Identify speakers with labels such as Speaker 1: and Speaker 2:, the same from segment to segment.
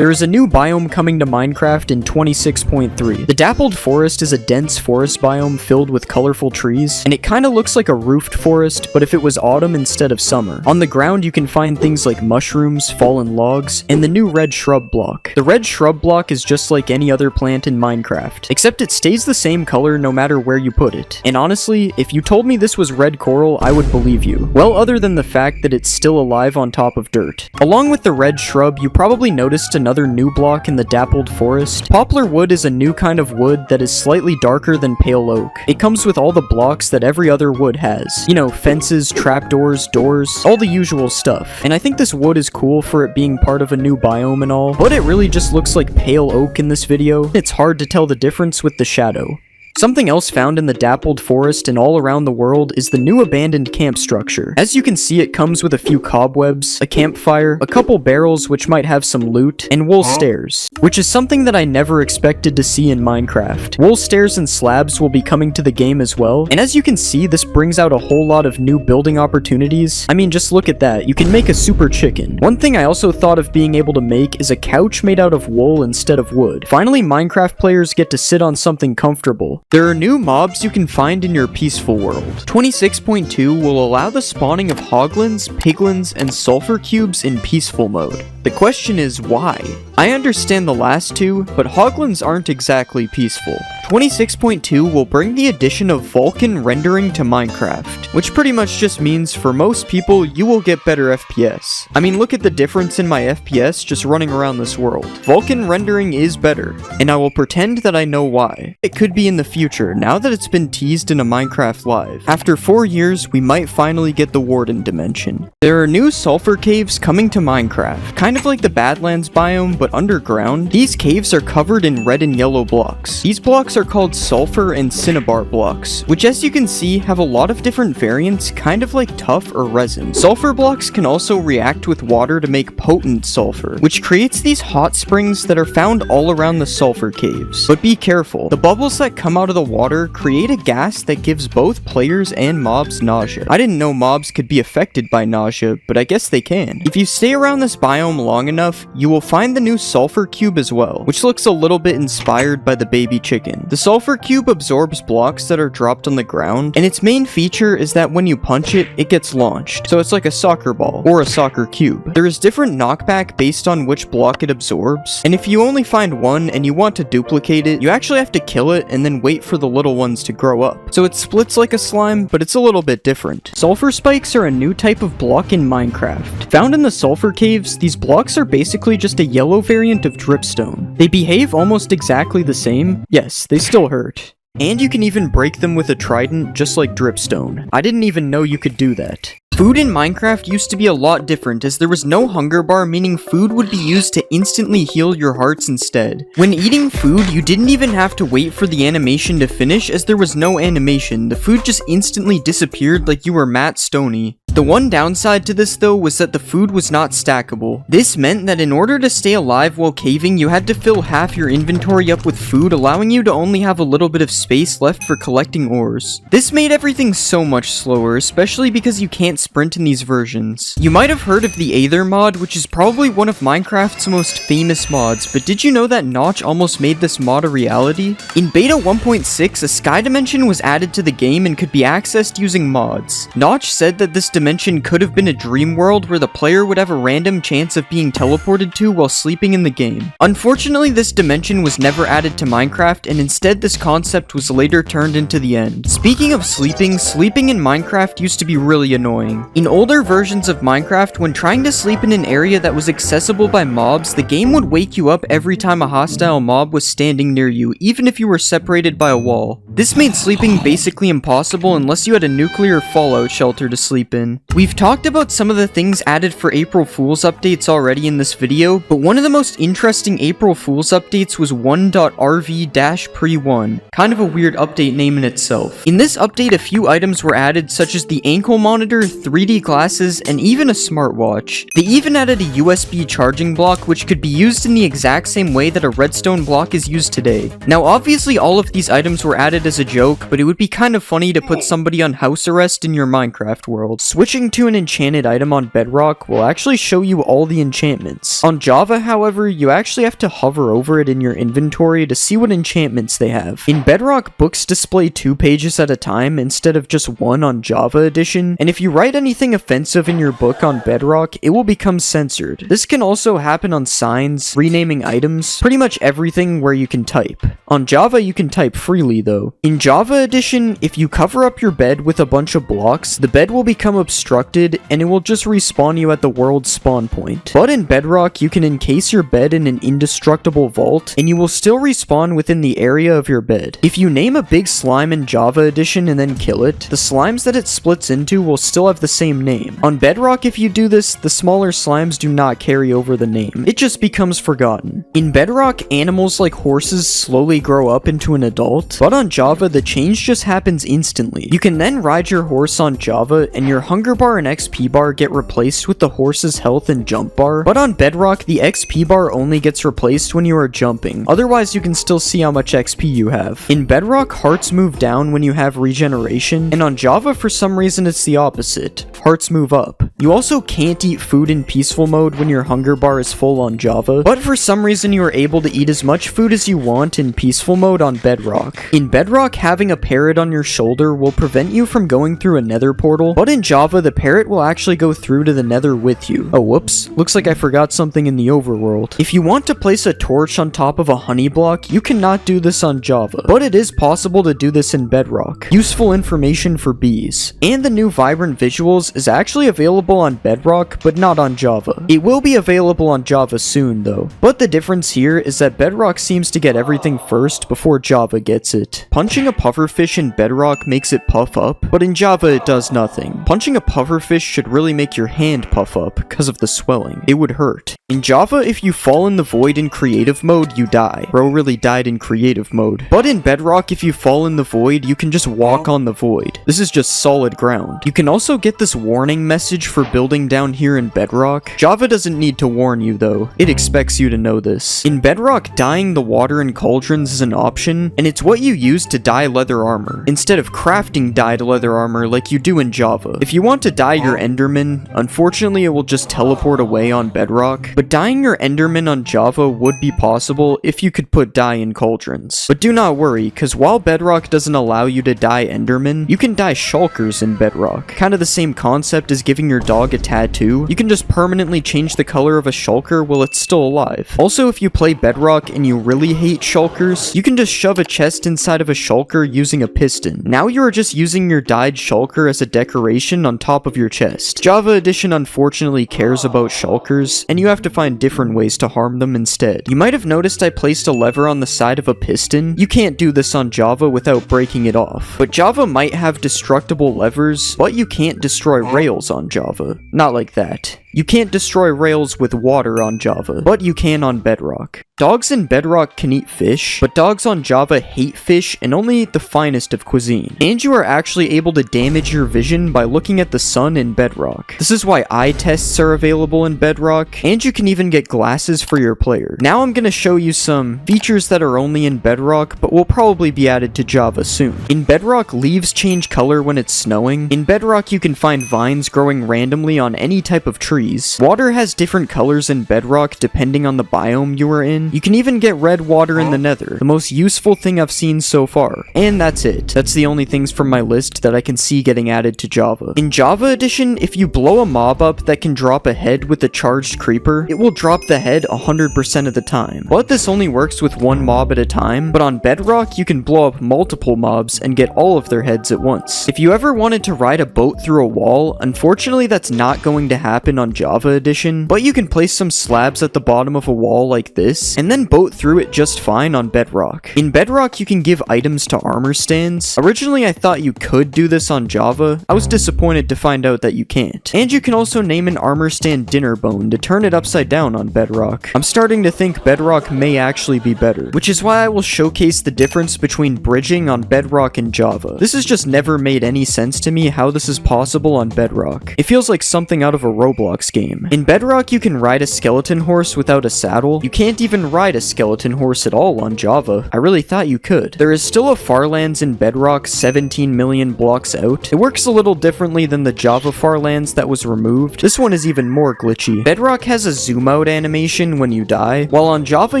Speaker 1: There is a new biome coming to Minecraft in 26.3. The Dappled Forest is a dense forest biome filled with colorful trees, and it kinda looks like a roofed forest, but if it was autumn instead of summer. On the ground you can find things like mushrooms, fallen logs, and the new red shrub block. The red shrub block is just like any other plant in Minecraft, except it stays the same color no matter where you put it. And honestly, if you told me this was red coral, I would believe you. Well, other than the fact that it's still alive on top of dirt. Along with the red shrub, you probably noticed another new block in the Dappled Forest. Poplar wood is a new kind of wood that is slightly darker than pale oak. It comes with all the blocks that every other wood has. You know, fences, trapdoors, doors, all the usual stuff. And I think this wood is cool for it being part of a new biome and all, but it really just looks like pale oak in this video. It's hard to tell the difference with the shadow. Something else found in the Dappled Forest and all around the world is the new abandoned camp structure. As you can see, it comes with a few cobwebs, a campfire, a couple barrels which might have some loot, and wool stairs, which is something that I never expected to see in Minecraft. Wool stairs and slabs will be coming to the game as well, and as you can see, this brings out a whole lot of new building opportunities. I mean, just look at that. You can make a super chicken. One thing I also thought of being able to make is a couch made out of wool instead of wood. Finally, Minecraft players get to sit on something comfortable. There are new mobs you can find in your peaceful world. 26.2 will allow the spawning of hoglins, piglins, and sulfur cubes in peaceful mode. The question is why? I understand the last two, but hoglins aren't exactly peaceful. 26.2 will bring the addition of Vulkan rendering to Minecraft, which pretty much just means for most people you will get better FPS. I mean, look at the difference in my FPS just running around this world. Vulkan rendering is better, and I will pretend that I know why. It could be in the future, now that it's been teased in a Minecraft Live. After 4 years, we might finally get the Warden dimension. There are new sulfur caves coming to Minecraft, kind of like the Badlands biome, but underground. These caves are covered in red and yellow blocks. These blocks are called sulfur and cinnabar blocks, which as you can see have a lot of different variants, kind of like tuff or resin. Sulfur blocks can also react with water to make potent sulfur, which creates these hot springs that are found all around the sulfur caves. But be careful, the bubbles that come out of the water create a gas that gives both players and mobs nausea. I didn't know mobs could be affected by nausea, but I guess they can. If you stay around this biome long enough, you will find the new sulfur cube as well, which looks a little bit inspired by the baby chicken. The sulfur cube absorbs blocks that are dropped on the ground, and its main feature is that when you punch it, it gets launched. So it's like a soccer ball, or a soccer cube. There is different knockback based on which block it absorbs, and if you only find one and you want to duplicate it, you actually have to kill it and then wait for the little ones to grow up. So it splits like a slime, but it's a little bit different. Sulfur spikes are a new type of block in Minecraft. Found in the sulfur caves, these blocks are basically just a yellow variant of dripstone. They behave almost exactly the same. Yes, they still hurt. And you can even break them with a trident just like dripstone. I didn't even know you could do that. Food in Minecraft used to be a lot different as there was no hunger bar, meaning food would be used to instantly heal your hearts instead. When eating food, you didn't even have to wait for the animation to finish as there was no animation. The food just instantly disappeared like you were Matt Stoney. The one downside to this though was that the food was not stackable. This meant that in order to stay alive while caving, you had to fill half your inventory up with food, allowing you to only have a little bit of space left for collecting ores. This made everything so much slower, especially because you can't sprint in these versions. You might have heard of the Aether mod, which is probably one of Minecraft's most famous mods, but did you know that Notch almost made this mod a reality? In beta 1.6, a sky dimension was added to the game and could be accessed using mods. Notch said that this dimension could have been a dream world where the player would have a random chance of being teleported to while sleeping in the game. Unfortunately, this dimension was never added to Minecraft, and instead this concept was later turned into the end. Speaking of sleeping in Minecraft used to be really annoying. In older versions of Minecraft, when trying to sleep in an area that was accessible by mobs, the game would wake you up every time a hostile mob was standing near you, even if you were separated by a wall. This made sleeping basically impossible unless you had a nuclear fallout shelter to sleep in. We've talked about some of the things added for April Fool's updates already in this video, but one of the most interesting April Fool's updates was 1.rv-pre1, kind of a weird update name in itself. In this update, a few items were added such as the ankle monitor, 3D glasses, and even a smartwatch. They even added a USB charging block which could be used in the exact same way that a redstone block is used today. Now obviously all of these items were added as a joke, but it would be kind of funny to put somebody on house arrest in your Minecraft world. Switching to an enchanted item on Bedrock will actually show you all the enchantments. On Java, however, you actually have to hover over it in your inventory to see what enchantments they have. In Bedrock, books display 2 pages at a time instead of just 1 on Java Edition, and if you write anything offensive in your book on Bedrock, it will become censored. This can also happen on signs, renaming items, pretty much everything where you can type. On Java, you can type freely though. In Java Edition, if you cover up your bed with a bunch of blocks, the bed will become obstructed and it will just respawn you at the world's spawn point. But in Bedrock, you can encase your bed in an indestructible vault and you will still respawn within the area of your bed. If you name a big slime in Java Edition and then kill it, the slimes that it splits into will still have the same name. On Bedrock, if you do this, the smaller slimes do not carry over the name. It just becomes forgotten. In Bedrock, animals like horses slowly grow up into an adult, but on Java, the change just happens instantly. You can then ride your horse on Java, and your hunger bar and XP bar get replaced with the horse's health and jump bar, but on Bedrock, the XP bar only gets replaced when you are jumping. Otherwise, you can still see how much XP you have. In Bedrock, hearts move down when you have regeneration, and on Java, for some reason, it's the opposite. Hearts move up. You also can't eat food in peaceful mode when your hunger bar is full on Java, but for some reason you are able to eat as much food as you want in peaceful mode on Bedrock. In Bedrock, having a parrot on your shoulder will prevent you from going through a nether portal, but in Java, the parrot will actually go through to the nether with you. Oh, whoops. Looks like I forgot something in the overworld. If you want to place a torch on top of a honey block, you cannot do this on Java, but it is possible to do this in Bedrock. Useful information for bees. And the new Vibrant Visuals is actually available on Bedrock, but not on Java. It will be available on Java soon, though. But the difference here is that Bedrock seems to get everything first before Java gets it. Punching a pufferfish in Bedrock makes it puff up, but in Java it does nothing. Punching a pufferfish should really make your hand puff up because of the swelling. It would hurt. In Java, if you fall in the void in creative mode, you die. Bro really died in creative mode. But in Bedrock, if you fall in the void, you can just walk on the void. This is just solid ground. You can also get this warning message for building down here in Bedrock. Java doesn't need to warn you though. It expects you to know this. In Bedrock, dyeing the water in cauldrons is an option, and it's what you use to dye leather armor, instead of crafting dyed leather armor like you do in Java. If you want to dye your Enderman, unfortunately it will just teleport away on Bedrock, but dyeing your Enderman on Java would be possible if you could put dye in cauldrons. But do not worry, cause while Bedrock doesn't allow you to dye Enderman, you can dye shulkers in Bedrock. Kind of the same concept as giving your dog a tattoo. You can just permanently change the color of a shulker while it's still alive. Also, if you play Bedrock and you really hate shulkers, you can just shove a chest inside of a shulker using a piston. Now you are just using your dyed shulker as a decoration on top of your chest. Java Edition unfortunately cares about shulkers, and you have to find different ways to harm them instead. You might have noticed I placed a lever on the side of a piston. You can't do this on Java without breaking it off. But Java might have destructible levers, but you can't destroy rails on Java. Not like that. You can't destroy rails with water on Java, but you can on Bedrock. Dogs in Bedrock can eat fish, but dogs on Java hate fish and only eat the finest of cuisine. And you are actually able to damage your vision by looking at the sun in Bedrock. This is why eye tests are available in Bedrock, and you can even get glasses for your player. Now I'm gonna show you some features that are only in Bedrock, but will probably be added to Java soon. In Bedrock, leaves change color when it's snowing. In Bedrock, you can find vines growing randomly on any type of tree. Water has different colors in Bedrock depending on the biome you are in. You can even get red water in the nether, the most useful thing I've seen so far. And that's it. That's the only things from my list that I can see getting added to Java. In Java Edition, if you blow a mob up that can drop a head with a charged creeper, it will drop the head 100% of the time. But this only works with one mob at a time, but on Bedrock, you can blow up multiple mobs and get all of their heads at once. If you ever wanted to ride a boat through a wall, unfortunately that's not going to happen on Java Edition, but you can place some slabs at the bottom of a wall like this, and then boat through it just fine on Bedrock. In Bedrock, you can give items to armor stands. Originally, I thought you could do this on Java. I was disappointed to find out that you can't. And you can also name an armor stand Dinner Bone to turn it upside down on Bedrock. I'm starting to think Bedrock may actually be better, which is why I will showcase the difference between bridging on Bedrock and Java. This has just never made any sense to me how this is possible on Bedrock. It feels like something out of a Roblox Roblox game. In Bedrock, you can ride a skeleton horse without a saddle. You can't even ride a skeleton horse at all on Java. I really thought you could. There is still a Farlands in Bedrock 17 million blocks out. It works a little differently than the Java Farlands that was removed. This one is even more glitchy. Bedrock has a zoom out animation when you die, while on Java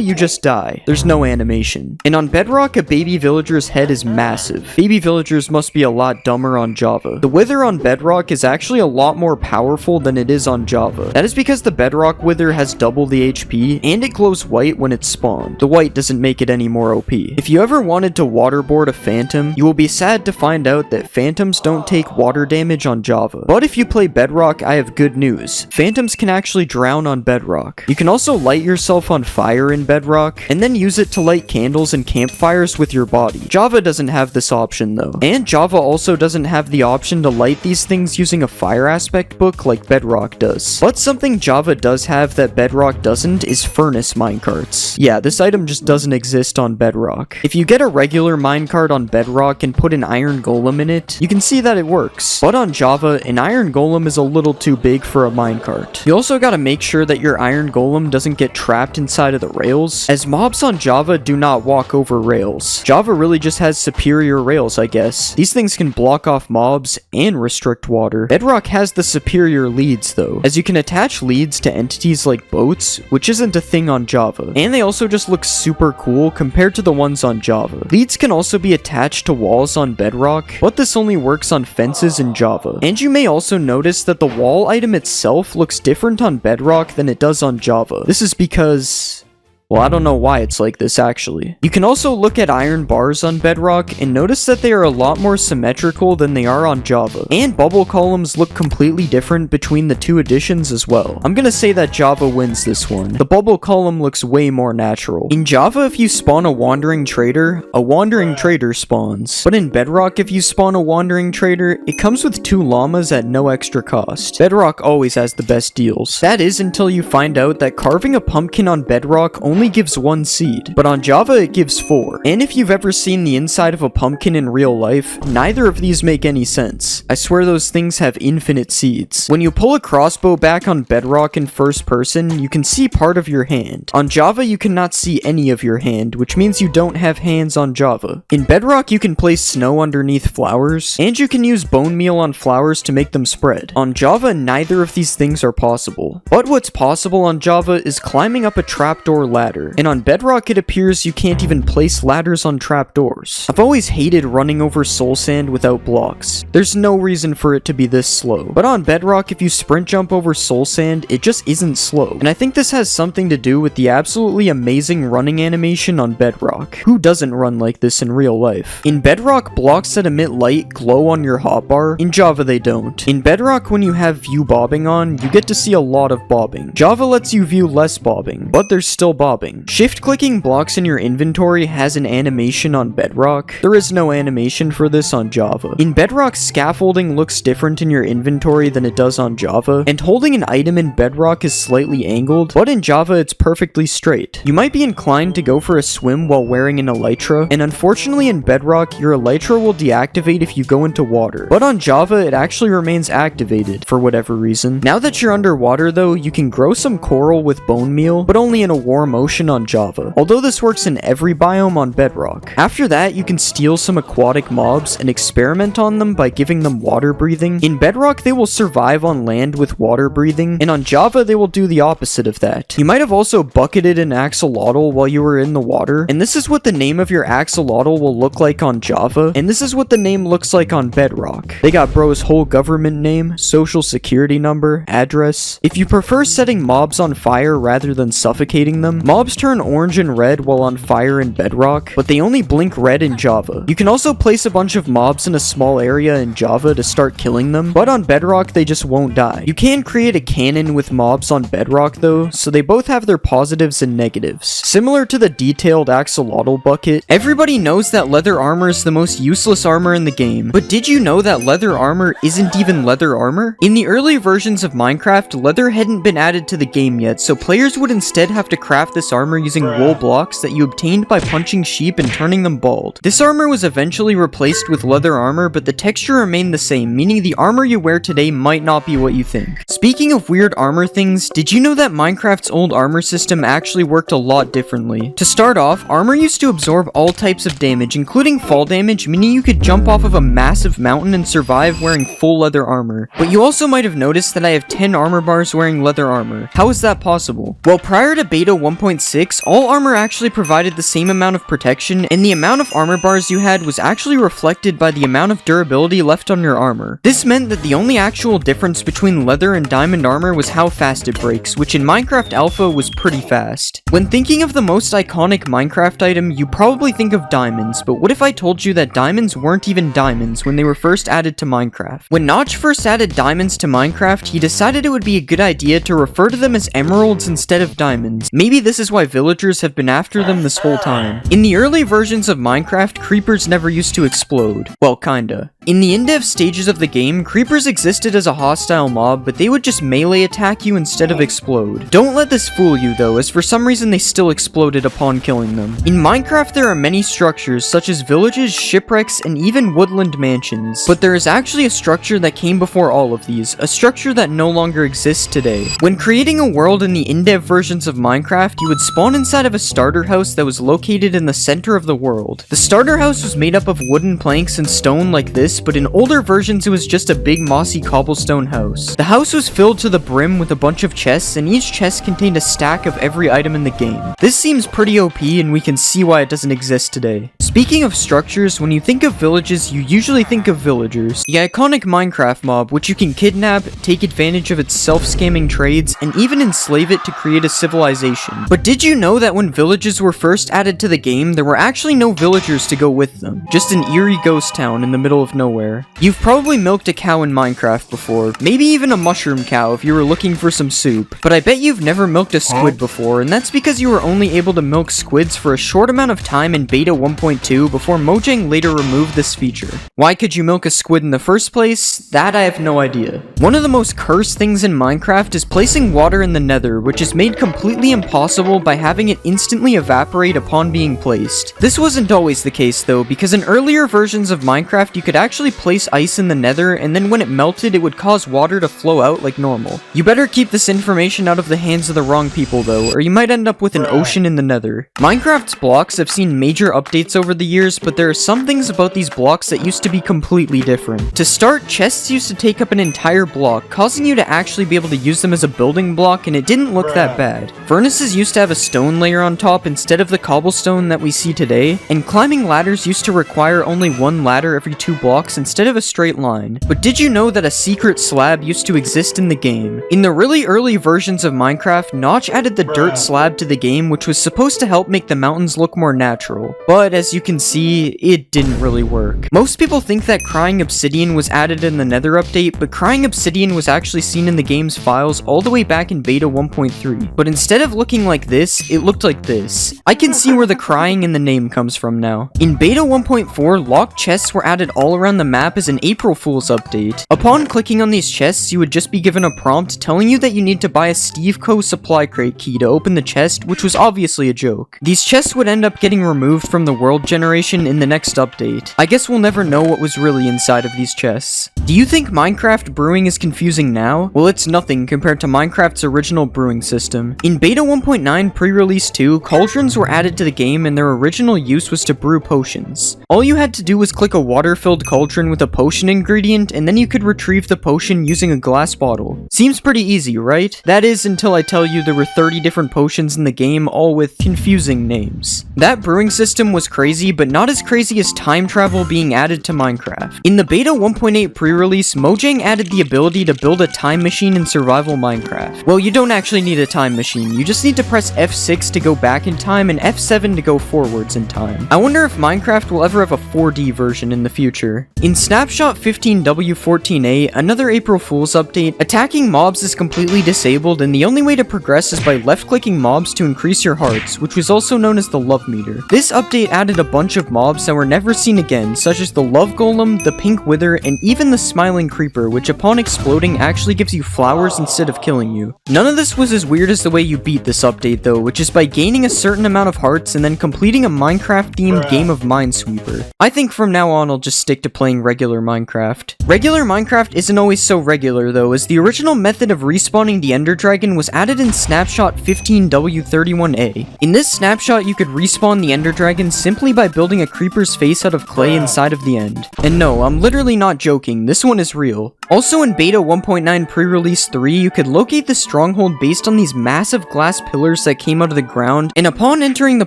Speaker 1: you just die. There's no animation. And on Bedrock, a baby villager's head is massive. Baby villagers must be a lot dumber on Java. The Wither on Bedrock is actually a lot more powerful than it is on Java. That is because the Bedrock Wither has double the HP, and it glows white when it's spawned. The white doesn't make it any more OP. If you ever wanted to waterboard a phantom, you will be sad to find out that phantoms don't take water damage on Java. But if you play Bedrock, I have good news. Phantoms can actually drown on Bedrock. You can also light yourself on fire in Bedrock, and then use it to light candles and campfires with your body. Java doesn't have this option though. And Java also doesn't have the option to light these things using a fire aspect book like Bedrock does. But something Java does have that Bedrock doesn't is furnace minecarts. Yeah, this item just doesn't exist on Bedrock. If you get a regular minecart on Bedrock and put an iron golem in it, you can see that it works. But on Java, an iron golem is a little too big for a minecart. You also gotta make sure that your iron golem doesn't get trapped inside of the rails, as mobs on Java do not walk over rails. Java really just has superior rails, I guess. These things can block off mobs and restrict water. Bedrock has the superior leads though, as you can attach leads to entities like boats, which isn't a thing on Java. And they also just look super cool compared to the ones on Java. Leads can also be attached to walls on Bedrock, but this only works on fences in Java. And you may also notice that the wall item itself looks different on Bedrock than it does on Java. This is because... well, I don't know why it's like this actually. You can also look at iron bars on Bedrock and notice that they are a lot more symmetrical than they are on Java. And bubble columns look completely different between the two editions as well. I'm gonna say that Java wins this one. The bubble column looks way more natural. In Java, if you spawn a wandering trader spawns. But in Bedrock, if you spawn a wandering trader, it comes with 2 llamas at no extra cost. Bedrock always has the best deals. That is until you find out that carving a pumpkin on Bedrock only gives 1 seed, but on Java it gives 4. And if you've ever seen the inside of a pumpkin in real life, neither of these make any sense. I swear those things have infinite seeds. When you pull a crossbow back on Bedrock in first person, you can see part of your hand. On Java, you cannot see any of your hand, which means you don't have hands on Java. In Bedrock, you can place snow underneath flowers, and you can use bone meal on flowers to make them spread. On Java, neither of these things are possible. But what's possible on Java is climbing up a trapdoor ladder. And on Bedrock, it appears you can't even place ladders on trapdoors. I've always hated running over soul sand without blocks. There's no reason for it to be this slow. But on Bedrock, if you sprint jump over soul sand, it just isn't slow. And I think this has something to do with the absolutely amazing running animation on Bedrock. Who doesn't run like this in real life? In Bedrock, blocks that emit light glow on your hotbar. In Java, they don't. In Bedrock, when you have view bobbing on, you get to see a lot of bobbing. Java lets you view less bobbing, but there's still bobbing. Shift-clicking blocks in your inventory has an animation on Bedrock. There is no animation for this on Java. In Bedrock, scaffolding looks different in your inventory than it does on Java, and holding an item in Bedrock is slightly angled, but in Java it's perfectly straight. You might be inclined to go for a swim while wearing an elytra, and unfortunately in Bedrock, your elytra will deactivate if you go into water. But on Java, it actually remains activated, for whatever reason. Now that you're underwater though, you can grow some coral with bone meal, but only in a warm ocean on Java, although this works in every biome on Bedrock. After that, you can steal some aquatic mobs and experiment on them by giving them water breathing. In Bedrock, they will survive on land with water breathing, and on Java, they will do the opposite of that. You might have also bucketed an axolotl while you were in the water, and this is what the name of your axolotl will look like on Java, and this is what the name looks like on Bedrock. They got bro's whole government name, social security number, address. If you prefer setting mobs on fire rather than suffocating them, mobs turn orange and red while on fire in Bedrock, but they only blink red in Java. You can also place a bunch of mobs in a small area in Java to start killing them, but on Bedrock they just won't die. You can create a cannon with mobs on Bedrock though, so they both have their positives and negatives. Similar to the detailed axolotl bucket, everybody knows that leather armor is the most useless armor in the game, but did you know that leather armor isn't even leather armor? In the early versions of Minecraft, leather hadn't been added to the game yet, so players would instead have to craft this this armor using wool blocks that you obtained by punching sheep and turning them bald. This armor was eventually replaced with leather armor, but the texture remained the same, meaning the armor you wear today might not be what you think. Speaking of weird armor things, did you know that Minecraft's old armor system actually worked a lot differently? To start off, armor used to absorb all types of damage, including fall damage, meaning you could jump off of a massive mountain and survive wearing full leather armor. But you also might have noticed that I have 10 armor bars wearing leather armor. How is that possible? Well, prior to beta 1.6, all armor actually provided the same amount of protection, and the amount of armor bars you had was actually reflected by the amount of durability left on your armor. This meant that the only actual difference between leather and diamond armor was how fast it breaks, which in Minecraft Alpha was pretty fast. When thinking of the most iconic Minecraft item, you probably think of diamonds, but what if I told you that diamonds weren't even diamonds when they were first added to Minecraft? When Notch first added diamonds to Minecraft, he decided it would be a good idea to refer to them as emeralds instead of diamonds. Maybe this is why villagers have been after them this whole time. In the early versions of Minecraft, creepers never used to explode. Well, kinda. In the in-dev stages of the game, creepers existed as a hostile mob, but they would just melee attack you instead of explode. Don't let this fool you though, as for some reason they still exploded upon killing them. In Minecraft there are many structures, such as villages, shipwrecks, and even woodland mansions. But there is actually a structure that came before all of these, a structure that no longer exists today. When creating a world in the in-dev versions of Minecraft, you would spawn inside of a starter house that was located in the center of the world. The starter house was made up of wooden planks and stone like this, but in older versions it was just a big mossy cobblestone house. The house was filled to the brim with a bunch of chests, and each chest contained a stack of every item in the game. This seems pretty OP, and we can see why it doesn't exist today. Speaking of structures, when you think of villages, you usually think of villagers. The iconic Minecraft mob, which you can kidnap, take advantage of its self-scamming trades, and even enslave it to create a civilization. But did you know that when villages were first added to the game, there were actually no villagers to go with them? Just an eerie ghost town in the middle of nowhere. You've probably milked a cow in Minecraft before, maybe even a mushroom cow if you were looking for some soup, but I bet you've never milked a squid before, and that's because you were only able to milk squids for a short amount of time in beta 1.2 before Mojang later removed this feature. Why could you milk a squid in the first place? That I have no idea. One of the most cursed things in Minecraft is placing water in the nether, which is made completely impossible by having it instantly evaporate upon being placed. This wasn't always the case though, because in earlier versions of Minecraft you could actually place ice in the nether, and then when it melted it would cause water to flow out like normal. You better keep this information out of the hands of the wrong people though, or you might end up with an ocean in the nether. Minecraft's blocks have seen major updates over the years, but there are some things about these blocks that used to be completely different. To start, chests used to take up an entire block, causing you to actually be able to use them as a building block, and it didn't look that bad. Furnaces used to have a stone layer on top instead of the cobblestone that we see today, and climbing ladders used to require only one ladder every 2 blocks instead of a straight line. But did you know that a secret slab used to exist in the game? In the really early versions of Minecraft, Notch added the dirt slab to the game, which was supposed to help make the mountains look more natural. But as you can see, it didn't really work. Most people think that Crying Obsidian was added in the Nether update, but Crying Obsidian was actually seen in the game's files all the way back in beta 1.3. But instead of looking like this, it looked like this. I can see where the crying in the name comes from now. In beta 1.4, locked chests were added all around the map as an April Fool's update. Upon clicking on these chests, you would just be given a prompt telling you that you need to buy a Steve Co. supply crate key to open the chest, which was obviously a joke. These chests would end up getting removed from the world generation in the next update. I guess we'll never know what was really inside of these chests. Do you think Minecraft brewing is confusing now? Well, it's nothing compared to Minecraft's original brewing system. In beta 1.9 pre-release 2, cauldrons were added to the game, and their original use was to brew potions. All you had to do was click a water-filled cauldron with a potion ingredient, and then you could retrieve the potion using a glass bottle. Seems pretty easy, right? That is, until I tell you there were 30 different potions in the game, all with confusing names. That brewing system was crazy, but not as crazy as time travel being added to Minecraft. In the beta 1.8 pre-release, Mojang added the ability to build a time machine in survival Minecraft. Well, you don't actually need a time machine, you just need to press F6 to go back in time and F7 to go forwards in time. I wonder if Minecraft will ever have a 4D version in the future. In Snapshot 15W14A, another April Fool's update, attacking mobs is completely disabled, and the only way to progress is by left-clicking mobs to increase your hearts, which was also known as the love meter. This update added a bunch of mobs that were never seen again, such as the Love Golem, the Pink Wither, and even the Smiling Creeper, which upon exploding actually gives you flowers instead of killing you. None of this was as weird as the way you beat this update though, which is by gaining a certain amount of hearts and then completing a Minecraft-themed game of Minesweeper. I think from now on I'll just stick to playing regular Minecraft. Regular Minecraft isn't always so regular though, as the original method of respawning the Ender Dragon was added in Snapshot 15W31A. In this snapshot, you could respawn the Ender Dragon simply by building a creeper's face out of clay inside of the end. And no, I'm literally not joking, this one is real. Also in Beta 1.9 pre-release 3, you could locate the stronghold based on these massive glass pillars that came out of the ground, and upon entering the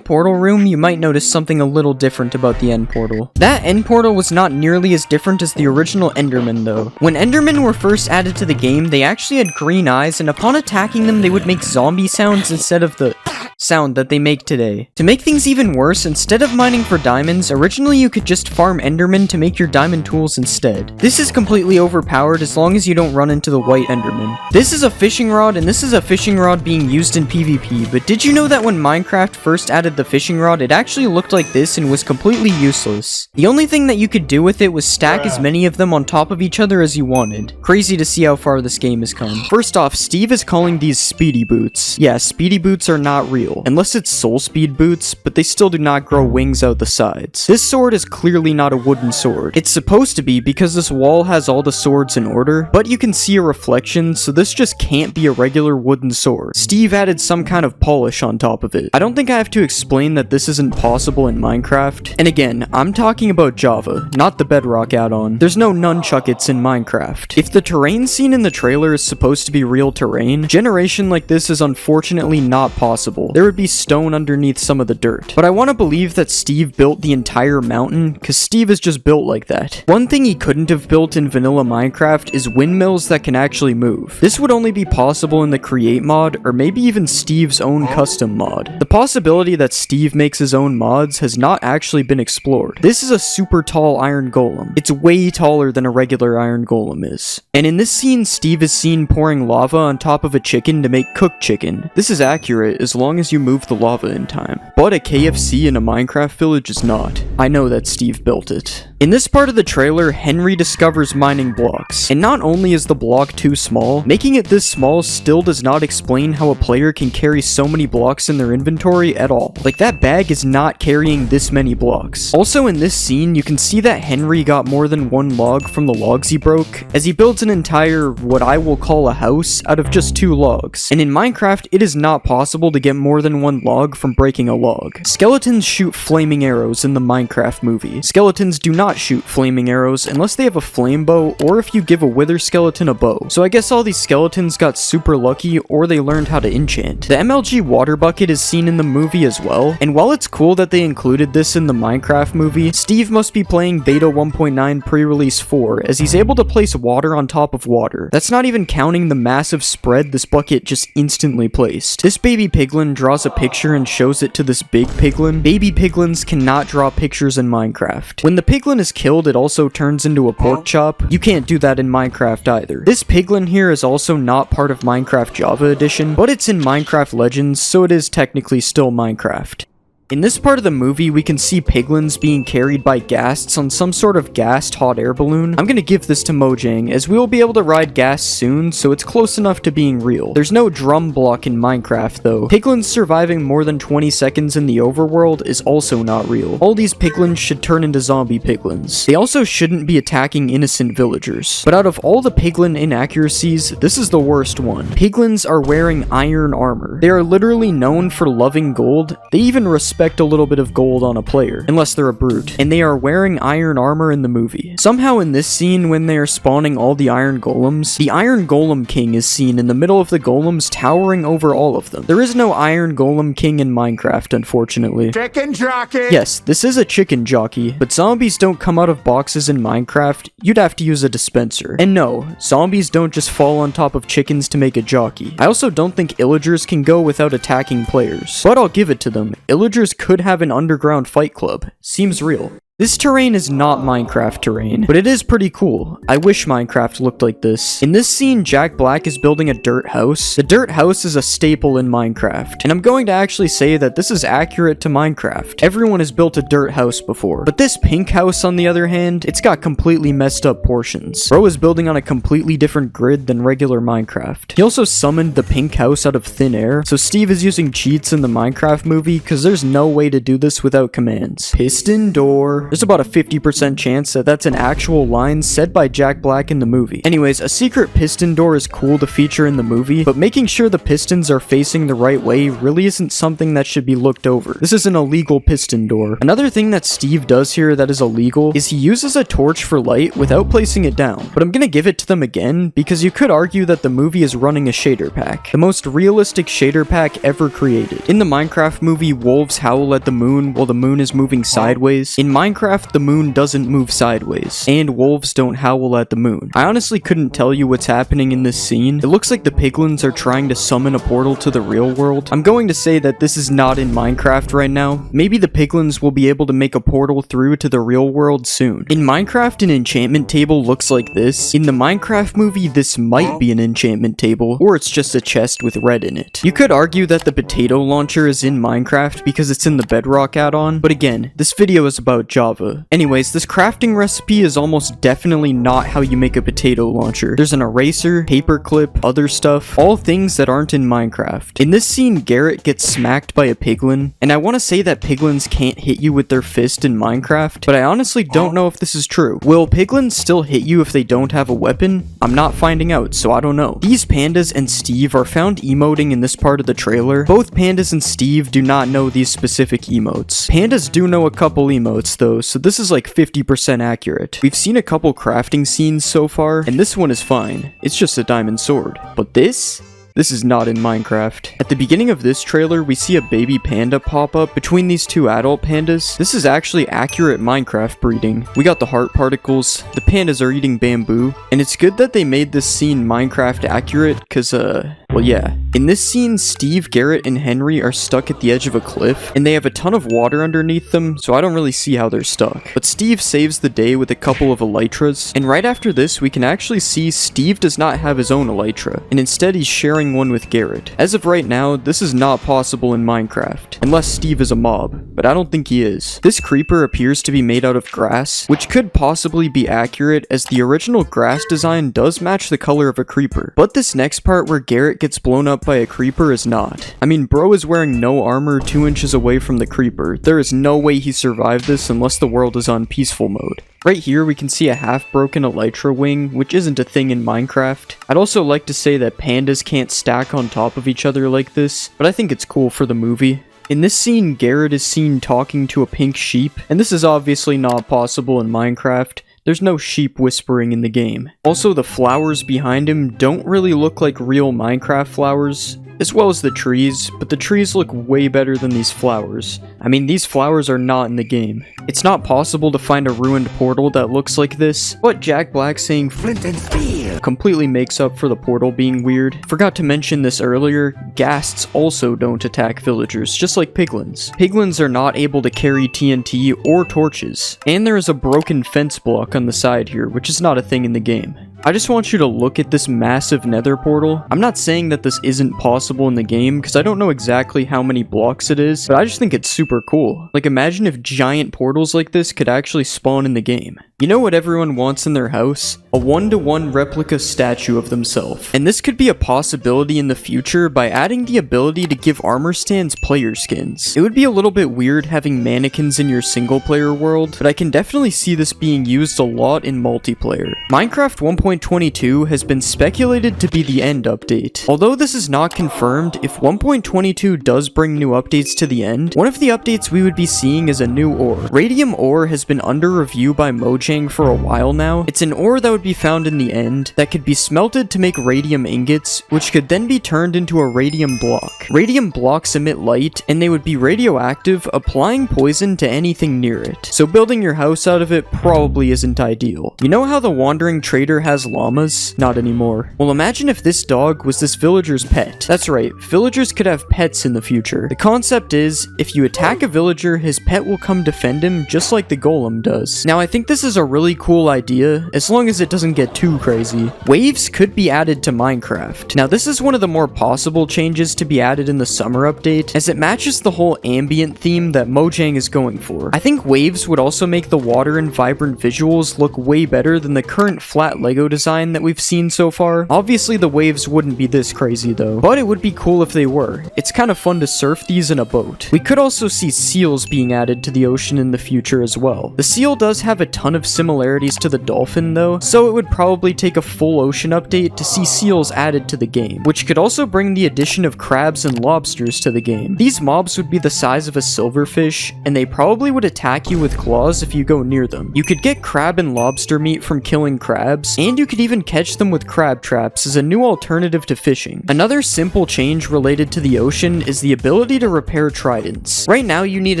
Speaker 1: portal room, you might notice something a little different about the end portal. That end portal was not nearly as different as the original Endermen though. When Endermen were first added to the game, they actually had green eyes, and upon attacking them, they would make zombie sounds instead of the sound that they make today. To make things even worse, instead of mining for diamonds, originally you could just farm Endermen to make your diamond tools instead. This is completely overpowered as long as you don't run into the white Enderman. This is a fishing rod, and this is a fishing rod being used in PvP, but did you know that when Minecraft first added the fishing rod, it actually looked like this and was completely useless? The only thing that you could do with it was stack as many of them on top of each other as you wanted. Crazy to see how far this game has come. First off, Steve is calling these speedy boots. Yeah, speedy boots are not real, unless it's soul speed boots, but they still do not grow wings out the sides. This sword is clearly not a wooden sword. It's supposed to be because this wall has all the swords in order, but you can see a reflection, so this just can't be a regular wooden sword. Steve added some kind of polish on top of it. I don't think I have to explain that this isn't possible in Minecraft. And again, I'm talking about Java, not the Bedrock add-on. There's no nunchuckets in Minecraft. If the terrain seen in the trailer is supposed to be real terrain, generation like this is unfortunately not possible. There would be stone underneath some of the dirt. But I want to believe that Steve built the entire mountain, because Steve is just built like that. One thing he couldn't have built in vanilla Minecraft is windmills that can actually move. This would only be possible in the Create mod, or maybe even Steve's own custom mod. The possibility that Steve makes his own mods has not actually been explored. This is a super tall iron golem. It's way taller than a regular iron golem is. And in this scene, Steve is seen pouring lava on top of a chicken to make cooked chicken. This is accurate as long as you move the lava in time. But a KFC in a Minecraft village is not. I know that Steve built it. In this part of the trailer, Henry discovers mining blocks. And not only is the block too small, making it this small still does not explain how a player can carry so many blocks in their inventory at all. Like, that bag is not carrying this many blocks. Also in this scene, you can see that Henry got more than one log from the logs he broke, as he builds an entire, what I will call a house, out of just 2 logs. And in Minecraft, it is not possible to get more than 1 log from breaking a log. Skeletons shoot flaming arrows in the Minecraft movie. Skeletons do not shoot flaming arrows unless they have a flame bow, or if you give a wither skeleton a bow. So I guess all these skeletons got super lucky, or they learned how to enchant. The MLG water bucket is seen in the movie as well, and while it's cool that they included this in the Minecraft movie, Steve must be playing Beta 1.9 pre-release 4, as he's able to place water on top of water. That's not even counting the massive spread this bucket just instantly placed. This baby piglin draws a picture and shows it to this big piglin. Baby piglins cannot draw pictures in Minecraft. When the piglin is killed, it also turns into a pork chop. You can't do that in Minecraft either. This piglin here is also not part of Minecraft Java Edition, but it's in Minecraft Legends, so it is technically still Minecraft. In this part of the movie, we can see piglins being carried by ghasts on some sort of gassed hot air balloon. I'm gonna give this to Mojang, as we will be able to ride gas soon, so it's close enough to being real. There's no drum block in Minecraft though. Piglins surviving more than 20 seconds in the overworld is also not real. All these piglins should turn into zombie piglins. They also shouldn't be attacking innocent villagers. But out of all the piglin inaccuracies, this is the worst one. Piglins are wearing iron armor. They are literally known for loving gold. They even respect a little bit of gold on a player, unless they're a brute, and they are wearing iron armor in the movie. Somehow in this scene, when they are spawning all the iron golems, the Iron Golem King is seen in the middle of the golems, towering over all of them. There is no Iron Golem King in Minecraft, unfortunately.
Speaker 2: Chicken jockey!
Speaker 1: Yes, this is a chicken jockey, but zombies don't come out of boxes in Minecraft. You'd have to use a dispenser. And no, zombies don't just fall on top of chickens to make a jockey. I also don't think illagers can go without attacking players. But I'll give it to them. Illagers could have an underground fight club. Seems real. This terrain is not Minecraft terrain, but it is pretty cool. I wish Minecraft looked like this. In this scene, Jack Black is building a dirt house. The dirt house is a staple in Minecraft, and I'm going to actually say that this is accurate to Minecraft. Everyone has built a dirt house before, but this pink house, on the other hand, it's got completely messed up portions. Bro is building on a completely different grid than regular Minecraft. He also summoned the pink house out of thin air, so Steve is using cheats in the Minecraft movie because there's no way to do this without commands. Piston door. There's about a 50% chance that that's an actual line said by Jack Black in the movie. Anyways, a secret piston door is cool to feature in the movie, but making sure the pistons are facing the right way really isn't something that should be looked over. This is an illegal piston door. Another thing that Steve does here that is illegal is he uses a torch for light without placing it down, but I'm gonna give it to them again because you could argue that the movie is running a shader pack, the most realistic shader pack ever created. In the Minecraft movie, wolves howl at the moon while the moon is moving sideways. In Minecraft, the moon doesn't move sideways, and wolves don't howl at the moon. I honestly couldn't tell you what's happening in this scene. It looks like the piglins are trying to summon a portal to the real world. I'm going to say that this is not in Minecraft right now. Maybe the piglins will be able to make a portal through to the real world soon. In Minecraft, an enchantment table looks like this. In the Minecraft movie, this might be an enchantment table, or it's just a chest with red in it. You could argue that the potato launcher is in Minecraft because it's in the Bedrock add-on, but again, this video is about Java. Anyways, this crafting recipe is almost definitely not how you make a potato launcher. There's an eraser, paperclip, other stuff, all things that aren't in Minecraft. In this scene, Garrett gets smacked by a piglin, and I want to say that piglins can't hit you with their fist in Minecraft, but I honestly don't know if this is true. Will piglins still hit you if they don't have a weapon? I'm not finding out, so I don't know. These pandas and Steve are found emoting in this part of the trailer. Both pandas and Steve do not know these specific emotes. Pandas do know a couple emotes though, so this is like 50% accurate. We've seen a couple crafting scenes so far, and this one is fine. It's just a diamond sword. But this is not in Minecraft. At the beginning of this trailer, we see a baby panda pop up between these two adult pandas. This is actually accurate Minecraft breeding. We got the heart particles, the pandas are eating bamboo, and it's good that they made this scene Minecraft accurate, cause well yeah. In this scene, Steve, Garrett, and Henry are stuck at the edge of a cliff, and they have a ton of water underneath them, so I don't really see how they're stuck. But Steve saves the day with a couple of elytras, and right after this, we can actually see Steve does not have his own elytra, and instead he's sharing one with Garrett. As of right now, this is not possible in Minecraft, unless Steve is a mob, but I don't think he is. This creeper appears to be made out of grass, which could possibly be accurate as the original grass design does match the color of a creeper. But this next part where Garrett gets blown up by a creeper is not. I mean, bro is wearing no armor 2 inches away from the creeper. There is no way he survived this unless the world is on peaceful mode. Right here, we can see a half-broken elytra wing, which isn't a thing in Minecraft. I'd also like to say that pandas can't stack on top of each other like this, but I think it's cool for the movie. In this scene, Garrett is seen talking to a pink sheep, and this is obviously not possible in Minecraft. There's no sheep whispering in the game. Also, the flowers behind him don't really look like real Minecraft flowers, as well as the trees, but the trees look way better than these flowers. I mean, these flowers are not in the game. It's not possible to find a ruined portal that looks like this, but Jack Black saying flint and steel completely makes up for the portal being weird. Forgot to mention this earlier, ghasts also don't attack villagers, just like piglins. Piglins are not able to carry TNT or torches, and there is a broken fence block on the side here, which is not a thing in the game. I just want you to look at this massive nether portal. I'm not saying that this isn't possible in the game, because I don't know exactly how many blocks it is, but I just think it's super cool. Like, imagine if giant portals like this could actually spawn in the game. You know what everyone wants in their house? A 1-to-1 replica statue of themselves. And this could be a possibility in the future by adding the ability to give armor stands player skins. It would be a little bit weird having mannequins in your single player world, but I can definitely see this being used a lot in multiplayer. Minecraft 1.22 has been speculated to be the end update. Although this is not confirmed, if 1.22 does bring new updates to the end, one of the updates we would be seeing is a new ore. Radium ore has been under review by Mojang for a while now. It's an ore that would be found in the end that could be smelted to make radium ingots, which could then be turned into a radium block. Radium blocks emit light, and they would be radioactive, applying poison to anything near it. So building your house out of it probably isn't ideal. You know how the Wandering Trader has has llamas? Not anymore. Well, imagine if this dog was this villager's pet. That's right, villagers could have pets in the future. The concept is, if you attack a villager, his pet will come defend him just like the golem does. Now, I think this is a really cool idea, as long as it doesn't get too crazy. Waves could be added to Minecraft. Now, this is one of the more possible changes to be added in the summer update, as it matches the whole ambient theme that Mojang is going for. I think waves would also make the water and vibrant visuals look way better than the current flat Lego design that we've seen so far. Obviously, the waves wouldn't be this crazy though, but it would be cool if they were. It's kind of fun to surf these in a boat. We could also see seals being added to the ocean in the future as well. The seal does have a ton of similarities to the dolphin though, so it would probably take a full ocean update to see seals added to the game, which could also bring the addition of crabs and lobsters to the game. These mobs would be the size of a silverfish, and they probably would attack you with claws if you go near them. You could get crab and lobster meat from killing crabs, and you could even catch them with crab traps as a new alternative to fishing. Another simple change related to the ocean is the ability to repair tridents. Right now you need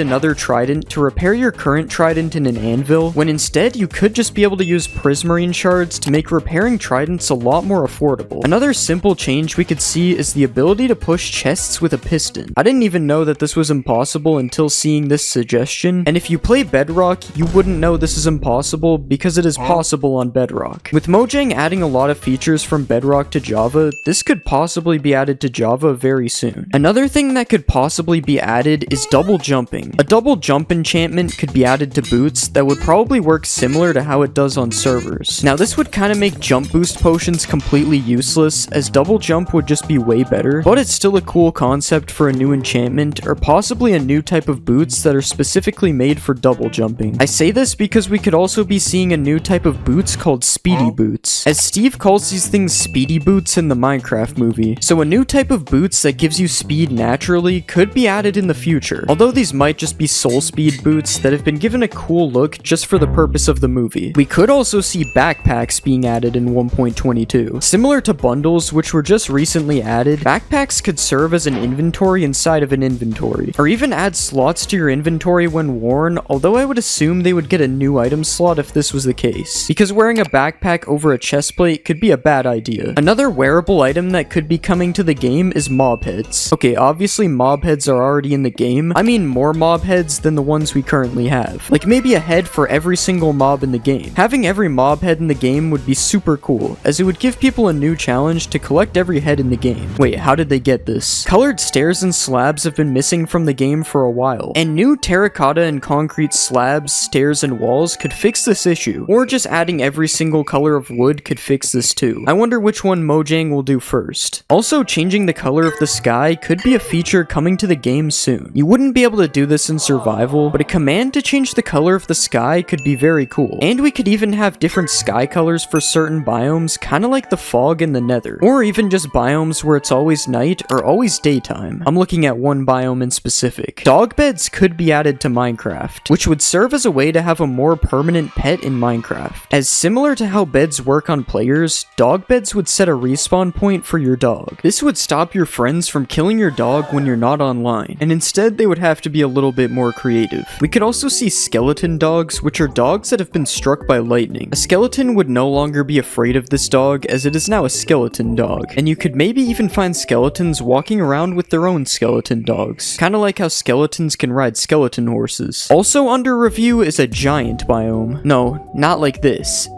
Speaker 1: another trident to repair your current trident in an anvil, when instead you could just be able to use prismarine shards to make repairing tridents a lot more affordable. Another simple change we could see is the ability to push chests with a piston. I didn't even know that this was impossible until seeing this suggestion, and if you play Bedrock, you wouldn't know this is impossible because it is possible on Bedrock. With Mojang adding a lot of features from Bedrock to Java, this could possibly be added to Java very soon. Another thing that could possibly be added is double jumping. A double jump enchantment could be added to boots that would probably work similar to how it does on servers. Now this would kind of make jump boost potions completely useless, as double jump would just be way better, but it's still a cool concept for a new enchantment, or possibly a new type of boots that are specifically made for double jumping. I say this because we could also be seeing a new type of boots called speedy boots, as Steve calls these things speedy boots in the Minecraft movie. So a new type of boots that gives you speed naturally could be added in the future, although these might just be soul speed boots that have been given a cool look just for the purpose of the movie. We could also see backpacks being added in 1.22. Similar to bundles, which were just recently added, backpacks could serve as an inventory inside of an inventory, or even add slots to your inventory when worn, although I would assume they would get a new item slot if this was the case, because wearing a backpack over a chestplate could be a bad idea. Another wearable item that could be coming to the game is mob heads. Okay, obviously mob heads are already in the game. I mean more mob heads than the ones we currently have. Like maybe a head for every single mob in the game. Having every mob head in the game would be super cool, as it would give people a new challenge to collect every head in the game. Wait, how did they get this? Colored stairs and slabs have been missing from the game for a while, and new terracotta and concrete slabs, stairs, and walls could fix this issue, or just adding every single color of wood could fix this too. I wonder which one Mojang will do first. Also, changing the color of the sky could be a feature coming to the game soon. You wouldn't be able to do this in survival, but a command to change the color of the sky could be very cool. And we could even have different sky colors for certain biomes, kinda like the fog in the nether. Or even just biomes where it's always night or always daytime. I'm looking at one biome in specific. Dog beds could be added to Minecraft, which would serve as a way to have a more permanent pet in Minecraft. As similar to how beds work on players, dog beds would set a respawn point for your dog. This would stop your friends from killing your dog when you're not online, and instead they would have to be a little bit more creative. We could also see skeleton dogs, which are dogs that have been struck by lightning. A skeleton would no longer be afraid of this dog, as it is now a skeleton dog, and you could maybe even find skeletons walking around with their own skeleton dogs, kinda like how skeletons can ride skeleton horses. Also under review is a giant biome. No, not like this.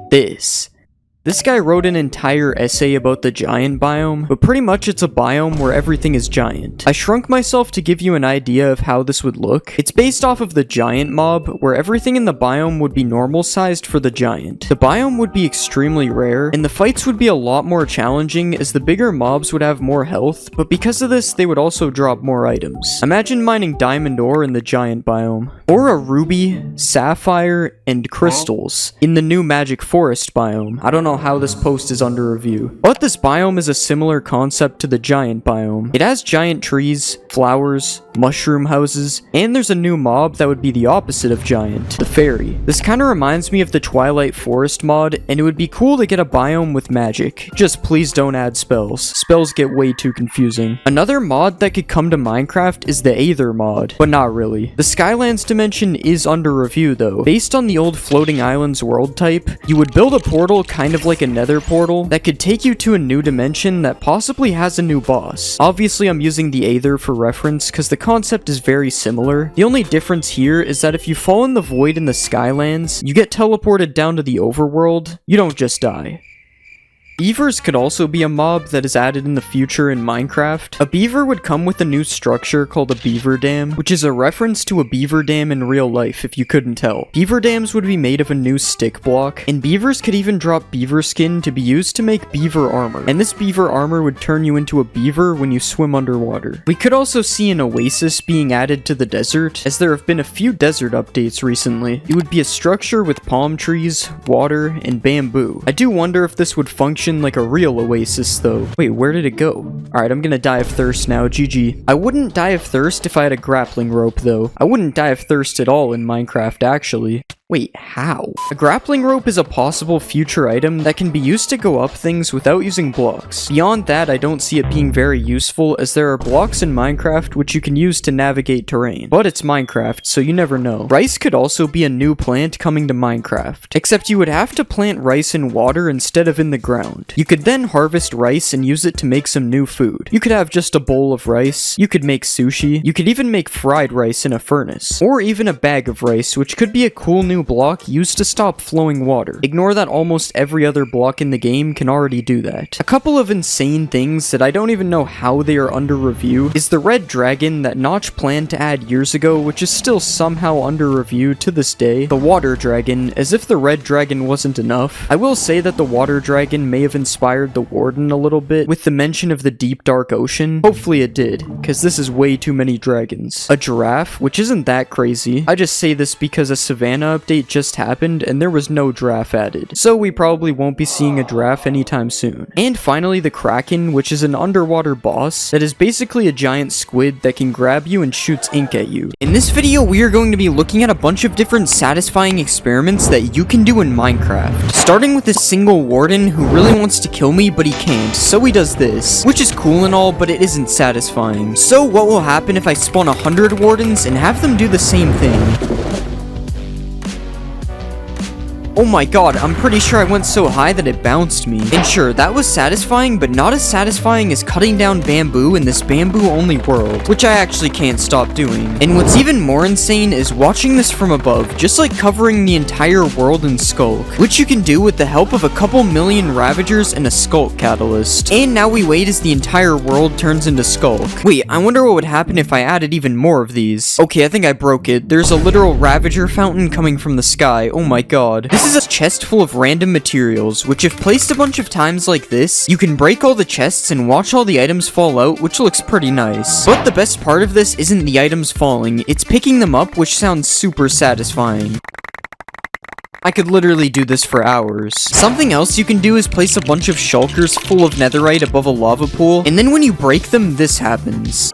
Speaker 1: This guy wrote an entire essay about the giant biome, but pretty much it's a biome where everything is giant. I shrunk myself to give you an idea of how this would look. It's based off of the giant mob, where everything in the biome would be normal sized for the giant. The biome would be extremely rare, and the fights would be a lot more challenging as the bigger mobs would have more health, but because of this they would also drop more items. Imagine mining diamond ore in the giant biome, or a ruby, sapphire, and crystals in the new magic forest biome. I don't know how this post is under review, but this biome is a similar concept to the giant biome. It has giant trees, flowers, mushroom houses, and there's a new mob that would be the opposite of giant, the fairy. This kind of reminds me of the Twilight Forest mod, and it would be cool to get a biome with magic. Just please don't add spells. Spells get way too confusing. Another mod that could come to Minecraft is the Aether mod, but not really. The Skylands dimension is under review though. Based on the old Floating Islands world type, you would build a portal kind of like a nether portal that could take you to a new dimension that possibly has a new boss. Obviously, I'm using the Aether for reference because the concept is very similar. The only difference here is that if you fall in the void in the Skylands, you get teleported down to the overworld. You don't just die. Beavers could also be a mob that is added in the future in Minecraft. A beaver would come with a new structure called a beaver dam, which is a reference to a beaver dam in real life if you couldn't tell. Beaver dams would be made of a new stick block, and beavers could even drop beaver skin to be used to make beaver armor. And this beaver armor would turn you into a beaver when you swim underwater. We could also see an oasis being added to the desert, as there have been a few desert updates recently. It would be a structure with palm trees, water, and bamboo. I do wonder if this would function like a real oasis though. Wait, where did it go? Alright, I'm gonna die of thirst now, GG. I wouldn't die of thirst if I had a grappling rope though. I wouldn't die of thirst at all in Minecraft actually. Wait, how? A grappling rope is a possible future item that can be used to go up things without using blocks. Beyond that, I don't see it being very useful as there are blocks in Minecraft which you can use to navigate terrain. But it's Minecraft, so you never know. Rice could also be a new plant coming to Minecraft, except you would have to plant rice in water instead of in the ground. You could then harvest rice and use it to make some new food. You could have just a bowl of rice, you could make sushi, you could even make fried rice in a furnace, or even a bag of rice, which could be a cool new block used to stop flowing water. Ignore that almost every other block in the game can already do that. A couple of insane things that I don't even know how they are under review is the red dragon that Notch planned to add years ago, which is still somehow under review to this day. The water dragon, as if the red dragon wasn't enough. I will say that the water dragon may have inspired the warden a little bit with the mention of the deep dark ocean. Hopefully it did, because this is way too many dragons. A giraffe, which isn't that crazy. I just say this because a Savannah update just happened and there was no giraffe added, so we probably won't be seeing a giraffe anytime soon. And finally the Kraken, which is an underwater boss that is basically a giant squid that can grab you and shoots ink at you. In this video we are going to be looking at a bunch of different satisfying experiments that you can do in Minecraft, starting with this single warden who really wants to kill me but he can't, so he does this, which is cool and all, but it isn't satisfying. So what will happen if I spawn 100 wardens and have them do the same thing? Oh my god, I'm pretty sure I went so high that it bounced me. And sure, that was satisfying, but not as satisfying as cutting down bamboo in this bamboo-only world, which I actually can't stop doing. And what's even more insane is watching this from above, just like covering the entire world in Skulk, which you can do with the help of a couple million Ravagers and a Skulk Catalyst. And now we wait as the entire world turns into Skulk. Wait, I wonder what would happen if I added even more of these. Okay, I think I broke it. There's a literal Ravager fountain coming from the sky. Oh my god. This is a chest full of random materials, which if placed a bunch of times like this, you can break all the chests and watch all the items fall out, which looks pretty nice. But the best part of this isn't the items falling, it's picking them up, which sounds super satisfying. I could literally do this for hours. Something else you can do is place a bunch of shulkers full of netherite above a lava pool, and then when you break them, this happens.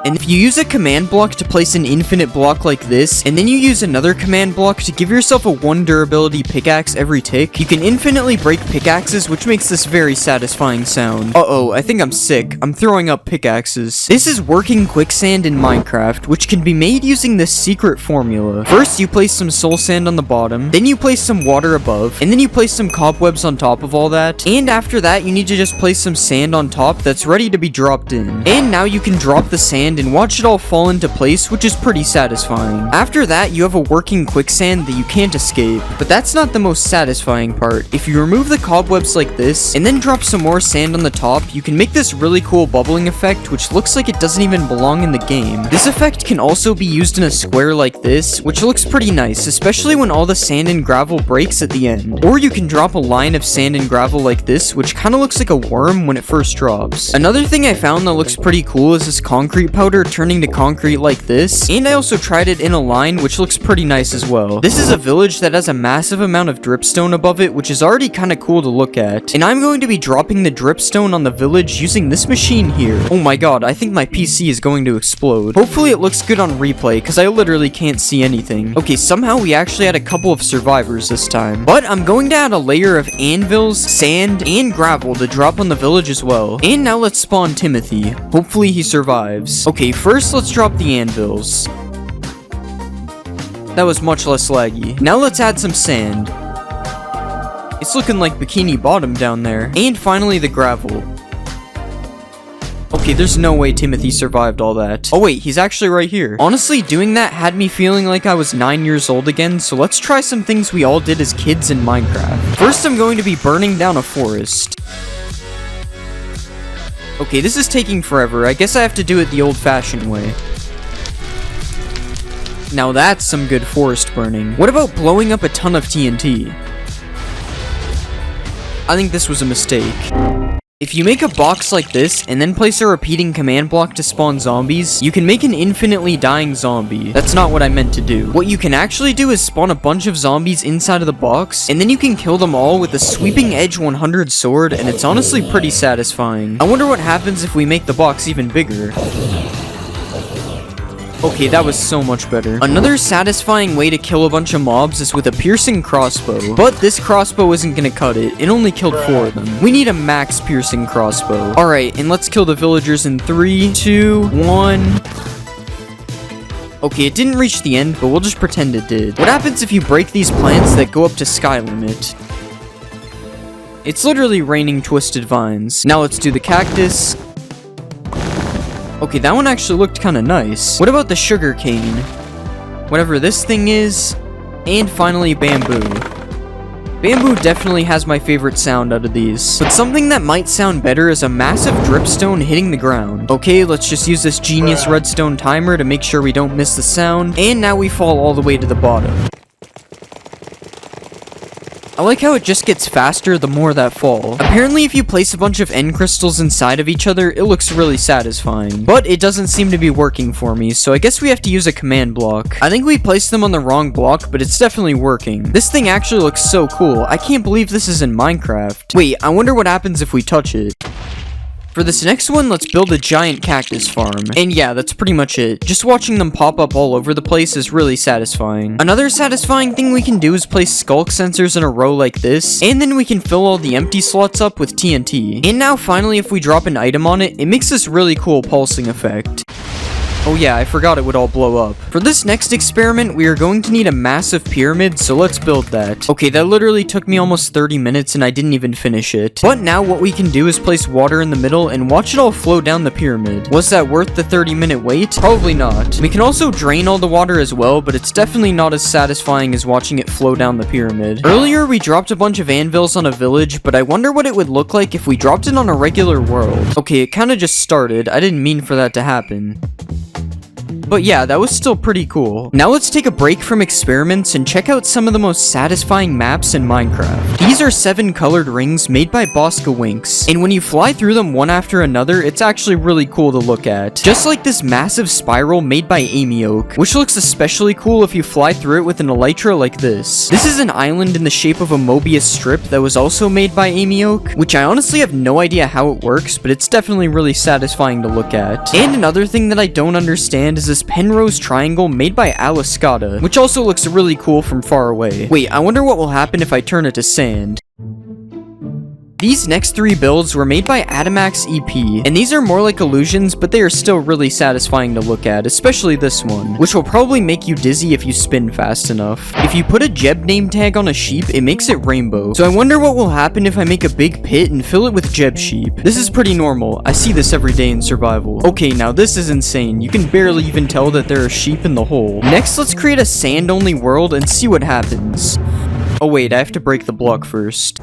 Speaker 1: And if you use a command block to place an infinite block like this, and then you use another command block to give yourself a 1 durability pickaxe every tick, you can infinitely break pickaxes, which makes this very satisfying sound. Uh-oh, I think I'm sick. I'm throwing up pickaxes. This is working quicksand in Minecraft, which can be made using this secret formula. First, you place some soul sand on the bottom, then you place some water above, and then you place some cobwebs on top of all that, and after that, you need to just place some sand on top that's ready to be dropped in. And now you can drop the sand and watch it all fall into place, which is pretty satisfying. After that, you have a working quicksand that you can't escape, but that's not the most satisfying part. If you remove the cobwebs like this, and then drop some more sand on the top, you can make this really cool bubbling effect, which looks like it doesn't even belong in the game. This effect can also be used in a square like this, which looks pretty nice, especially when all the sand and gravel breaks at the end. Or you can drop a line of sand and gravel like this, which kind of looks like a worm when it first drops. Another thing I found that looks pretty cool is this concrete powder turning to concrete like this, and I also tried it in a line, which looks pretty nice as well. This is a village that has a massive amount of dripstone above it, which is already kind of cool to look at, and I'm going to be dropping the dripstone on the village using this machine here. Oh my god, I think my PC is going to explode. Hopefully it looks good on replay, because I literally can't see anything. Okay, somehow we actually had a couple of survivors this time, but I'm going to add a layer of anvils, sand, and gravel to drop on the village as well. And now let's spawn Timothy. Hopefully he survives. Okay, first let's drop the anvils. That was much less laggy. Now let's add some sand. It's looking like Bikini Bottom down there. And finally the gravel. Okay, there's no way Timothy survived all that. Oh wait, he's actually right here. Honestly, doing that had me feeling like I was 9 years old again, so let's try some things we all did as kids in Minecraft. First, I'm going to be burning down a forest. Okay, this is taking forever. I guess I have to do it the old-fashioned way. Now that's some good forest burning. What about blowing up a ton of TNT? I think this was a mistake. If you make a box like this, and then place a repeating command block to spawn zombies, you can make an infinitely dying zombie. That's not what I meant to do. What you can actually do is spawn a bunch of zombies inside of the box, and then you can kill them all with a sweeping edge 100 sword, and it's honestly pretty satisfying. I wonder what happens if we make the box even bigger. Okay, that was so much better. Another satisfying way to kill a bunch of mobs is with a piercing crossbow. But this crossbow isn't gonna cut it. It only killed 4 of them. We need a max piercing crossbow. Alright, and let's kill the villagers in 3, 2, 1... Okay, it didn't reach the end, but we'll just pretend it did. What happens if you break these plants that go up to sky limit? It's literally raining twisted vines. Now let's do the cactus. Okay, that one actually looked kind of nice. What about the sugar cane? Whatever this thing is. And finally, bamboo. Bamboo definitely has my favorite sound out of these. But something that might sound better is a massive dripstone hitting the ground. Okay, let's just use this genius redstone timer to make sure we don't miss the sound. And now we fall all the way to the bottom. I like how it just gets faster the more that fall. Apparently, if you place a bunch of end crystals inside of each other, it looks really satisfying. But it doesn't seem to be working for me, so I guess we have to use a command block. I think we placed them on the wrong block, but it's definitely working. This thing actually looks so cool. I can't believe this is in Minecraft. Wait, I wonder what happens if we touch it. For this next one, let's build a giant cactus farm. And yeah, that's pretty much it. Just watching them pop up all over the place is really satisfying. Another satisfying thing we can do is place skulk sensors in a row like this, and then we can fill all the empty slots up with TNT. And now finally, if we drop an item on it, it makes this really cool pulsing effect. Oh yeah, I forgot it would all blow up. For this next experiment, we are going to need a massive pyramid, so let's build that. Okay, that literally took me almost 30 minutes and I didn't even finish it. But now what we can do is place water in the middle and watch it all flow down the pyramid. Was that worth the 30-minute wait? Probably not. We can also drain all the water as well, but it's definitely not as satisfying as watching it flow down the pyramid. Earlier, we dropped a bunch of anvils on a village, but I wonder what it would look like if we dropped it on a regular world. Okay, it kind of just started. I didn't mean for that to happen. But yeah, that was still pretty cool. Now let's take a break from experiments and check out some of the most satisfying maps in Minecraft. These are 7 colored rings made by Bosca Winks, and when you fly through them one after another, it's actually really cool to look at. Just like this massive spiral made by Amy Oak, which looks especially cool if you fly through it with an elytra like this. This is an island in the shape of a Mobius strip that was also made by Amy Oak, which I honestly have no idea how it works, but it's definitely really satisfying to look at. And another thing that I don't understand is this Penrose triangle made by Alascata, which also looks really cool from far away. Wait, I wonder what will happen if I turn it to sand. These next 3 builds were made by Adamax EP, and these are more like illusions, but they are still really satisfying to look at, especially this one, which will probably make you dizzy if you spin fast enough. If you put a Jeb name tag on a sheep, it makes it rainbow. So I wonder what will happen if I make a big pit and fill it with Jeb sheep. This is pretty normal. I see this every day in survival. Okay, now this is insane. You can barely even tell that there are sheep in the hole. Next, let's create a sand-only world and see what happens. Oh wait, I have to break the block first.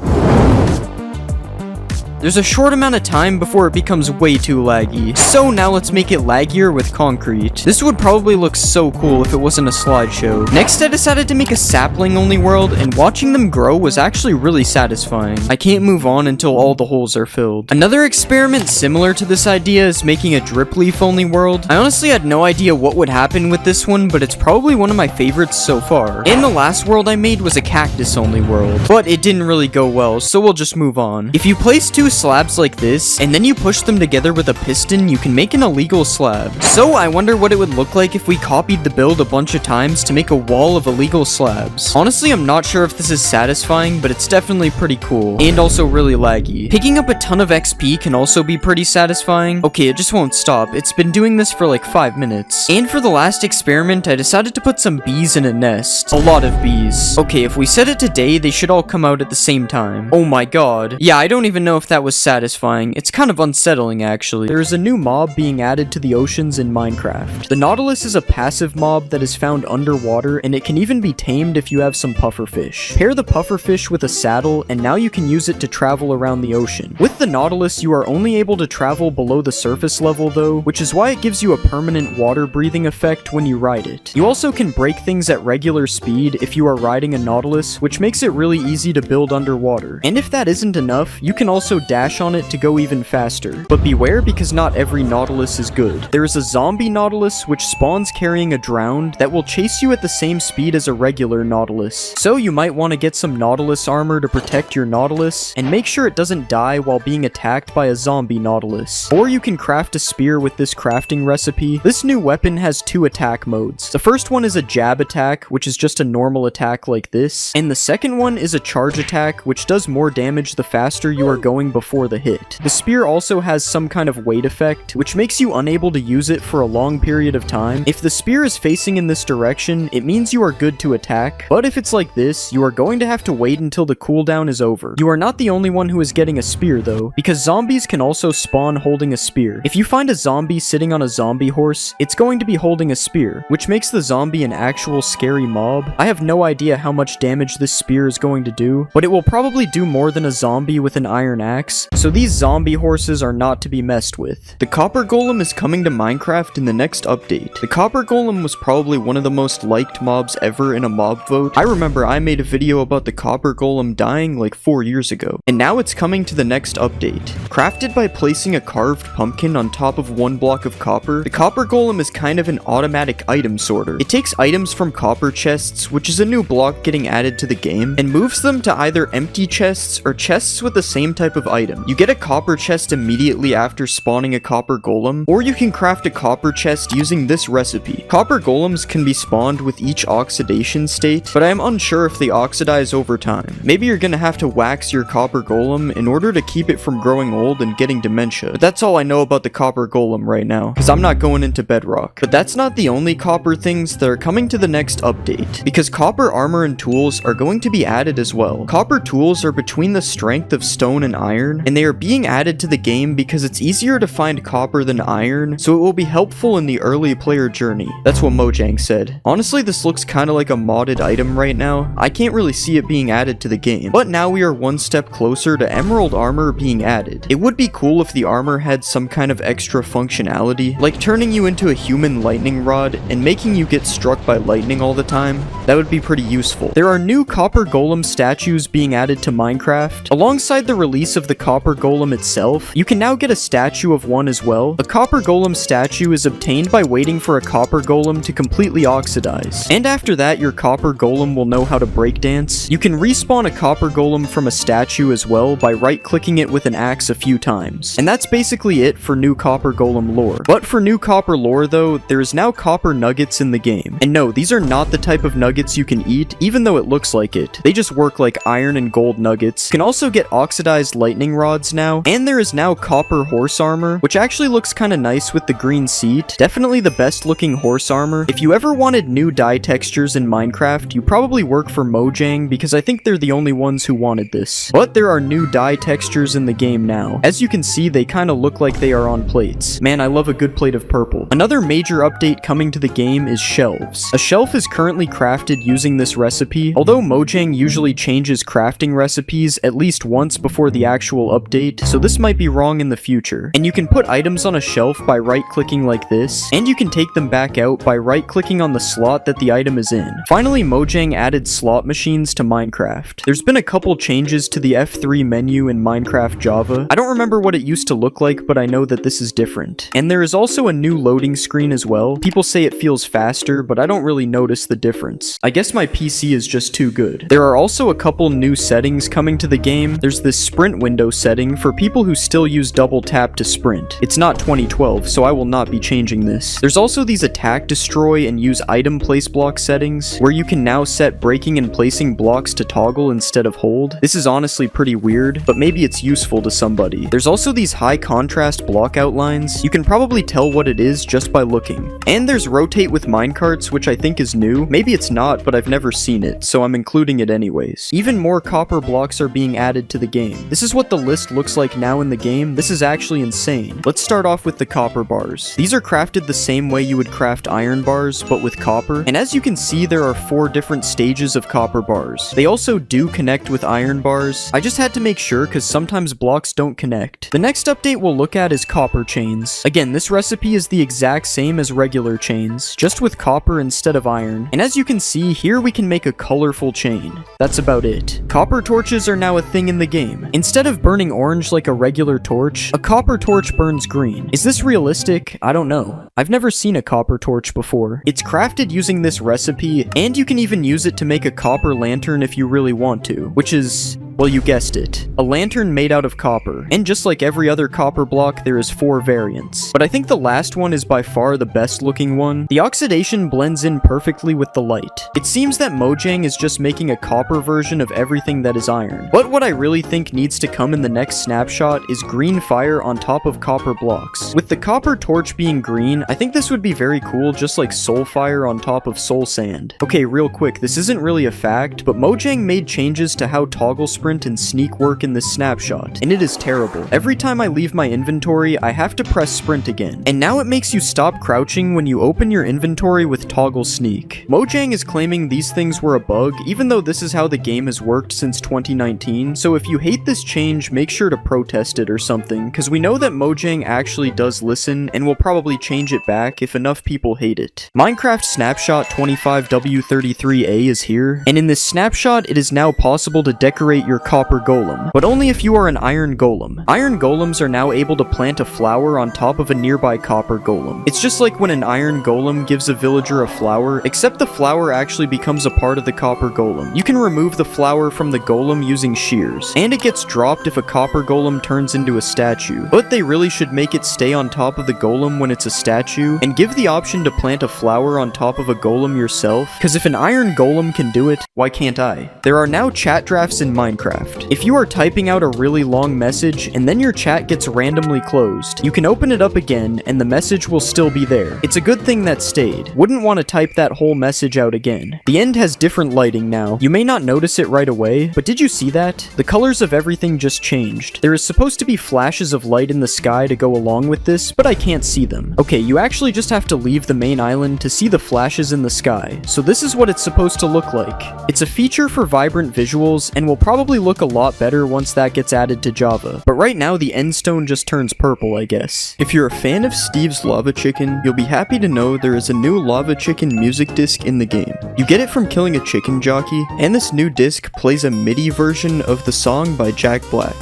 Speaker 1: There's a short amount of time before it becomes way too laggy. So now let's make it laggier with concrete. This would probably look so cool if it wasn't a slideshow. Next, I decided to make a sapling-only world, and watching them grow was actually really satisfying. I can't move on until all the holes are filled. Another experiment similar to this idea is making a drip leaf-only world. I honestly had no idea what would happen with this one, but it's probably one of my favorites so far. And the last world I made was a cactus-only world, but it didn't really go well, so we'll just move on. If you place 2 slabs like this, and then you push them together with a piston, you can make an illegal slab. So I wonder what it would look like if we copied the build a bunch of times to make a wall of illegal slabs. Honestly, I'm not sure if this is satisfying, but it's definitely pretty cool, and also really laggy. Picking up a ton of XP can also be pretty satisfying. Okay, it just won't stop. It's been doing this for like 5 minutes. And for the last experiment, I decided to put some bees in a nest. A lot of bees. Okay, if we set it to day, they should all come out at the same time. Oh my god. Yeah, I don't even know if that was satisfying. It's kind of unsettling, actually. There is a new mob being added to the oceans in Minecraft. The Nautilus is a passive mob that is found underwater, and it can even be tamed if you have some pufferfish. Pair the pufferfish with a saddle, and now you can use it to travel around the ocean. With the Nautilus, you are only able to travel below the surface level though, which is why it gives you a permanent water breathing effect when you ride it. You also can break things at regular speed if you are riding a Nautilus, which makes it really easy to build underwater. And if that isn't enough, you can also dash on it to go even faster. But beware, because not every Nautilus is good. There is a zombie Nautilus which spawns carrying a drowned that will chase you at the same speed as a regular Nautilus. So you might want to get some Nautilus armor to protect your Nautilus, and make sure it doesn't die while being attacked by a zombie Nautilus. Or you can craft a spear with this crafting recipe. This new weapon has 2 attack modes. The first one is a jab attack, which is just a normal attack like this, and the second one is a charge attack, which does more damage the faster you are going before the hit. The spear also has some kind of weight effect, which makes you unable to use it for a long period of time. If the spear is facing in this direction, it means you are good to attack, but if it's like this, you are going to have to wait until the cooldown is over. You are not the only one who is getting a spear though, because zombies can also spawn holding a spear. If you find a zombie sitting on a zombie horse, it's going to be holding a spear, which makes the zombie an actual scary mob. I have no idea how much damage this spear is going to do, but it will probably do more than a zombie with an iron axe, so these zombie horses are not to be messed with. The Copper Golem is coming to Minecraft in the next update. The Copper Golem was probably one of the most liked mobs ever in a mob vote. I remember I made a video about the Copper Golem dying like 4 years ago, and now it's coming to the next update. Crafted by placing a carved pumpkin on top of 1 block of copper, the Copper Golem is kind of an automatic item sorter. It takes items from copper chests, which is a new block getting added to the game, and moves them to either empty chests or chests with the same type of item. You get a copper chest immediately after spawning a Copper Golem, or you can craft a copper chest using this recipe. Copper Golems can be spawned with each oxidation state, but I am unsure if they oxidize over time. Maybe you're gonna have to wax your Copper Golem in order to keep it from growing old and getting dementia. But that's all I know about the Copper Golem right now, because I'm not going into Bedrock. But that's not the only copper things that are coming to the next update, because copper armor and tools are going to be added as well. Copper tools are between the strength of stone and iron, and they are being added to the game because it's easier to find copper than iron, so it will be helpful in the early player journey. That's what Mojang said. Honestly, this looks kind of like a modded item right now. I can't really see it being added to the game, but now we are one step closer to emerald armor being added. It would be cool if the armor had some kind of extra functionality, like turning you into a human lightning rod and making you get struck by lightning all the time. That would be pretty useful. There are new Copper Golem statues being added to Minecraft. Alongside the release of the Copper Golem itself, you can now get a statue of one as well. A Copper Golem statue is obtained by waiting for a Copper Golem to completely oxidize. And after that, your Copper Golem will know how to breakdance. You can respawn a Copper Golem from a statue as well by right-clicking it with an axe a few times. And that's basically it for new Copper Golem lore. But for new copper lore though, there is now copper nuggets in the game. And no, these are not the type of nuggets you can eat, even though it looks like it. They just work like iron and gold nuggets. You can also get oxidized lightning rods now, and there is now copper horse armor, which actually looks kind of nice with the green seat. Definitely the best looking horse armor. If you ever wanted new dye textures in Minecraft, you probably work for Mojang, because I think they're the only ones who wanted this. But there are new dye textures in the game now. As you can see, they kind of look like they are on plates. Man, I love a good plate of purple. Another major update coming to the game is shelves. A shelf is currently crafted using this recipe, although Mojang usually changes crafting recipes at least once before the actual update, so this might be wrong in the future. And you can put items on a shelf by right-clicking like this, and you can take them back out by right-clicking on the slot that the item is in. Finally, Mojang added slot machines to Minecraft. There's been a couple changes to the F3 menu in Minecraft Java. I don't remember what it used to look like, but I know that this is different. And there is also a new loading screen as well. People say it feels faster, but I don't really notice the difference. I guess my PC is just too good. There are also a couple new settings coming to the game. There's this sprint window window setting for people who still use double tap to sprint. It's not 2012, so I will not be changing this. There's also these attack, destroy, and use item place block settings, where you can now set breaking and placing blocks to toggle instead of hold. This is honestly pretty weird, but maybe it's useful to somebody. There's also these high contrast block outlines. You can probably tell what it is just by looking. And there's rotate with minecarts, which I think is new. Maybe it's not, but I've never seen it, so I'm including it anyways. Even more copper blocks are being added to the game. This is what the list looks like now in the game. This is actually insane. Let's start off with the copper bars. These are crafted the same way you would craft iron bars, but with copper. And as you can see, there are 4 different stages of copper bars. They also do connect with iron bars. I just had to make sure because sometimes blocks don't connect. The next update we'll look at is copper chains. Again, this recipe is the exact same as regular chains, just with copper instead of iron. And as you can see, here we can make a colorful chain. That's about it. Copper torches are now a thing in the game. Instead of burning orange like a regular torch, a copper torch burns green. Is this realistic? I don't know. I've never seen a copper torch before. It's crafted using this recipe, and you can even use it to make a copper lantern if you really want to, which is... well, you guessed it. A lantern made out of copper. And just like every other copper block, there is 4 variants. But I think the last one is by far the best looking one. The oxidation blends in perfectly with the light. It seems that Mojang is just making a copper version of everything that is iron. But what I really think needs to come in the next snapshot is green fire on top of copper blocks. With the copper torch being green, I think this would be very cool, just like soul fire on top of soul sand. Okay, real quick, this isn't really a fact, but Mojang made changes to how toggle sprint and sneak work in this snapshot, and it is terrible. Every time I leave my inventory, I have to press sprint again, and now it makes you stop crouching when you open your inventory with toggle sneak. Mojang is claiming these things were a bug, even though this is how the game has worked since 2019, so if you hate this change, make sure to protest it or something, because we know that Mojang actually does listen, and will probably change it back if enough people hate it. Minecraft Snapshot 25W33A is here, and in this snapshot, it is now possible to decorate your copper golem, but only if you are an iron golem. Iron golems are now able to plant a flower on top of a nearby copper golem. It's just like when an iron golem gives a villager a flower, except the flower actually becomes a part of the copper golem. You can remove the flower from the golem using shears, and it gets dropped if a copper golem turns into a statue, but they really should make it stay on top of the golem when it's a statue, and give the option to plant a flower on top of a golem yourself, because if an iron golem can do it, why can't I? There are now chat drafts in Minecraft. If you are typing out a really long message and then your chat gets randomly closed, you can open it up again and the message will still be there. It's a good thing that stayed. Wouldn't want to type that whole message out again. The end has different lighting now. You may not notice it right away, but did you see that? The colors of everything just changed. There is supposed to be flashes of light in the sky to go along with this, but I can't see them. Okay, you actually just have to leave the main island to see the flashes in the sky. So this is what it's supposed to look like. It's a feature for vibrant visuals and will probably look a lot better once that gets added to Java. But right now the end stone just turns purple, I guess. If you're a fan of Steve's Lava Chicken, you'll be happy to know there is a new Lava Chicken music disc in the game. You get it from killing a chicken jockey, and this new disc plays a MIDI version of the song by Jack Black.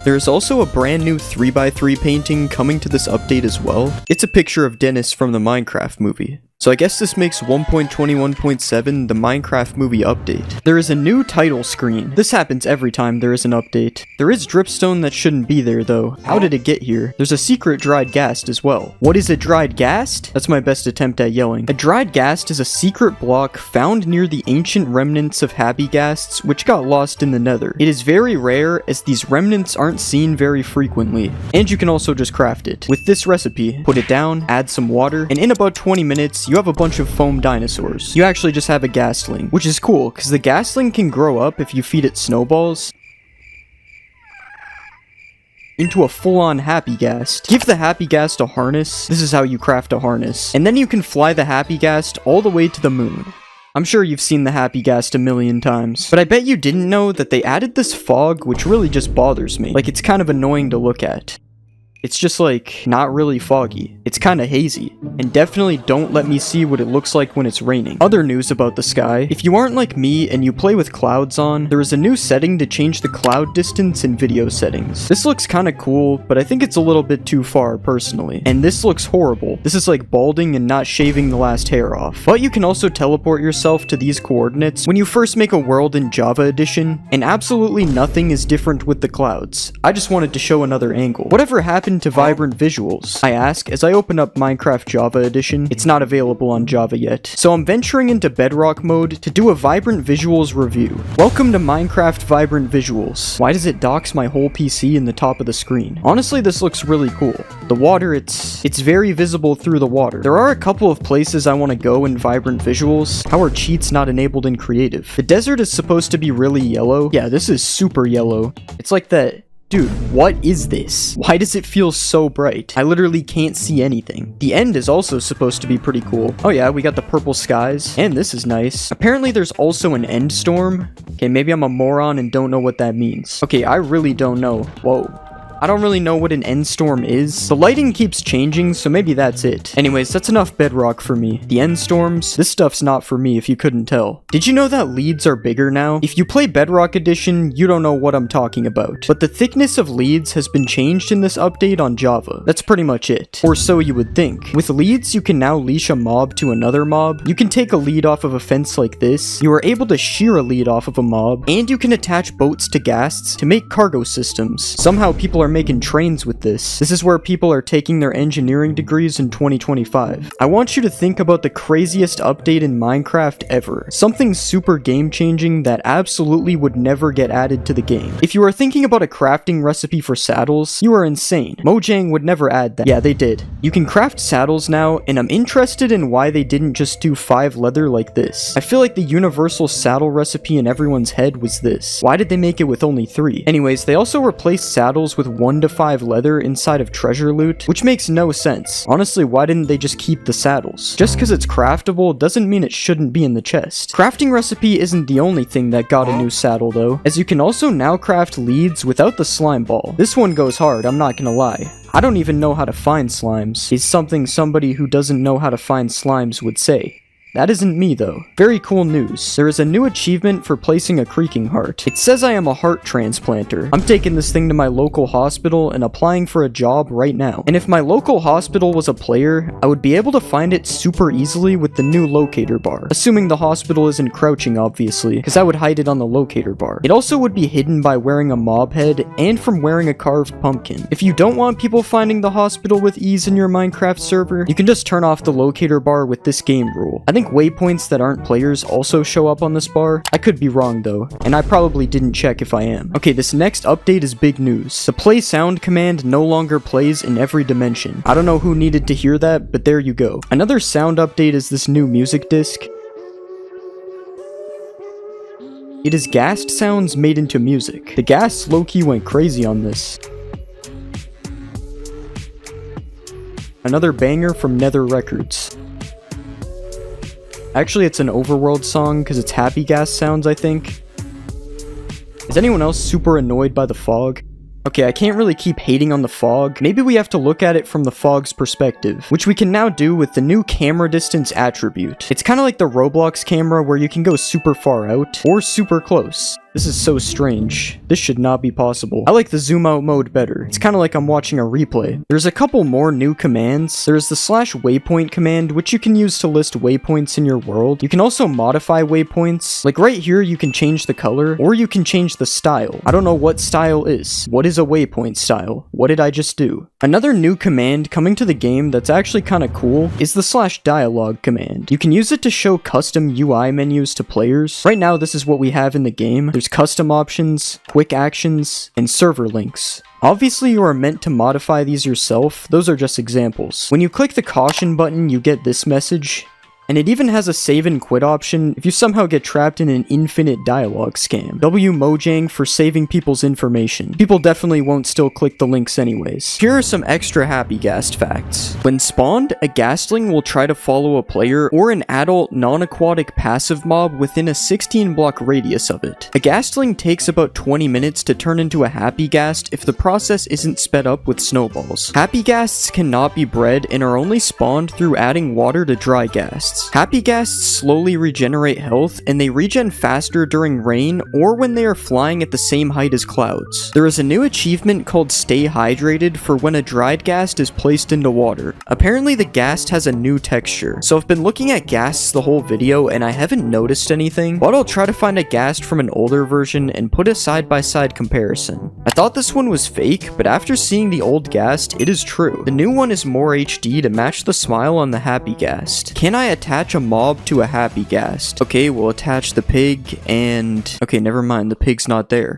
Speaker 1: There is also a brand new 3x3 painting coming to this update as well. It's a picture of Dennis from the Minecraft movie. So I guess this makes 1.21.7 the Minecraft movie update. There is a new title screen. This happens every time there is an update. There is dripstone that shouldn't be there though. How did it get here? There's a secret dried ghast as well. What is a dried ghast? That's my best attempt at yelling. A dried ghast is a secret block found near the ancient remnants of happy ghasts, which got lost in the nether. It is very rare as these remnants aren't seen very frequently. And you can also just craft it. With this recipe, put it down, add some water, and in about 20 minutes, you have a bunch of foam dinosaurs. You actually just have a ghastling, which is cool, because the ghastling can grow up if you feed it snowballs into a full-on happy ghast. Give the happy ghast a harness. This is how you craft a harness. And then you can fly the happy ghast all the way to the moon. I'm sure you've seen the happy ghast a million times, but I bet you didn't know that they added this fog which really just bothers me. Like, it's kind of annoying to look at. It's just like not really foggy. It's kind of hazy. And definitely don't let me see what it looks like when it's raining. Other news about the sky. If you aren't like me and you play with clouds on, there is a new setting to change the cloud distance in video settings. This looks kind of cool, but I think it's a little bit too far personally. And this looks horrible. This is like balding and not shaving the last hair off. But you can also teleport yourself to these coordinates when you first make a world in Java Edition, and absolutely nothing is different with the clouds. I just wanted to show another angle. Whatever happened to vibrant visuals? I ask as I open up Minecraft Java Edition. It's not available on Java yet, so I'm venturing into Bedrock mode to do a vibrant visuals review. Welcome to Minecraft Vibrant Visuals. Why does it dox my whole PC in the top of the screen? Honestly, this looks really cool. The water, it's very visible through the water. There are a couple of places I want to go in Vibrant Visuals. How are cheats not enabled in creative? The desert is supposed to be really yellow. Yeah, this is super yellow. It's like that. Dude, what is this? Why does it feel so bright? I literally can't see anything. The end is also supposed to be pretty cool. Oh yeah, we got the purple skies, and this is nice. Apparently there's also an end storm. Okay, maybe I'm a moron and don't know what that means. Okay, I really don't know. Whoa. I don't really know what an end storm is. The lighting keeps changing, so maybe that's it. Anyways, that's enough Bedrock for me. The end storms, this stuff's not for me if you couldn't tell. Did you know that leads are bigger now? If you play Bedrock Edition, you don't know what I'm talking about. But the thickness of leads has been changed in this update on Java. That's pretty much it. Or so you would think. With leads, you can now leash a mob to another mob. You can take a lead off of a fence like this. You are able to shear a lead off of a mob. And you can attach boats to ghasts to make cargo systems. Somehow people are making trains with this. This is where people are taking their engineering degrees in 2025. I want you to think about the craziest update in Minecraft ever. Something super game-changing that absolutely would never get added to the game. If you are thinking about a crafting recipe for saddles, you are insane. Mojang would never add that. Yeah, they did. You can craft saddles now, and I'm interested in why they didn't just do 5 leather like this. I feel like the universal saddle recipe in everyone's head was this. Why did they make it with only 3? Anyways, they also replaced saddles with 1 to 5 leather inside of treasure loot, which makes no sense. Honestly, why didn't they just keep the saddles? Just because it's craftable doesn't mean it shouldn't be in the chest. Crafting recipe isn't the only thing that got a new saddle though, as you can also now craft leads without the slime ball. This one goes hard, I'm not gonna lie. I don't even know how to find slimes. Is something somebody who doesn't know how to find slimes would say. That isn't me though. Very cool news. There is a new achievement for placing a creaking heart. It says I am a heart transplanter. I'm taking this thing to my local hospital and applying for a job right now. And if my local hospital was a player, I would be able to find it super easily with the new locator bar. Assuming the hospital isn't crouching obviously, because I would hide it on the locator bar. It also would be hidden by wearing a mob head and from wearing a carved pumpkin. If you don't want people finding the hospital with ease in your Minecraft server, you can just turn off the locator bar with this game rule. I think waypoints that aren't players also show up on this bar. I could be wrong though, and I probably didn't check if I am. Okay, this next update is big news. The play sound command no longer plays in every dimension. I don't know who needed to hear that, but there you go. Another sound update is this new music disc. It is ghast sounds made into music. The ghasts low-key went crazy on this. Another banger from Nether Records. Actually, it's an Overworld song because it's happy ghast sounds, I think. Is anyone else super annoyed by the fog? Okay, I can't really keep hating on the fog. Maybe we have to look at it from the fog's perspective, which we can now do with the new camera distance attribute. It's kind of like the Roblox camera where you can go super far out or super close. This is so strange. This should not be possible. I like the zoom out mode better. It's kind of like I'm watching a replay. There's a couple more new commands. There's the /waypoint command, which you can use to list waypoints in your world. You can also modify waypoints. Like right here, you can change the color, or you can change the style. I don't know what style is. What is a waypoint style? What did I just do? Another new command coming to the game that's actually kind of cool is the /dialogue command. You can use it to show custom UI menus to players. Right now, this is what we have in the game. There's custom options, quick actions, and server links. Obviously, you are meant to modify these yourself. Those are just examples. When you click the caution button, you get this message. And it even has a save and quit option if you somehow get trapped in an infinite dialogue scam. W Mojang for saving people's information. People definitely won't still click the links anyways. Here are some extra Happy Ghast facts. When spawned, a Ghastling will try to follow a player or an adult non-aquatic passive mob within a 16 block radius of it. A Ghastling takes about 20 minutes to turn into a Happy Ghast if the process isn't sped up with snowballs. Happy Ghasts cannot be bred and are only spawned through adding water to dry Ghasts. Happy Ghasts slowly regenerate health and they regen faster during rain or when they are flying at the same height as clouds. There is a new achievement called Stay Hydrated for when a dried Ghast is placed into water. Apparently the Ghast has a new texture, so I've been looking at Ghasts the whole video and I haven't noticed anything, but I'll try to find a Ghast from an older version and put a side-by-side comparison. I thought this one was fake, but after seeing the old Ghast, it is true. The new one is more HD to match the smile on the Happy Ghast. Can I attach a mob to a Happy Ghast? Okay, we'll attach the pig and... okay, never mind, the pig's not there.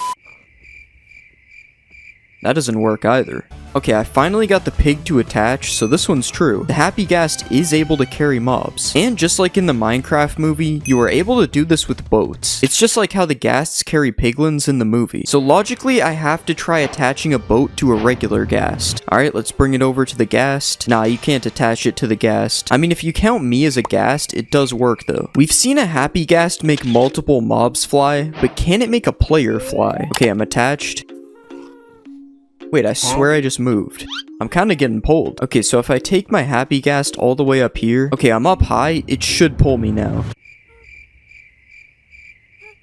Speaker 1: That doesn't work either. Okay, I finally got the pig to attach, so this one's true. The Happy Ghast is able to carry mobs. And just like in the Minecraft movie, you are able to do this with boats. It's just like how the Ghasts carry piglins in the movie. So logically, I have to try attaching a boat to a regular Ghast. Alright, let's bring it over to the Ghast. Nah, you can't attach it to the Ghast. I mean, if you count me as a Ghast, it does work though. We've seen a Happy Ghast make multiple mobs fly, but can it make a player fly? Okay, I'm attached. Wait, I swear I just moved. I'm kind of getting pulled. Okay, so if I take my Happy Ghast all the way up here... okay, I'm up high. It should pull me now.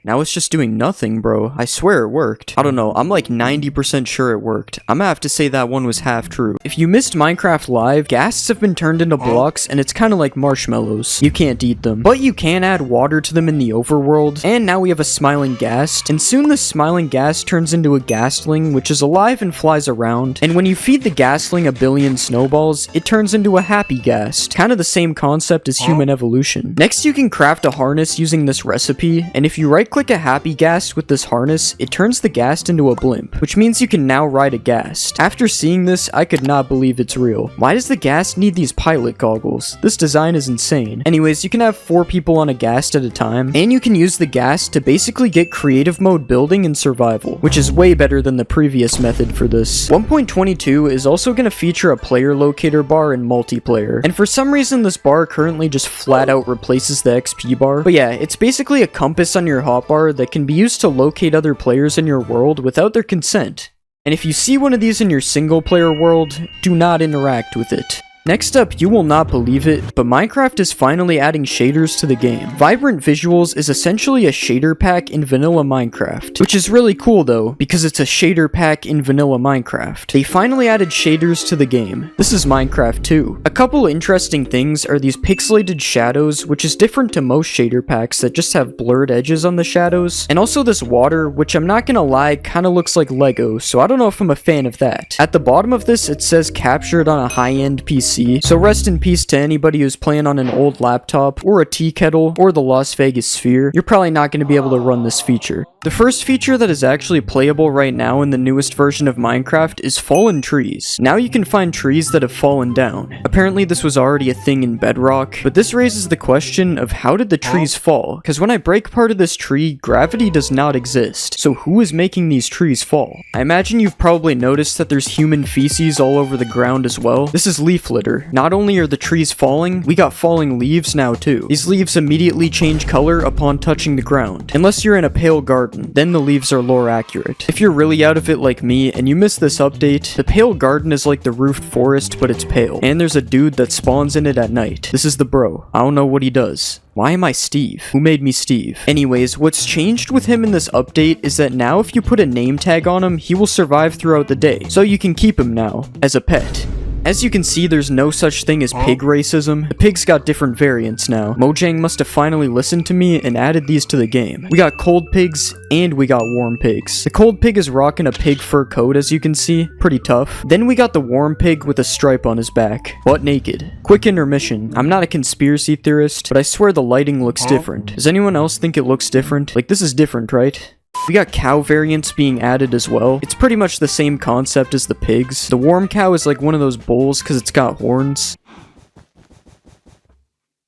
Speaker 1: Now it's just doing nothing, bro. I swear it worked. I don't know. I'm like 90% sure it worked. I'm gonna have to say that one was half true. If you missed Minecraft Live, Ghasts have been turned into blocks, and it's kind of like marshmallows. You can't eat them. But you can add water to them in the overworld. And now we have a smiling Ghast. And soon this smiling Ghast turns into a Ghastling, which is alive and flies around. And when you feed the Ghastling a billion snowballs, it turns into a Happy Ghast. Kind of the same concept as human evolution. Next, you can craft a harness using this recipe. And if you right-click a Happy Ghast with this harness, it turns the Ghast into a blimp, which means you can now ride a Ghast. After seeing this, I could not believe it's real. Why does the Ghast need these pilot goggles? This design is insane. Anyways, you can have 4 people on a Ghast at a time, and you can use the Ghast to basically get creative mode building and survival, which is way better than the previous method for this. 1.22 is also going to feature a player locator bar in multiplayer, and for some reason this bar currently just flat out replaces the XP bar. But yeah, it's basically a compass on your hotbar that can be used to locate other players in your world without their consent. And if you see one of these in your single player world, do not interact with it. Next up, you will not believe it, but Minecraft is finally adding shaders to the game. Vibrant Visuals is essentially a shader pack in vanilla Minecraft, which is really cool though, because it's a shader pack in vanilla Minecraft. They finally added shaders to the game. This is Minecraft 2. A couple interesting things are these pixelated shadows, which is different to most shader packs that just have blurred edges on the shadows, and also this water, which I'm not gonna lie, kinda looks like Lego, so I don't know if I'm a fan of that. At the bottom of this, it says captured on a high-end PC. So rest in peace to anybody who's playing on an old laptop, or a tea kettle, or the Las Vegas Sphere. You're probably not going to be able to run this feature. The first feature that is actually playable right now in the newest version of Minecraft is fallen trees. Now you can find trees that have fallen down. Apparently this was already a thing in Bedrock, but this raises the question of how did the trees fall? Because when I break part of this tree, gravity does not exist. So who is making these trees fall? I imagine you've probably noticed that there's human feces all over the ground as well. This is leaf litter. Not only are the trees falling, we got falling leaves now too. These leaves immediately change color upon touching the ground. Unless you're in a pale garden, then the leaves are lore accurate. If you're really out of it like me and you missed this update, the pale garden is like the roofed forest, but it's pale. And there's a dude that spawns in it at night. This is the bro. I don't know what he does. Why am I Steve? Who made me Steve? Anyways, what's changed with him in this update is that now if you put a name tag on him, he will survive throughout the day. So you can keep him now, as a pet. As you can see, there's no such thing as pig racism. The pigs got different variants now. Mojang must have finally listened to me and added these to the game. We got cold pigs and we got warm pigs. The cold pig is rocking a pig fur coat, as you can see. Pretty tough. Then we got the warm pig with a stripe on his back. Butt naked. Quick intermission. I'm not a conspiracy theorist, but I swear the lighting looks different. Does anyone else think it looks different? Like, this is different, right? We got cow variants being added as well. It's pretty much the same concept as the pigs. The warm cow is like one of those bulls because it's got horns.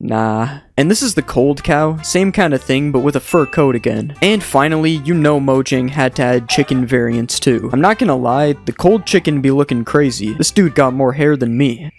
Speaker 1: Nah. And this is the cold cow, same kind of thing but with a fur coat again. And finally, you know Mojang had to add chicken variants too. I'm not gonna lie, the cold chicken be looking crazy. This dude got more hair than me.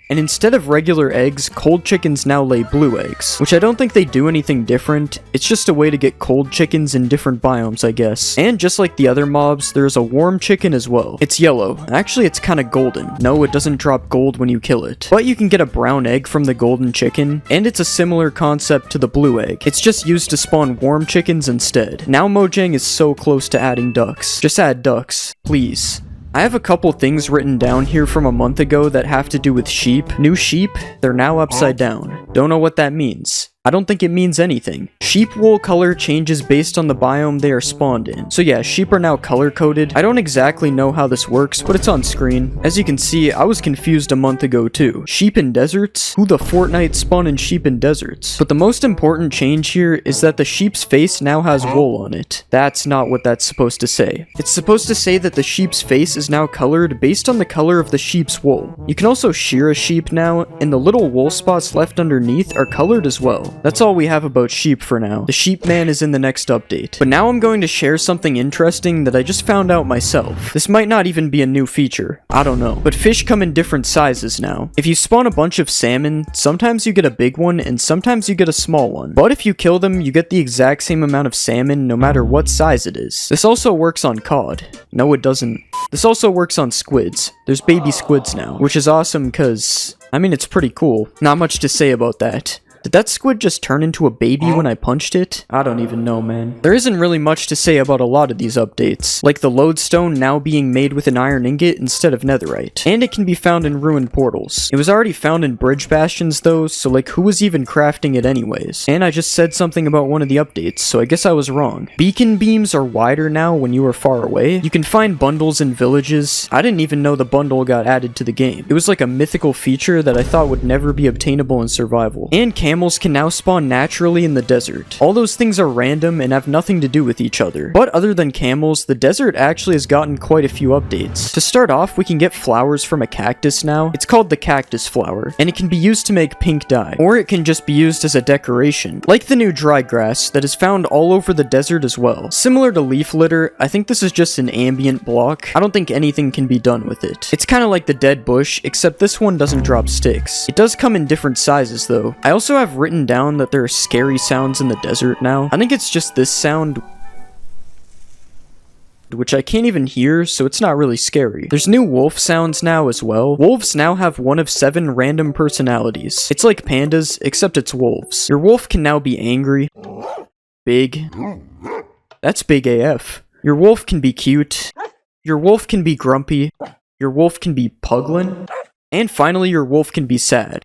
Speaker 1: And instead of regular eggs, cold chickens now lay blue eggs, which I don't think they do anything different. It's just a way to get cold chickens in different biomes, I guess. And just like the other mobs, there's a warm chicken as well. It's yellow. Actually, it's kind of golden. No, it doesn't drop gold when you kill it. But you can get a brown egg from the golden chicken, and it's a similar concept to the blue egg. It's just used to spawn warm chickens instead. Now Mojang is so close to adding ducks. Just add ducks, please. I have a couple things written down here from a month ago that have to do with sheep. New sheep, they're now upside down. Don't know what that means. I don't think it means anything. Sheep wool color changes based on the biome they are spawned in. So yeah, sheep are now color coded. I don't exactly know how this works, but it's on screen. As you can see, I was confused a month ago too. Sheep in deserts? Who the Fortnite spawn in sheep in deserts? But the most important change here is that the sheep's face now has wool on it. That's not what that's supposed to say. It's supposed to say that the sheep's face is now colored based on the color of the sheep's wool. You can also shear a sheep now, and the little wool spots left underneath are colored as well. That's all we have about sheep for now. The sheep man is in the next update. But now I'm going to share something interesting that I just found out myself. This might not even be a new feature. I don't know. But fish come in different sizes now. If you spawn a bunch of salmon, sometimes you get a big one and sometimes you get a small one. But if you kill them, you get the exact same amount of salmon no matter what size it is. This also works on cod. No, it doesn't. This also works on squids. There's baby squids now, which is awesome because, I mean, it's pretty cool. Not much to say about that. Did that squid just turn into a baby when I punched it? I don't even know, man. There isn't really much to say about a lot of these updates, like the lodestone now being made with an iron ingot instead of netherite, and it can be found in ruined portals. It was already found in bridge bastions though, so like who was even crafting it anyways? And I just said something about one of the updates, so I guess I was wrong. Beacon beams are wider now when you are far away. You can find bundles in villages. I didn't even know the bundle got added to the game. It was like a mythical feature that I thought would never be obtainable in survival. And camels can now spawn naturally in the desert. All those things are random and have nothing to do with each other. But other than camels, the desert actually has gotten quite a few updates. To start off, we can get flowers from a cactus now. It's called the cactus flower, and it can be used to make pink dye, or it can just be used as a decoration, like the new dry grass that is found all over the desert as well. Similar to leaf litter, I think this is just an ambient block. I don't think anything can be done with it. It's kind of like the dead bush, except this one doesn't drop sticks. It does come in different sizes though. I also have written down that there are scary sounds in the desert now. I think it's just this sound, which I can't even hear, so it's not really scary. There's new wolf sounds now as well. Wolves now have 1 of 7 random personalities. It's like pandas, except it's wolves. Your wolf can now be angry, big. That's big AF. Your wolf can be cute. Your wolf can be grumpy. Your wolf can be puglin. And finally, your wolf can be sad.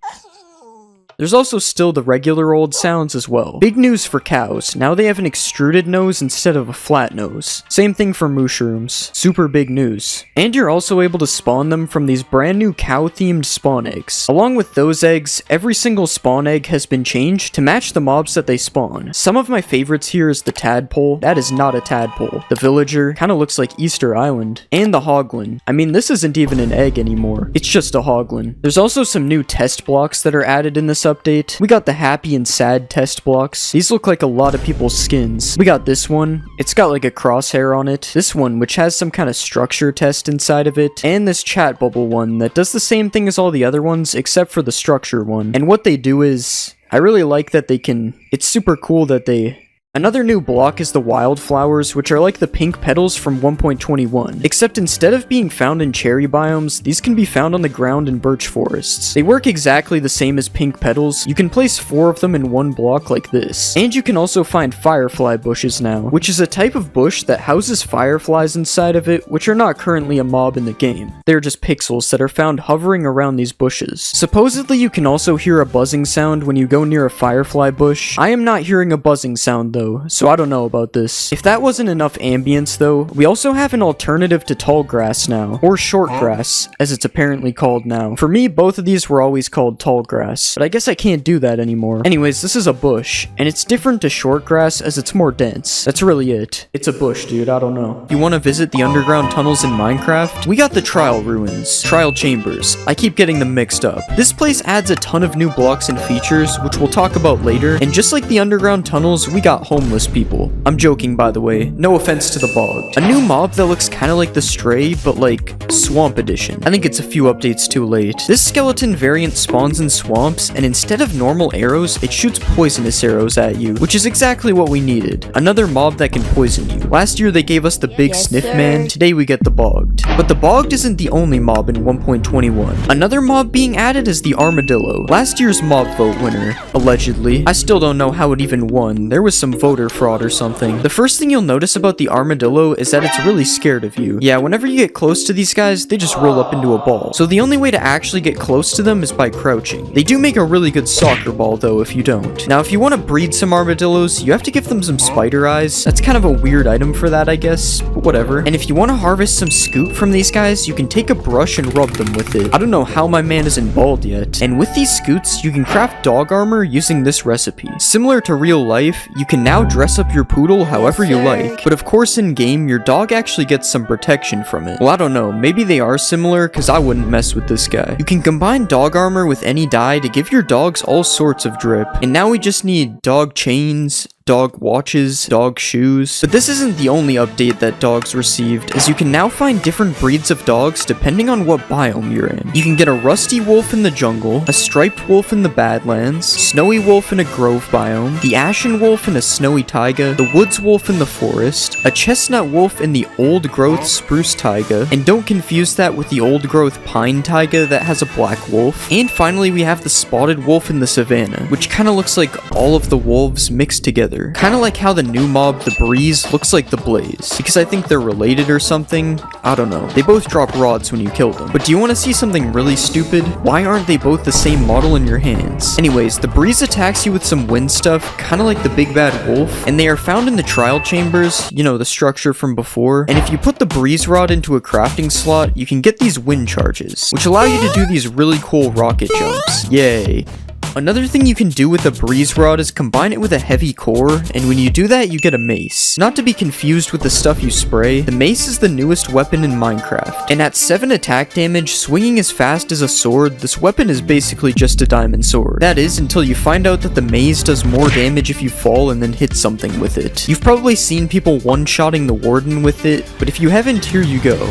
Speaker 1: There's also still the regular old sounds as well. Big news for cows. Now they have an extruded nose instead of a flat nose. Same thing for mushrooms. Super big news. And you're also able to spawn them from these brand new cow-themed spawn eggs. Along with those eggs, every single spawn egg has been changed to match the mobs that they spawn. Some of my favorites here is the tadpole. That is not a tadpole. The villager. Kinda looks like Easter Island. And the hoglin. I mean, this isn't even an egg anymore. It's just a hoglin. There's also some new test blocks that are added in this update. We got the happy and sad test blocks. These look like a lot of people's skins. We got this one. It's got like a crosshair on it. This one, which has some kind of structure test inside of it. And this chat bubble one that does the same thing as all the other ones, except for the structure one. And what they do is, I really like that they can, it's super cool that they... Another new block is the wildflowers, which are like the pink petals from 1.21, except instead of being found in cherry biomes, these can be found on the ground in birch forests. They work exactly the same as pink petals. You can place 4 of them in one block like this. And you can also find firefly bushes now, which is a type of bush that houses fireflies inside of it, which are not currently a mob in the game. They're just pixels that are found hovering around these bushes. Supposedly you can also hear a buzzing sound when you go near a firefly bush. I am not hearing a buzzing sound though. though, so I don't know about this. If that wasn't enough ambience though, we also have an alternative to tall grass now, or short grass, as it's apparently called now. For me, both of these were always called tall grass, but I guess I can't do that anymore. Anyways, this is a bush, and it's different to short grass as it's more dense. That's really it. It's a bush, dude, I don't know. If you want to visit the underground tunnels in Minecraft, we got the Trial Ruins. Trial Chambers. I keep getting them mixed up. This place adds a ton of new blocks and features, which we'll talk about later, and just like the underground tunnels, we got homeless people. I'm joking, by the way. No offense to the Bogged. A new mob that looks kind of like the Stray, but like Swamp Edition. I think it's a few updates too late. This skeleton variant spawns in swamps, and instead of normal arrows, it shoots poisonous arrows at you, which is exactly what we needed. Another mob that can poison you. Last year they gave us the big sniff man, today we get the Bogged. But the Bogged isn't the only mob in 1.21. Another mob being added is the Armadillo. Last year's mob vote winner, allegedly. I still don't know how it even won. There was some voter fraud or something. The first thing you'll notice about the Armadillo is that it's really scared of you. Yeah, whenever you get close to these guys, they just roll up into a ball. So the only way to actually get close to them is by crouching. They do make a really good soccer ball though if you don't. Now if you want to breed some armadillos, you have to give them some spider eyes. That's kind of a weird item for that, I guess, but whatever. And if you want to harvest some scoop from these guys, you can take a brush and rub them with it. I don't know how my man isn't bald yet. And with these scoots, you can craft dog armor using this recipe. Similar to real life, you can now dress up your poodle however you like, but of course in game, your dog actually gets some protection from it. Well, I don't know, maybe they are similar, cause I wouldn't mess with this guy. You can combine dog armor with any dye to give your dogs all sorts of drip, and now we just need dog chains, dog watches, dog shoes. But this isn't the only update that dogs received, as you can now find different breeds of dogs depending on what biome you're in. You can get a rusty wolf in the jungle, a striped wolf in the badlands, snowy wolf in a grove biome, the ashen wolf in a snowy taiga, the woods wolf in the forest, a chestnut wolf in the old growth spruce taiga, and don't confuse that with the old growth pine taiga that has a black wolf. And finally we have the spotted wolf in the savannah, which kind of looks like all of the wolves mixed together. Kind of like how the new mob, the Breeze, looks like the Blaze. Because I think they're related or something. I don't know. They both drop rods when you kill them. But do you want to see something really stupid? Why aren't they both the same model in your hands? Anyways, the Breeze attacks you with some wind stuff, kind of like the Big Bad Wolf. And they are found in the Trial Chambers, you know, the structure from before. And if you put the Breeze Rod into a crafting slot, you can get these wind charges, which allow you to do these really cool rocket jumps. Yay. Another thing you can do with a Breeze Rod is combine it with a heavy core, and when you do that, you get a mace. Not to be confused with the stuff you spray, the mace is the newest weapon in Minecraft. And at 7 attack damage, swinging as fast as a sword, this weapon is basically just a diamond sword. That is, until you find out that the maze does more damage if you fall and then hit something with it. You've probably seen people one-shotting the warden with it, but if you haven't, here you go.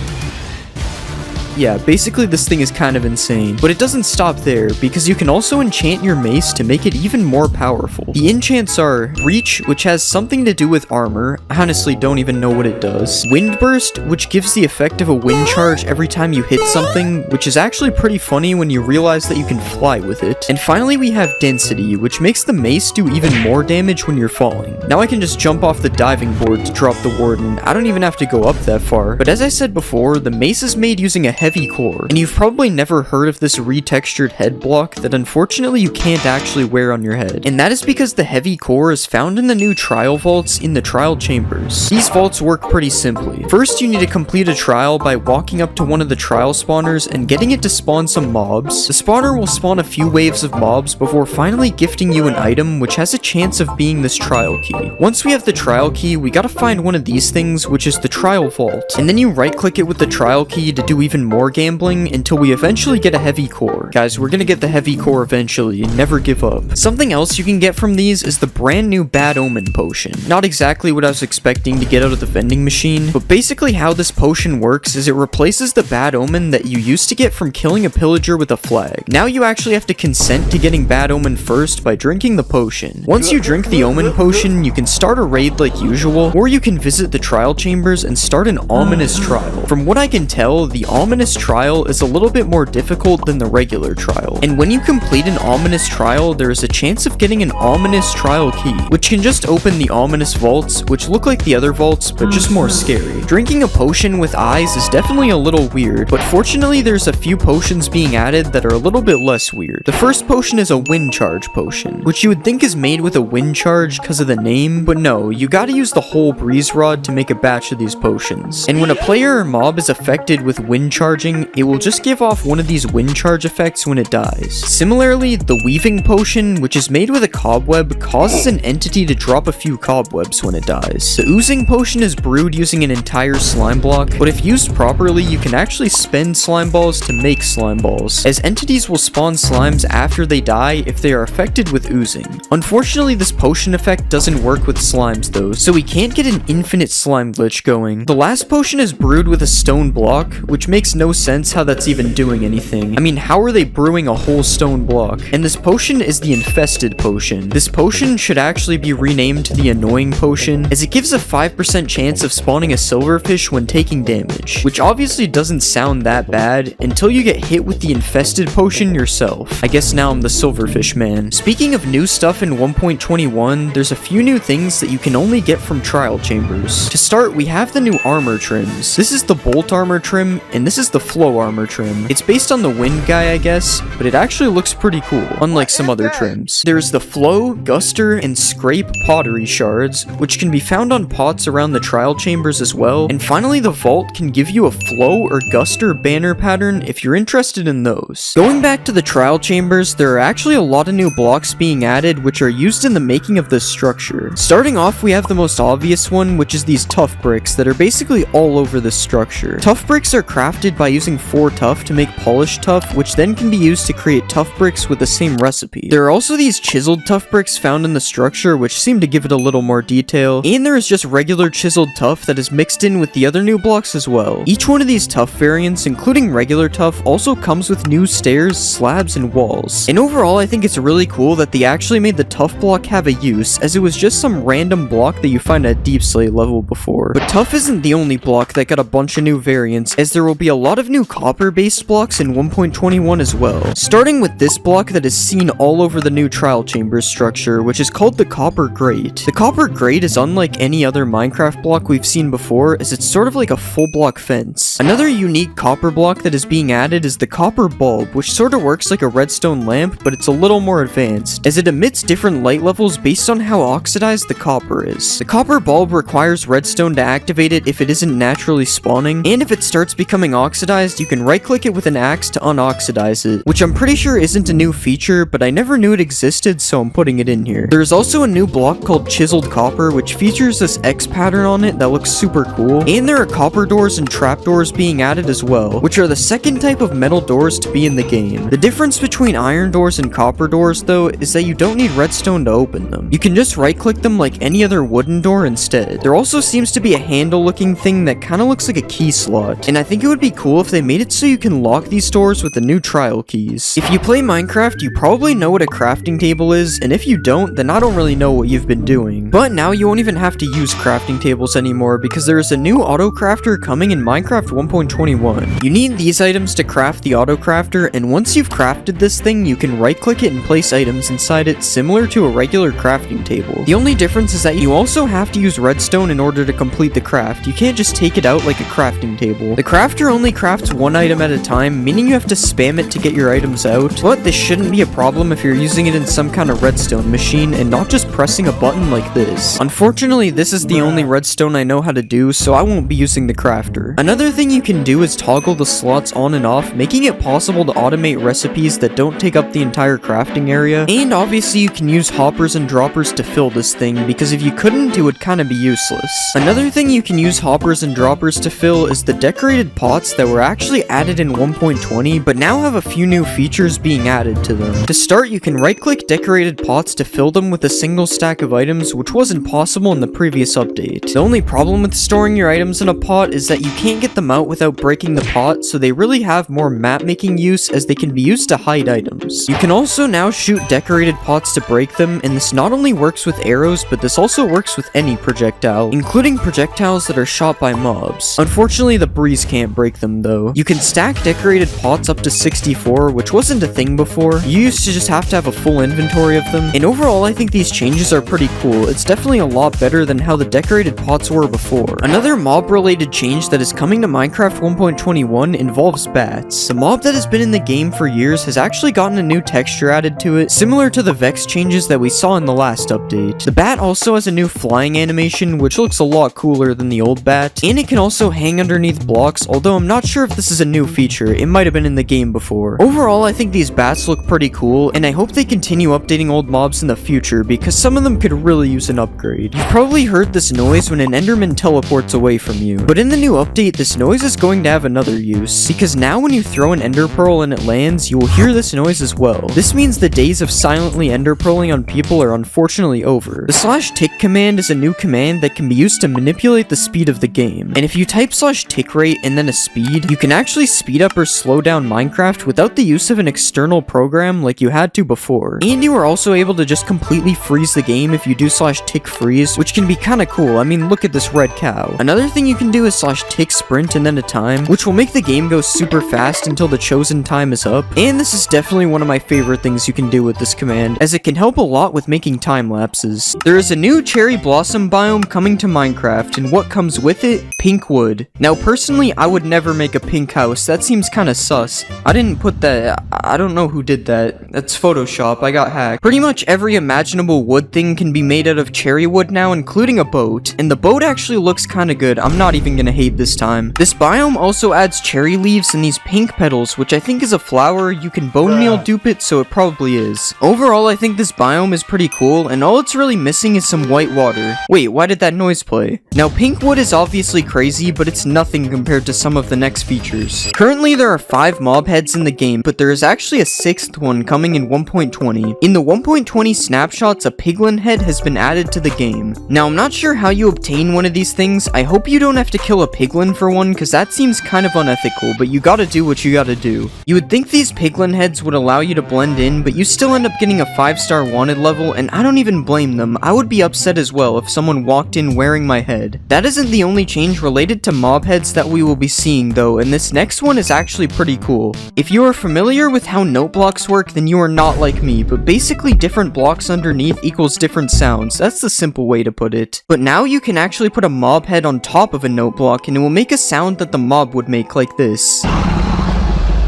Speaker 1: Yeah, basically this thing is kind of insane. But it doesn't stop there, because you can also enchant your mace to make it even more powerful. The enchants are Reach, which has something to do with armor. I honestly don't even know what it does. Windburst, which gives the effect of a wind charge every time you hit something, which is actually pretty funny when you realize that you can fly with it. And finally we have Density, which makes the mace do even more damage when you're falling. Now I can just jump off the diving board to drop the warden. I don't even have to go up that far. But as I said before, the mace is made using a heavy core, and you've probably never heard of this retextured head block that unfortunately you can't actually wear on your head. And that is because the heavy core is found in the new trial vaults in the Trial Chambers. These vaults work pretty simply. First, you need to complete a trial by walking up to one of the trial spawners and getting it to spawn some mobs. The spawner will spawn a few waves of mobs before finally gifting you an item which has a chance of being this trial key. Once we have the trial key, we gotta find one of these things, which is the trial vault. And then you right click it with the trial key to do even more gambling until we eventually get a heavy core. Guys, we're gonna get the heavy core eventually, never give up. Something else you can get from these is the brand new Bad Omen potion. Not exactly what I was expecting to get out of the vending machine, but basically how this potion works is it replaces the Bad Omen that you used to get from killing a pillager with a flag. Now you actually have to consent to getting Bad Omen first by drinking the potion. Once you drink the Omen potion, you can start a raid like usual, or you can visit the trial chambers and start an ominous trial. From what I can tell, the ominous Ominous Trial is a little bit more difficult than the regular trial, and when you complete an Ominous Trial, there is a chance of getting an Ominous Trial key, which can just open the Ominous Vaults, which look like the other vaults, but just more scary. Drinking a potion with eyes is definitely a little weird, but fortunately there's a few potions being added that are a little bit less weird. The first potion is a Wind Charge potion, which you would think is made with a wind charge because of the name, but no, you gotta use the whole Breeze Rod to make a batch of these potions. And when a player or mob is affected with wind charging, it will just give off one of these wind charge effects when it dies. Similarly, the Weaving potion, which is made with a cobweb, causes an entity to drop a few cobwebs when it dies. The Oozing potion is brewed using an entire slime block, but if used properly, you can actually spend slime balls to make slime balls, as entities will spawn slimes after they die if they are affected with oozing. Unfortunately, this potion effect doesn't work with slimes though, so we can't get an infinite slime glitch going. The last potion is brewed with a stone block, which makes no sense how that's even doing anything. I mean, how are they brewing a whole stone block? And this potion is the Infested potion. This potion should actually be renamed to the Annoying potion, as it gives a 5% chance of spawning a silverfish when taking damage, which obviously doesn't sound that bad until you get hit with the Infested potion yourself. I guess now I'm the silverfish man. Speaking of new stuff in 1.21, there's a few new things that you can only get from trial chambers. To start, we have the new armor trims. This is the bolt armor trim, and this is the flow armor trim. It's based on the wind guy, I guess, but it actually looks pretty cool, unlike some other trims. There's the flow, guster, and scrape pottery shards, which can be found on pots around the trial chambers as well. And finally, the vault can give you a flow or guster banner pattern if you're interested in those. Going back to the trial chambers, there are actually a lot of new blocks being added which are used in the making of this structure. Starting off, we have the most obvious one, which is these tuff bricks that are basically all over this structure. Tuff bricks are crafted by using 4 tuff to make polished tuff, which then can be used to create tuff bricks with the same recipe. There are also these chiseled tuff bricks found in the structure, which seem to give it a little more detail, and there is just regular chiseled tuff that is mixed in with the other new blocks as well. Each one of these tuff variants, including regular tuff, also comes with new stairs, slabs, and walls. And overall, I think it's really cool that they actually made the tuff block have a use, as it was just some random block that you find at Deep Slate level before. But tuff isn't the only block that got a bunch of new variants, as there will be a lot of new copper-based blocks in 1.21 as well. Starting with this block that is seen all over the new trial chambers structure, which is called the Copper Grate. The Copper Grate is unlike any other Minecraft block we've seen before, as it's sort of like a full block fence. Another unique copper block that is being added is the Copper Bulb, which sort of works like a redstone lamp, but it's a little more advanced, as it emits different light levels based on how oxidized the copper is. The Copper Bulb requires redstone to activate it if it isn't naturally spawning, and if it starts becoming oxidized, you can right-click it with an axe to unoxidize it, which I'm pretty sure isn't a new feature, but I never knew it existed, so I'm putting it in here. There's also a new block called Chiseled Copper, which features this X pattern on it that looks super cool, and there are copper doors and trapdoors being added as well, which are the second type of metal doors to be in the game. The difference between iron doors and copper doors, though, is that you don't need redstone to open them. You can just right-click them like any other wooden door instead. There also seems to be a handle-looking thing that kind of looks like a key slot, and I think it would be cool if they made it so you can lock these doors with the new trial keys. If you play Minecraft, you probably know what a crafting table is, and if you don't, then I don't really know what you've been doing. But now you won't even have to use crafting tables anymore, because there is a new auto crafter coming in Minecraft 1.21. You need these items to craft the auto crafter, and once you've crafted this thing, you can right-click it and place items inside it similar to a regular crafting table. The only difference is that you also have to use redstone in order to complete the craft. You can't just take it out like a crafting table. The crafter only crafts one item at a time, meaning you have to spam it to get your items out, but this shouldn't be a problem if you're using it in some kind of redstone machine and not just pressing a button like this. Unfortunately, this is the only redstone I know how to do, so I won't be using the crafter. Another thing you can do is toggle the slots on and off, making it possible to automate recipes that don't take up the entire crafting area, and obviously you can use hoppers and droppers to fill this thing, because if you couldn't, it would kind of be useless. Another thing you can use hoppers and droppers to fill is the decorated pots that were actually added in 1.20, but now have a few new features being added to them. To start, you can right-click decorated pots to fill them with a single stack of items, which wasn't possible in the previous update. The only problem with storing your items in a pot is that you can't get them out without breaking the pot, so they really have more map-making use, as they can be used to hide items. You can also now shoot decorated pots to break them, and this not only works with arrows, but this also works with any projectile, including projectiles that are shot by mobs. Unfortunately, the breeze can't break them them though. You can stack decorated pots up to 64, which wasn't a thing before. You used to just have to have a full inventory of them, and overall I think these changes are pretty cool. It's definitely a lot better than how the decorated pots were before. Another mob related change that is coming to Minecraft 1.21 involves bats. A mob that has been in the game for years has actually gotten a new texture added to it, similar to the Vex changes that we saw in the last update. The bat also has a new flying animation, which looks a lot cooler than the old bat, and it can also hang underneath blocks, although I'm not sure if this is a new feature. It might have been in the game before. Overall, I think these bats look pretty cool, and I hope they continue updating old mobs in the future, because some of them could really use an upgrade. You've probably heard this noise when an Enderman teleports away from you, but in the new update, this noise is going to have another use, because now when you throw an ender pearl and it lands, you will hear this noise as well. This means the days of silently ender pearling on people are unfortunately over. The /tick command is a new command that can be used to manipulate the speed of the game, and if you type /tick rate and then a speed, you can actually speed up or slow down Minecraft without the use of an external program like you had to before. And you are also able to just completely freeze the game if you do /tick freeze, which can be kinda cool. I mean, look at this red cow. Another thing you can do is /tick sprint and then a time, which will make the game go super fast until the chosen time is up, and this is definitely one of my favorite things you can do with this command, as it can help a lot with making time lapses. There is a new cherry blossom biome coming to Minecraft, and what comes with it? Pink wood. Now personally, I would never make a pink house. That seems kinda sus. I didn't put that. I don't know who did that. That's Photoshop. I got hacked. Pretty much every imaginable wood thing can be made out of cherry wood now, including a boat, and the boat actually looks kinda good. I'm not even gonna hate this time. This biome also adds cherry leaves and these pink petals, which I think is a flower. You can bone meal dupe it, so it probably is. Overall, I think this biome is pretty cool, and all it's really missing is some white water. Wait, why did that noise play? Now, pink wood is obviously crazy, but it's nothing compared to some of the next features. Currently, there are 5 mob heads in the game, but there is actually a 6th one coming in 1.20. In the 1.20 snapshots, a piglin head has been added to the game. Now, I'm not sure how you obtain one of these things. I hope you don't have to kill a piglin for one, because that seems kind of unethical, but you gotta do what you gotta do. You would think these piglin heads would allow you to blend in, but you still end up getting a 5-star wanted level, and I don't even blame them. I would be upset as well if someone walked in wearing my head. That isn't the only change related to mob heads that we will be seeing though, and this next one is actually pretty cool. If you are familiar with how note blocks work, then you are not like me, but basically different blocks underneath equals different sounds. That's the simple way to put it. But now you can actually put a mob head on top of a note block, and it will make a sound that the mob would make, like this.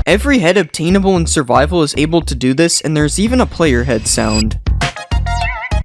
Speaker 1: Every head obtainable in survival is able to do this, and there's even a player head sound.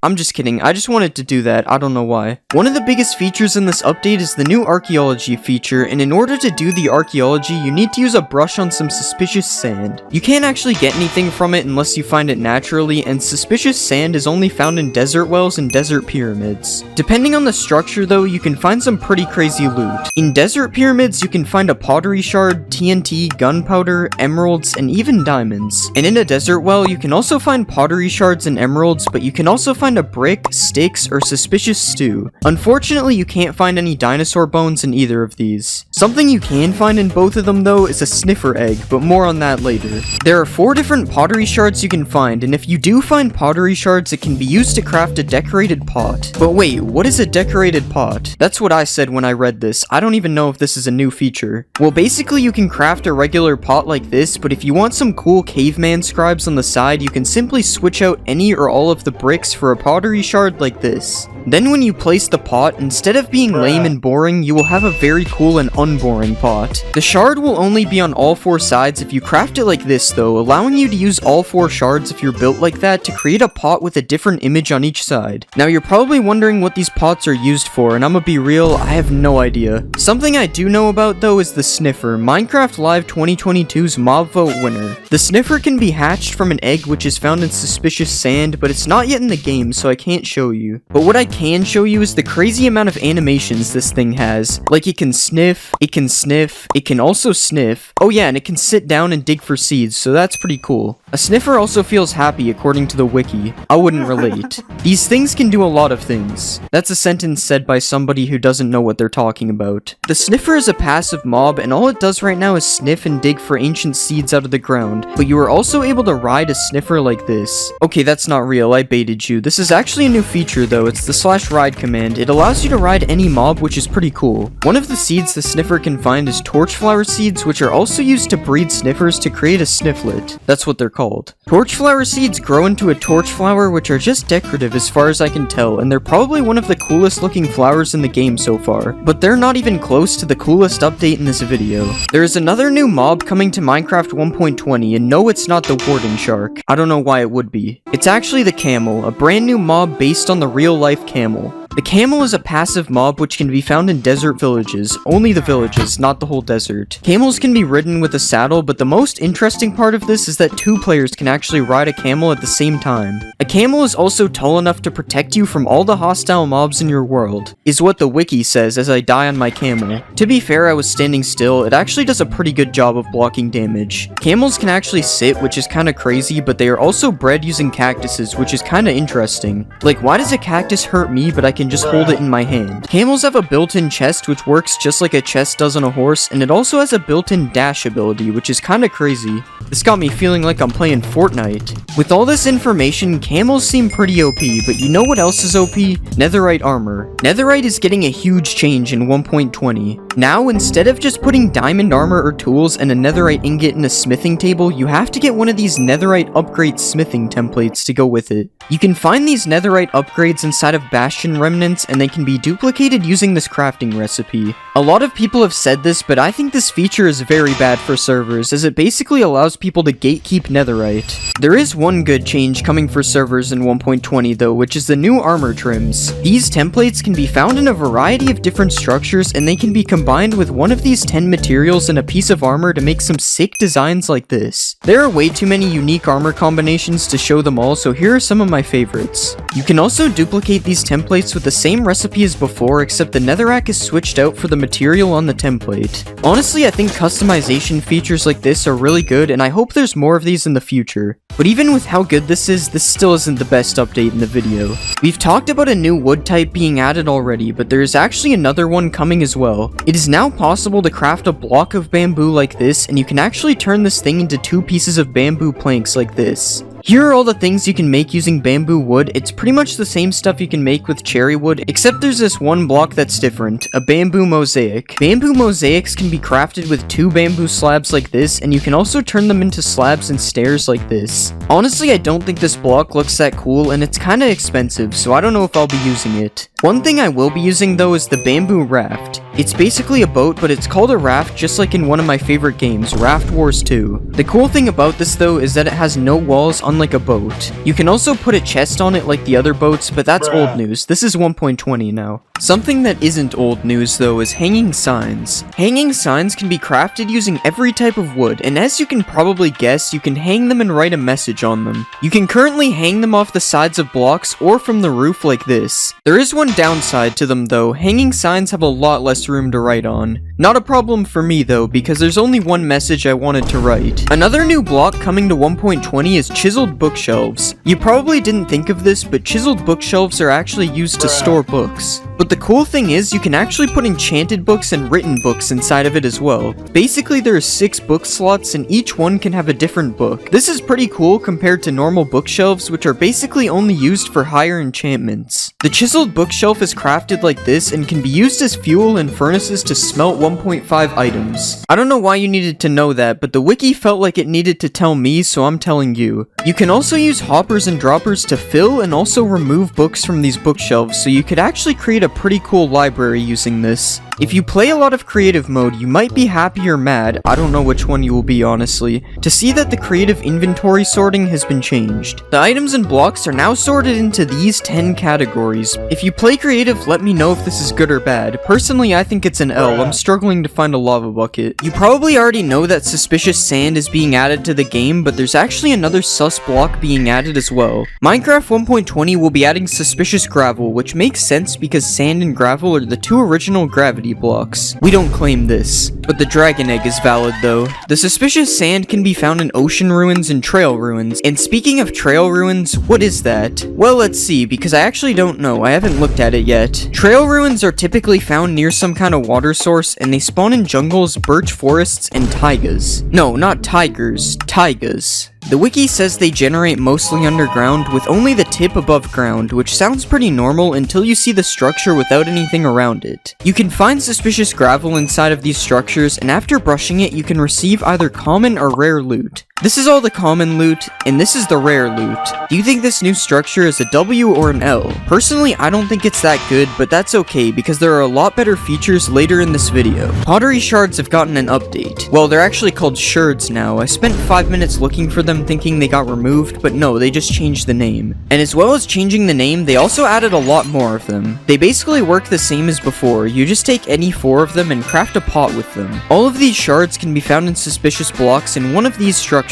Speaker 1: I'm just kidding, I just wanted to do that, I don't know why. One of the biggest features in this update is the new archaeology feature, and in order to do the archaeology, you need to use a brush on some suspicious sand. You can't actually get anything from it unless you find it naturally, and suspicious sand is only found in desert wells and desert pyramids. Depending on the structure though, you can find some pretty crazy loot. In desert pyramids, you can find a pottery shard, TNT, gunpowder, emeralds, and even diamonds. And in a desert well, you can also find pottery shards and emeralds, but you can also find a brick, sticks, or suspicious stew. Unfortunately, you can't find any dinosaur bones in either of these. Something you can find in both of them though is a sniffer egg, but more on that later. There are 4 different pottery shards you can find, and if you do find pottery shards, it can be used to craft a decorated pot. But wait, what is a decorated pot? That's what I said when I read this. I don't even know if this is a new feature. Well, basically you can craft a regular pot like this, but if you want some cool caveman scribes on the side, you can simply switch out any or all of the bricks for a pottery shard like this. Then when you place the pot, instead of being lame and boring, you will have a very cool and unboring pot. The shard will only be on all 4 sides if you craft it like this though, allowing you to use all 4 shards if you're built like that to create a pot with a different image on each side. Now you're probably wondering what these pots are used for, and I'ma be real, I have no idea. Something I do know about though is the sniffer, Minecraft Live 2022's mob vote winner. The sniffer can be hatched from an egg which is found in suspicious sand, but it's not yet in the game, so I can't show you. But what I can show you is the crazy amount of animations this thing has. Like it can sniff, it can also sniff. Oh yeah, and it can sit down and dig for seeds, so that's pretty cool. A sniffer also feels happy according to the wiki. I wouldn't relate. These things can do a lot of things. That's a sentence said by somebody who doesn't know what they're talking about. The sniffer is a passive mob, and all it does right now is sniff and dig for ancient seeds out of the ground, but you are also able to ride a sniffer like this. Okay, that's not real, I baited you. This This is actually a new feature though, it's the /ride command. It allows you to ride any mob, which is pretty cool. One of the seeds the sniffer can find is torchflower seeds, which are also used to breed sniffers to create a snifflet. That's what they're called. Torchflower seeds grow into a torchflower, which are just decorative as far as I can tell, and they're probably one of the coolest looking flowers in the game so far. But they're not even close to the coolest update in this video. There is another new mob coming to Minecraft 1.20, and no, it's not the warden shark. I don't know why it would be. It's actually the camel, a brand new mob based on the real-life camel. The camel is a passive mob which can be found in desert villages, only the villages, not the whole desert. Camels can be ridden with a saddle, but the most interesting part of this is that 2 players can actually ride a camel at the same time. A camel is also tall enough to protect you from all the hostile mobs in your world, is what the wiki says as I die on my camel. To be fair, I was standing still, it actually does a pretty good job of blocking damage. Camels can actually sit, which is kinda crazy, but they are also bred using cactuses, which is kinda interesting. Like, why does a cactus hurt me, but I can just hold it in my hand? Camels have a built-in chest which works just like a chest does on a horse, and it also has a built-in dash ability, which is kinda crazy. This got me feeling like I'm playing Fortnite. With all this information, camels seem pretty OP, but you know what else is OP? Netherite armor. Netherite is getting a huge change in 1.20. Now, instead of just putting diamond armor or tools and a netherite ingot in a smithing table, you have to get one of these netherite upgrade smithing templates to go with it. You can find these netherite upgrades inside of Bastion remnants, and they can be duplicated using this crafting recipe. A lot of people have said this, but I think this feature is very bad for servers, as it basically allows people to gatekeep netherite. There is one good change coming for servers in 1.20 though, which is the new armor trims. These templates can be found in a variety of different structures, and they can be combined with one of these 10 materials and a piece of armor to make some sick designs like this. There are way too many unique armor combinations to show them all, so here are some of my favorites. You can also duplicate these templates with the same recipe as before, except the netherrack is switched out for the material on the template. Honestly, I think customization features like this are really good, and I hope there's more of these in the future. But even with how good this still isn't the best update in the video. We've talked about a new wood type being added already, but there is actually another one coming as well. It is now possible to craft a block of bamboo like this, and you can actually turn this thing into 2 pieces of bamboo planks like this. Here are all the things you can make using bamboo wood. It's pretty much the same stuff you can make with cherry wood, except there's this one block that's different, a bamboo mosaic. Bamboo mosaics can be crafted with 2 bamboo slabs like this, and you can also turn them into slabs and stairs like this. Honestly, I don't think this block looks that cool, and it's kinda expensive, so I don't know if I'll be using it. One thing I will be using though is the bamboo raft. It's basically a boat, but it's called a raft just like in one of my favorite games, Raft Wars 2. The cool thing about this though is that it has no walls, unlike a boat. You can also put a chest on it like the other boats, but that's old news. This is 1.20 now. Something that isn't old news though is hanging signs. Hanging signs can be crafted using every type of wood, and as you can probably guess, you can hang them and write a message on them. You can currently hang them off the sides of blocks or from the roof like this. There is one downside to them though. Hanging signs have a lot less room to write on. Not a problem for me though, because there's only one message I wanted to write. Another new block coming to 1.20 is chiseled bookshelves. You probably didn't think of this, but chiseled bookshelves are actually used to store books. But the cool thing is, you can actually put enchanted books and written books inside of it as well. Basically, there are 6 book slots, and each one can have a different book. This is pretty cool compared to normal bookshelves, which are basically only used for higher enchantments. The chiseled bookshelf is crafted like this and can be used as fuel in furnaces to smelt 1.5 items. I don't know why you needed to know that, but the wiki felt like it needed to tell me, so I'm telling you. You can also use hoppers and droppers to fill and also remove books from these bookshelves, so you could actually create a pretty cool library using this. If you play a lot of creative mode, you might be happy or mad, I don't know which one you will be honestly, to see that the creative inventory sorting has been changed. The items and blocks are now sorted into these 10 categories. If you play creative, let me know if this is good or bad. Personally, I think it's an L. I'm struggling to find a lava bucket. You probably already know that suspicious sand is being added to the game, but there's actually another sus block being added as well. Minecraft 1.20 will be adding suspicious gravel, which makes sense because sand and gravel are the 2 original gravity blocks. We don't claim this, but the dragon egg is valid though. The suspicious sand can be found in ocean ruins and trail ruins. And speaking of trail ruins, what is that? Well, let's see, because I actually don't know. I haven't looked at it yet. Trail ruins are typically found near some kind of water source, and they spawn in jungles, birch forests, and taigas. No, not tigers, taigas. The wiki says they generate mostly underground with only the tip above ground, which sounds pretty normal until you see the structure without anything around it. You can find suspicious gravel inside of these structures, and after brushing it, you can receive either common or rare loot. This is all the common loot, and this is the rare loot. Do you think this new structure is a W or an L? Personally, I don't think it's that good, but that's okay because there are a lot better features later in this video. Pottery shards have gotten an update. Well, they're actually called shards now. I spent 5 minutes looking for them thinking they got removed, but no, they just changed the name. And as well as changing the name, they also added a lot more of them. They basically work the same as before. You just take any 4 of them and craft a pot with them. All of these shards can be found in suspicious blocks in one of these structures.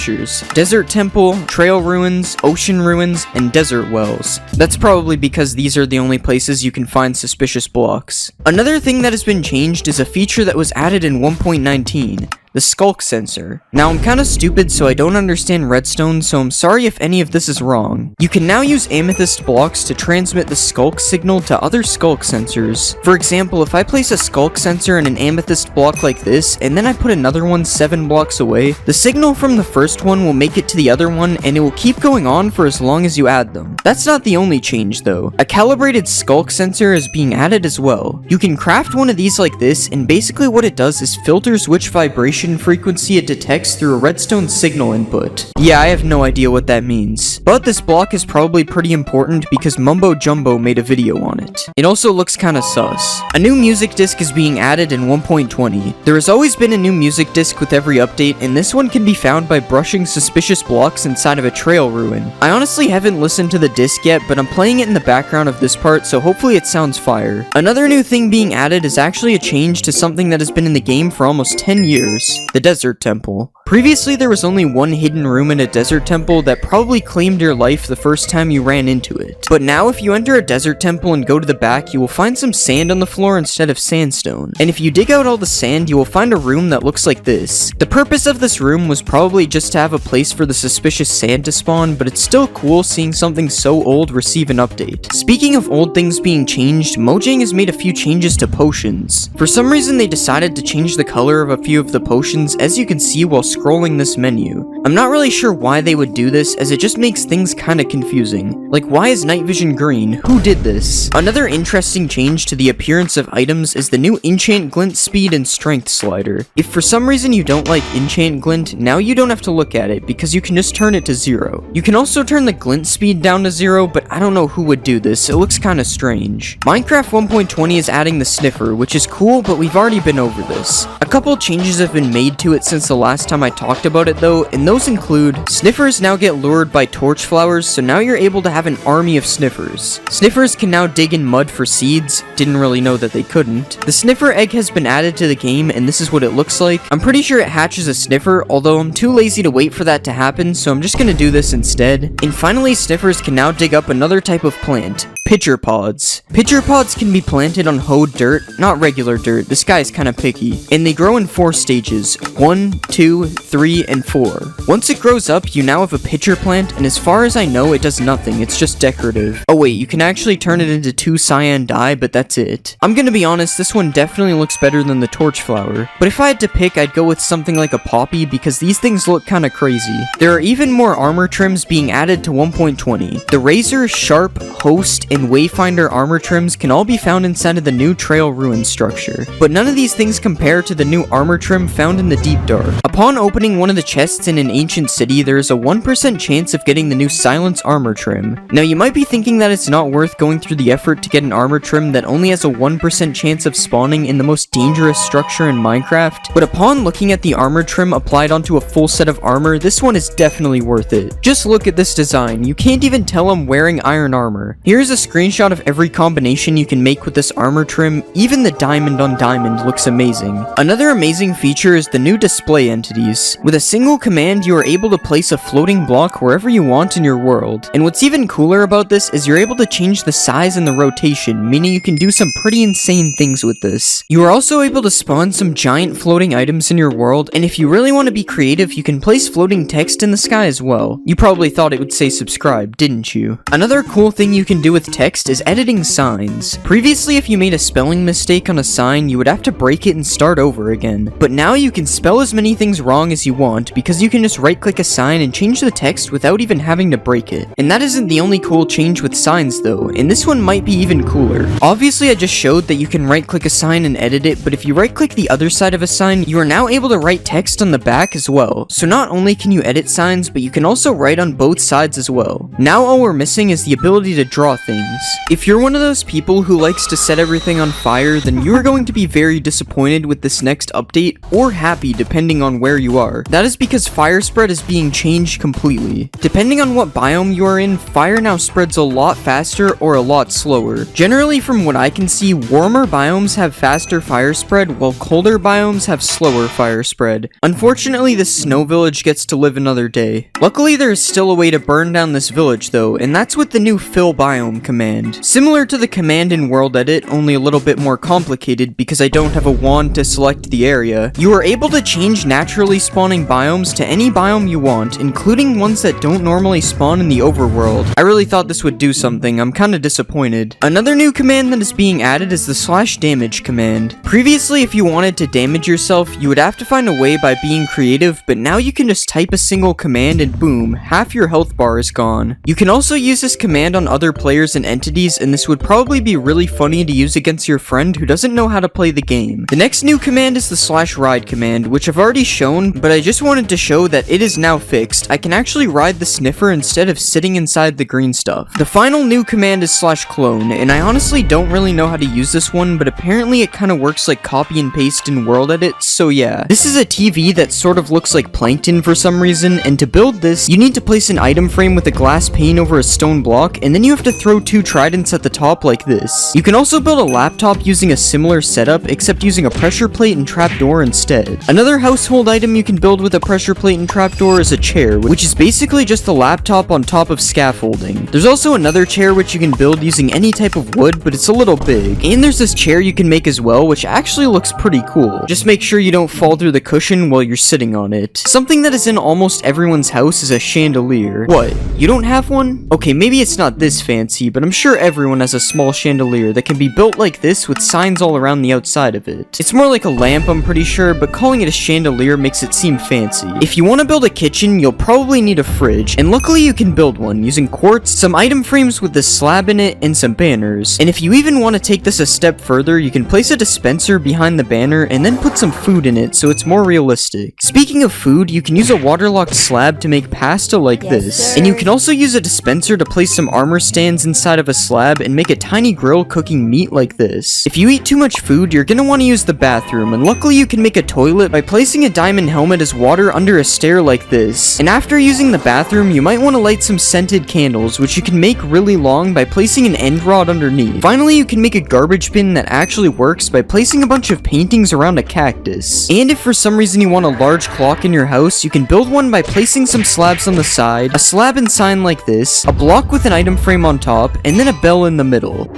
Speaker 1: Desert Temple, Trail Ruins, Ocean Ruins, and Desert Wells. That's probably because these are the only places you can find suspicious blocks. Another thing that has been changed is a feature that was added in 1.19. The Skulk Sensor. Now, I'm kinda stupid, so I don't understand redstone, so I'm sorry if any of this is wrong. You can now use amethyst blocks to transmit the Skulk signal to other Skulk sensors. For example, if I place a Skulk sensor in an amethyst block like this, and then I put another one 7 blocks away, the signal from the first one will make it to the other one, and it will keep going on for as long as you add them. That's not the only change, though. A calibrated Skulk sensor is being added as well. You can craft one of these like this, and basically what it does is filters which vibration frequency it detects through a redstone signal input. Yeah, I have no idea what that means. But this block is probably pretty important because Mumbo Jumbo made a video on it. It also looks kinda sus. A new music disc is being added in 1.20. There has always been a new music disc with every update, and this one can be found by brushing suspicious blocks inside of a trail ruin. I honestly haven't listened to the disc yet, but I'm playing it in the background of this part, so hopefully it sounds fire. Another new thing being added is actually a change to something that has been in the game for almost 10 years. The Desert Temple. Previously, there was only one hidden room in a desert temple that probably claimed your life the first time you ran into it. But now, if you enter a desert temple and go to the back, you will find some sand on the floor instead of sandstone. And if you dig out all the sand, you will find a room that looks like this. The purpose of this room was probably just to have a place for the suspicious sand to spawn, but it's still cool seeing something so old receive an update. Speaking of old things being changed, Mojang has made a few changes to potions. For some reason, they decided to change the color of a few of the potions, as you can see while scrolling this menu. I'm not really sure why they would do this, as it just makes things kinda confusing. Like, why is night vision green? Who did this? Another interesting change to the appearance of items is the new enchant glint speed and strength slider. If for some reason you don't like enchant glint, now you don't have to look at it because you can just turn it to 0. You can also turn the glint speed down to 0, but I don't know who would do this. It looks kinda strange. Minecraft 1.20 is adding the sniffer, which is cool, but we've already been over this. A couple changes have been made to it since the last time I talked about it though, and those include sniffers now get lured by torch flowers, so now you're able to have an army of sniffers. Sniffers can now dig in mud for seeds. Didn't really know that they couldn't. The sniffer egg has been added to the game, and this is what it looks like. I'm pretty sure it hatches a sniffer, although I'm too lazy to wait for that to happen, so I'm just gonna do this instead. And finally, sniffers can now dig up another type of plant. Pitcher pods. Pitcher pods can be planted on hoed dirt, not regular dirt. This guy is kinda picky. And they grow in 4 stages. 1, 2, 3, and 4. Once it grows up, you now have a pitcher plant, and as far as I know, it does nothing. It's just decorative. Oh wait, you can actually turn it into 2 cyan dye, but that's it. I'm gonna be honest, this one definitely looks better than the torch flower. But if I had to pick, I'd go with something like a poppy because these things look kinda crazy. There are even more armor trims being added to 1.20. The Razor, Sharp, Host, and Wayfinder armor trims can all be found inside of the new Trail Ruin structure, but none of these things compare to the new armor trim found in the Deep Dark. Upon opening one of the chests in an ancient city, there is a 1% chance of getting the new Silence armor trim. Now you might be thinking that it's not worth going through the effort to get an armor trim that only has a 1% chance of spawning in the most dangerous structure in Minecraft, but upon looking at the armor trim applied onto a full set of armor, this one is definitely worth it. Just look at this design. You can't even tell I'm wearing iron armor. Here's a screenshot of every combination you can make with this armor trim. Even the diamond on diamond looks amazing. Another amazing feature is the new display entities. With a single command, you are able to place a floating block wherever you want in your world. And what's even cooler about this is you're able to change the size and the rotation, meaning you can do some pretty insane things with this. You are also able to spawn some giant floating items in your world, and if you really want to be creative, you can place floating text in the sky as well. You probably thought it would say subscribe, didn't you? Another cool thing you can do with text is editing signs. Previously, if you made a spelling mistake on a sign, you would have to break it and start over again. But now you can spell as many things wrong as you want because you can just right-click a sign and change the text without even having to break it. And that isn't the only cool change with signs though, and this one might be even cooler. Obviously, I just showed that you can right-click a sign and edit it, but if you right-click the other side of a sign, you are now able to write text on the back as well. So not only can you edit signs, but you can also write on both sides as well. Now all we're missing is the ability to draw things. If you're one of those people who likes to set everything on fire, then you are going to be very disappointed with this next update, or happy depending on where you are. That is because fire spread is being changed completely. Depending on what biome you are in, fire now spreads a lot faster or a lot slower. Generally, from what I can see, warmer biomes have faster fire spread, while colder biomes have slower fire spread. Unfortunately, this snow village gets to live another day. Luckily, there is still a way to burn down this village though, and that's with the new fill biome command. Similar to the command in World Edit, only a little bit more complicated because I don't have a wand to select the area. You are able to change naturally spawning biomes to any biome you want, including ones that don't normally spawn in the overworld. I really thought this would do something. I'm kinda disappointed. Another new command that is being added is the /damage command. Previously, if you wanted to damage yourself, you would have to find a way by being creative, but now you can just type a single command and boom, half your health bar is gone. You can also use this command on other players and entities, and this would probably be really funny to use against your friend who doesn't know how to play the game. The next new command is the /ride command, which I've already shown, but I just wanted to show that it is now fixed. I can actually ride the sniffer instead of sitting inside the green stuff. The final new command is /clone, and I honestly don't really know how to use this one, but apparently it kinda works like copy and paste in World Edit, so yeah. This is a TV that sort of looks like plankton for some reason, and to build this, you need to place an item frame with a glass pane over a stone block, and then you have to throw 2 tridents at the top like this. You can also build a laptop using a similar setup, except using a pressure plate and trapdoor instead. Another household item you can build with a pressure plate and trapdoor is a chair, which is basically just a laptop on top of scaffolding. There's also another chair which you can build using any type of wood, but it's a little big. And there's this chair you can make as well, which actually looks pretty cool. Just make sure you don't fall through the cushion while you're sitting on it. Something that is in almost everyone's house is a chandelier. What? You don't have one? Okay, maybe it's not this fancy, but I'm sure everyone has a small chandelier that can be built like this with signs all around the outside of it. It's more like a lamp, I'm pretty sure, but calling it a chandelier makes it seem fancy. If you want to build a kitchen, you'll probably need a fridge, and luckily you can build one using quartz, some item frames with this slab in it, and some banners. And if you even want to take this a step further, you can place a dispenser behind the banner and then put some food in it so it's more realistic. Speaking of food, you can use a waterlogged slab to make pasta like this, and you can also use a dispenser to place some armor stands inside of a slab and make a tiny grill cooking meat like this. If you eat too much food, you're gonna want to use the bathroom, and luckily you can make a toilet by placing a diamond helmet as water under a stair like this. And after using the bathroom, you might want to light some scented candles, which you can make really long by placing an end rod underneath. Finally, you can make a garbage bin that actually works by placing a bunch of paintings around a cactus. And if for some reason you want a large clock in your house, you can build one by placing some slabs on the side, a slab and sign like this, a block with an item frame on top, and then a bell in the middle.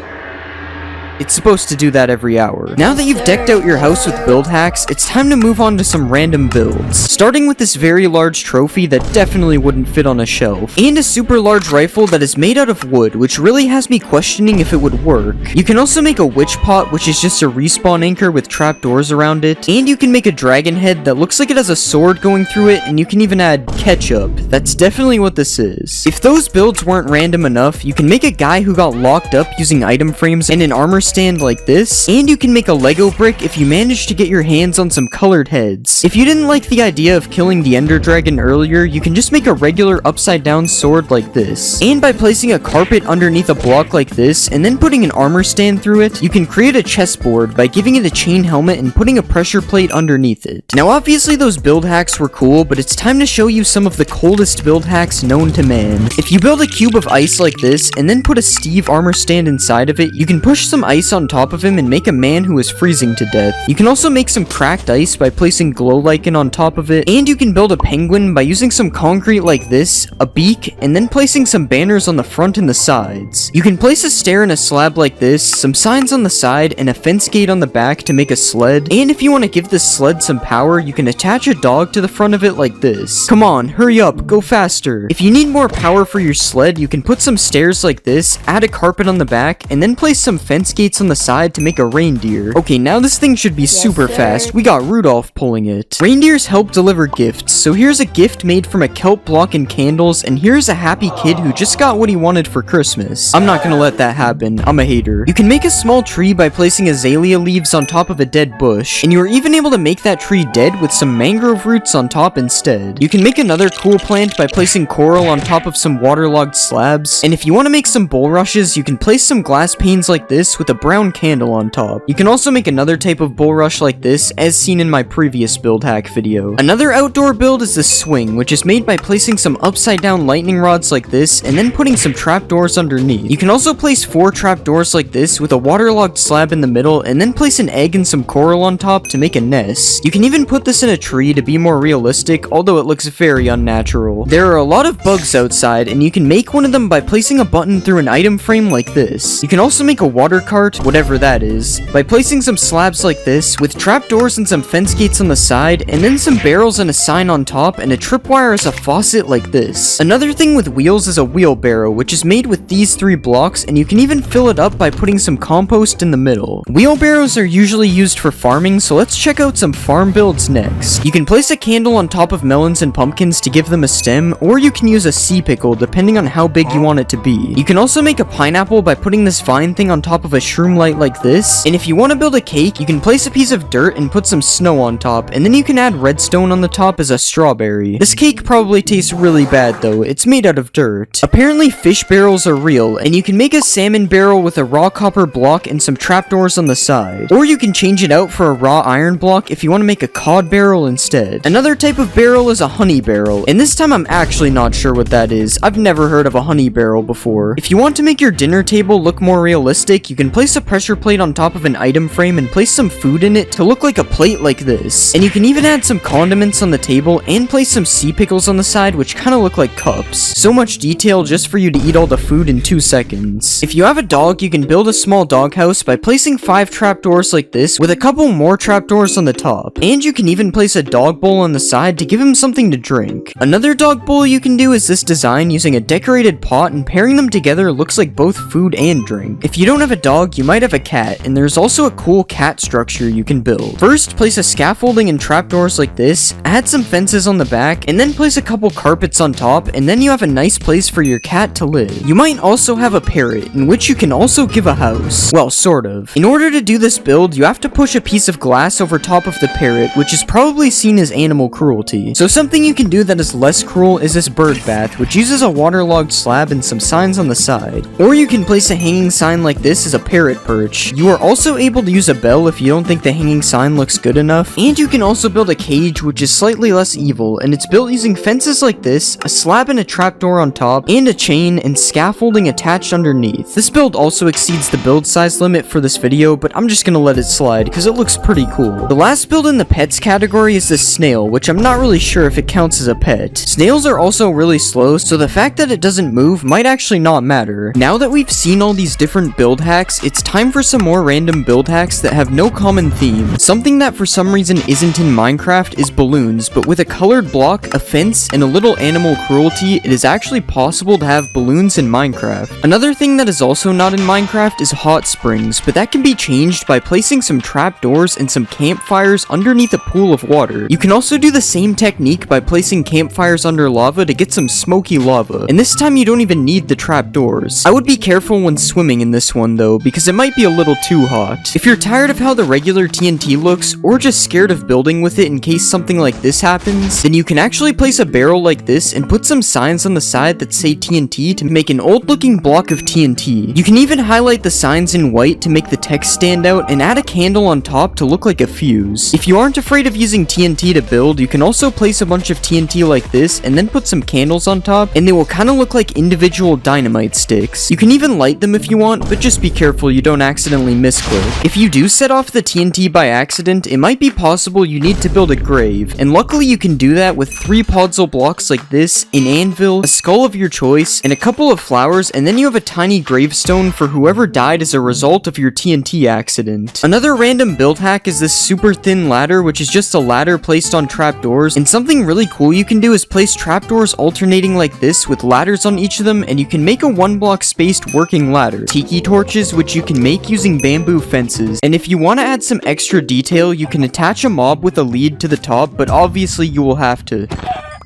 Speaker 1: It's supposed to do that every hour. Now that you've decked out your house with build hacks, it's time to move on to some random builds. Starting with this very large trophy that definitely wouldn't fit on a shelf, and a super large rifle that is made out of wood, which really has me questioning if it would work. You can also make a witch pot, which is just a respawn anchor with trapdoors around it, and you can make a dragon head that looks like it has a sword going through it, and you can even add ketchup. That's definitely what this is. If those builds weren't random enough, you can make a guy who got locked up using item frames and an armor stand like this, and you can make a Lego brick if you manage to get your hands on some colored heads. If you didn't like the idea of killing the Ender Dragon earlier, you can just make a regular upside down sword like this. And by placing a carpet underneath a block like this, and then putting an armor stand through it, you can create a chessboard by giving it a chain helmet and putting a pressure plate underneath it. Now obviously those build hacks were cool, but it's time to show you some of the coldest build hacks known to man. If you build a cube of ice like this, and then put a Steve armor stand inside of it, you can push some ice ice on top of him and make a man who is freezing to death. You can also make some cracked ice by placing glow lichen on top of it, and you can build a penguin by using some concrete like this, a beak, and then placing some banners on the front and the sides. You can place a stair in a slab like this, some signs on the side, and a fence gate on the back to make a sled, and if you want to give this sled some power, you can attach a dog to the front of it like this. Come on, hurry up, go faster. If you need more power for your sled, you can put some stairs like this, add a carpet on the back, and then place some fence gates on the side to make a reindeer. Okay, now this thing should be super fast. We got Rudolph pulling it. Reindeers help deliver gifts, so here's a gift made from a kelp block and candles, and here's a happy kid who just got what he wanted for Christmas. I'm not gonna let that happen. I'm a hater. You can make a small tree by placing azalea leaves on top of a dead bush, and you are even able to make that tree dead with some mangrove roots on top instead. You can make another cool plant by placing coral on top of some waterlogged slabs, and if you want to make some bulrushes, you can place some glass panes like this with a brown candle on top. You can also make another type of bulrush like this, as seen in my previous build hack video. Another outdoor build is the swing, which is made by placing some upside down lightning rods like this, and then putting some trapdoors underneath. You can also place 4 trapdoors like this with a waterlogged slab in the middle, and then place an egg and some coral on top to make a nest. You can even put this in a tree to be more realistic, although it looks very unnatural. There are a lot of bugs outside, and you can make one of them by placing a button through an item frame like this. You can also make a water cart, whatever that is, by placing some slabs like this, with trapdoors and some fence gates on the side, and then some barrels and a sign on top, and a tripwire as a faucet like this. Another thing with wheels is a wheelbarrow, which is made with these 3 blocks, and you can even fill it up by putting some compost in the middle. Wheelbarrows are usually used for farming, so let's check out some farm builds next. You can place a candle on top of melons and pumpkins to give them a stem, or you can use a sea pickle depending on how big you want it to be. You can also make a pineapple by putting this vine thing on top of a shroom light like this, and if you want to build a cake, you can place a piece of dirt and put some snow on top, and then you can add redstone on the top as a strawberry. This cake probably tastes really bad though, it's made out of dirt. Apparently fish barrels are real, and you can make a salmon barrel with a raw copper block and some trapdoors on the side. Or you can change it out for a raw iron block if you want to make a cod barrel instead. Another type of barrel is a honey barrel, and this time I'm actually not sure what that is. I've never heard of a honey barrel before. If you want to make your dinner table look more realistic, you can place a pressure plate on top of an item frame and place some food in it to look like a plate like this. And you can even add some condiments on the table and place some sea pickles on the side, which kind of look like cups. So much detail just for you to eat all the food in 2 seconds. If you have a dog, you can build a small doghouse by placing 5 trapdoors like this with a couple more trapdoors on the top. And you can even place a dog bowl on the side to give him something to drink. Another dog bowl you can do is this design using a decorated pot, and pairing them together looks like both food and drink. If you don't have a dog, you might have a cat, and there's also a cool cat structure you can build. First, place a scaffolding and trapdoors like this, add some fences on the back, and then place a couple carpets on top, and then you have a nice place for your cat to live. You might also have a parrot, in which you can also give a house. Well, sort of. In order to do this build, you have to push a piece of glass over top of the parrot, which is probably seen as animal cruelty. So something you can do that is less cruel is this bird bath, which uses a waterlogged slab and some signs on the side. Or you can place a hanging sign like this as a parrot perch. You are also able to use a bell if you don't think the hanging sign looks good enough. And you can also build a cage, which is slightly less evil, and it's built using fences like this, a slab and a trapdoor on top, and a chain and scaffolding attached underneath. This build also exceeds the build size limit for this video, but I'm just gonna let it slide because it looks pretty cool. The last build in the pets category is this snail, which I'm not really sure if it counts as a pet. Snails are also really slow, so the fact that it doesn't move might actually not matter. Now that we've seen all these different build hacks, it's time for some more random build hacks that have no common theme. Something that for some reason isn't in Minecraft is balloons, but with a colored block, a fence, and a little animal cruelty, it is actually possible to have balloons in Minecraft. Another thing that is also not in Minecraft is hot springs, but that can be changed by placing some trapdoors and some campfires underneath a pool of water. You can also do the same technique by placing campfires under lava to get some smoky lava, and this time you don't even need the trapdoors. I would be careful when swimming in this one though, because it might be a little too hot. If you're tired of how the regular TNT looks, or just scared of building with it in case something like this happens, then you can actually place a barrel like this and put some signs on the side that say TNT to make an old looking block of TNT. You can even highlight the signs in white to make the text stand out and add a candle on top to look like a fuse. If you aren't afraid of using TNT to build, you can also place a bunch of TNT like this and then put some candles on top, and they will kind of look like individual dynamite sticks. You can even light them if you want, but just be careful careful you don't accidentally misclick. If you do set off the TNT by accident, it might be possible you need to build a grave, and luckily you can do that with 3 podzol blocks like this, an anvil, a skull of your choice, and a couple of flowers, and then you have a tiny gravestone for whoever died as a result of your TNT accident. Another random build hack is this super thin ladder, which is just a ladder placed on trapdoors, and something really cool you can do is place trapdoors alternating like this with ladders on each of them, and you can make a 1-block spaced working ladder. Tiki torches, which you can make using bamboo fences, and if you want to add some extra detail, you can attach a mob with a lead to the top, but obviously you will have to.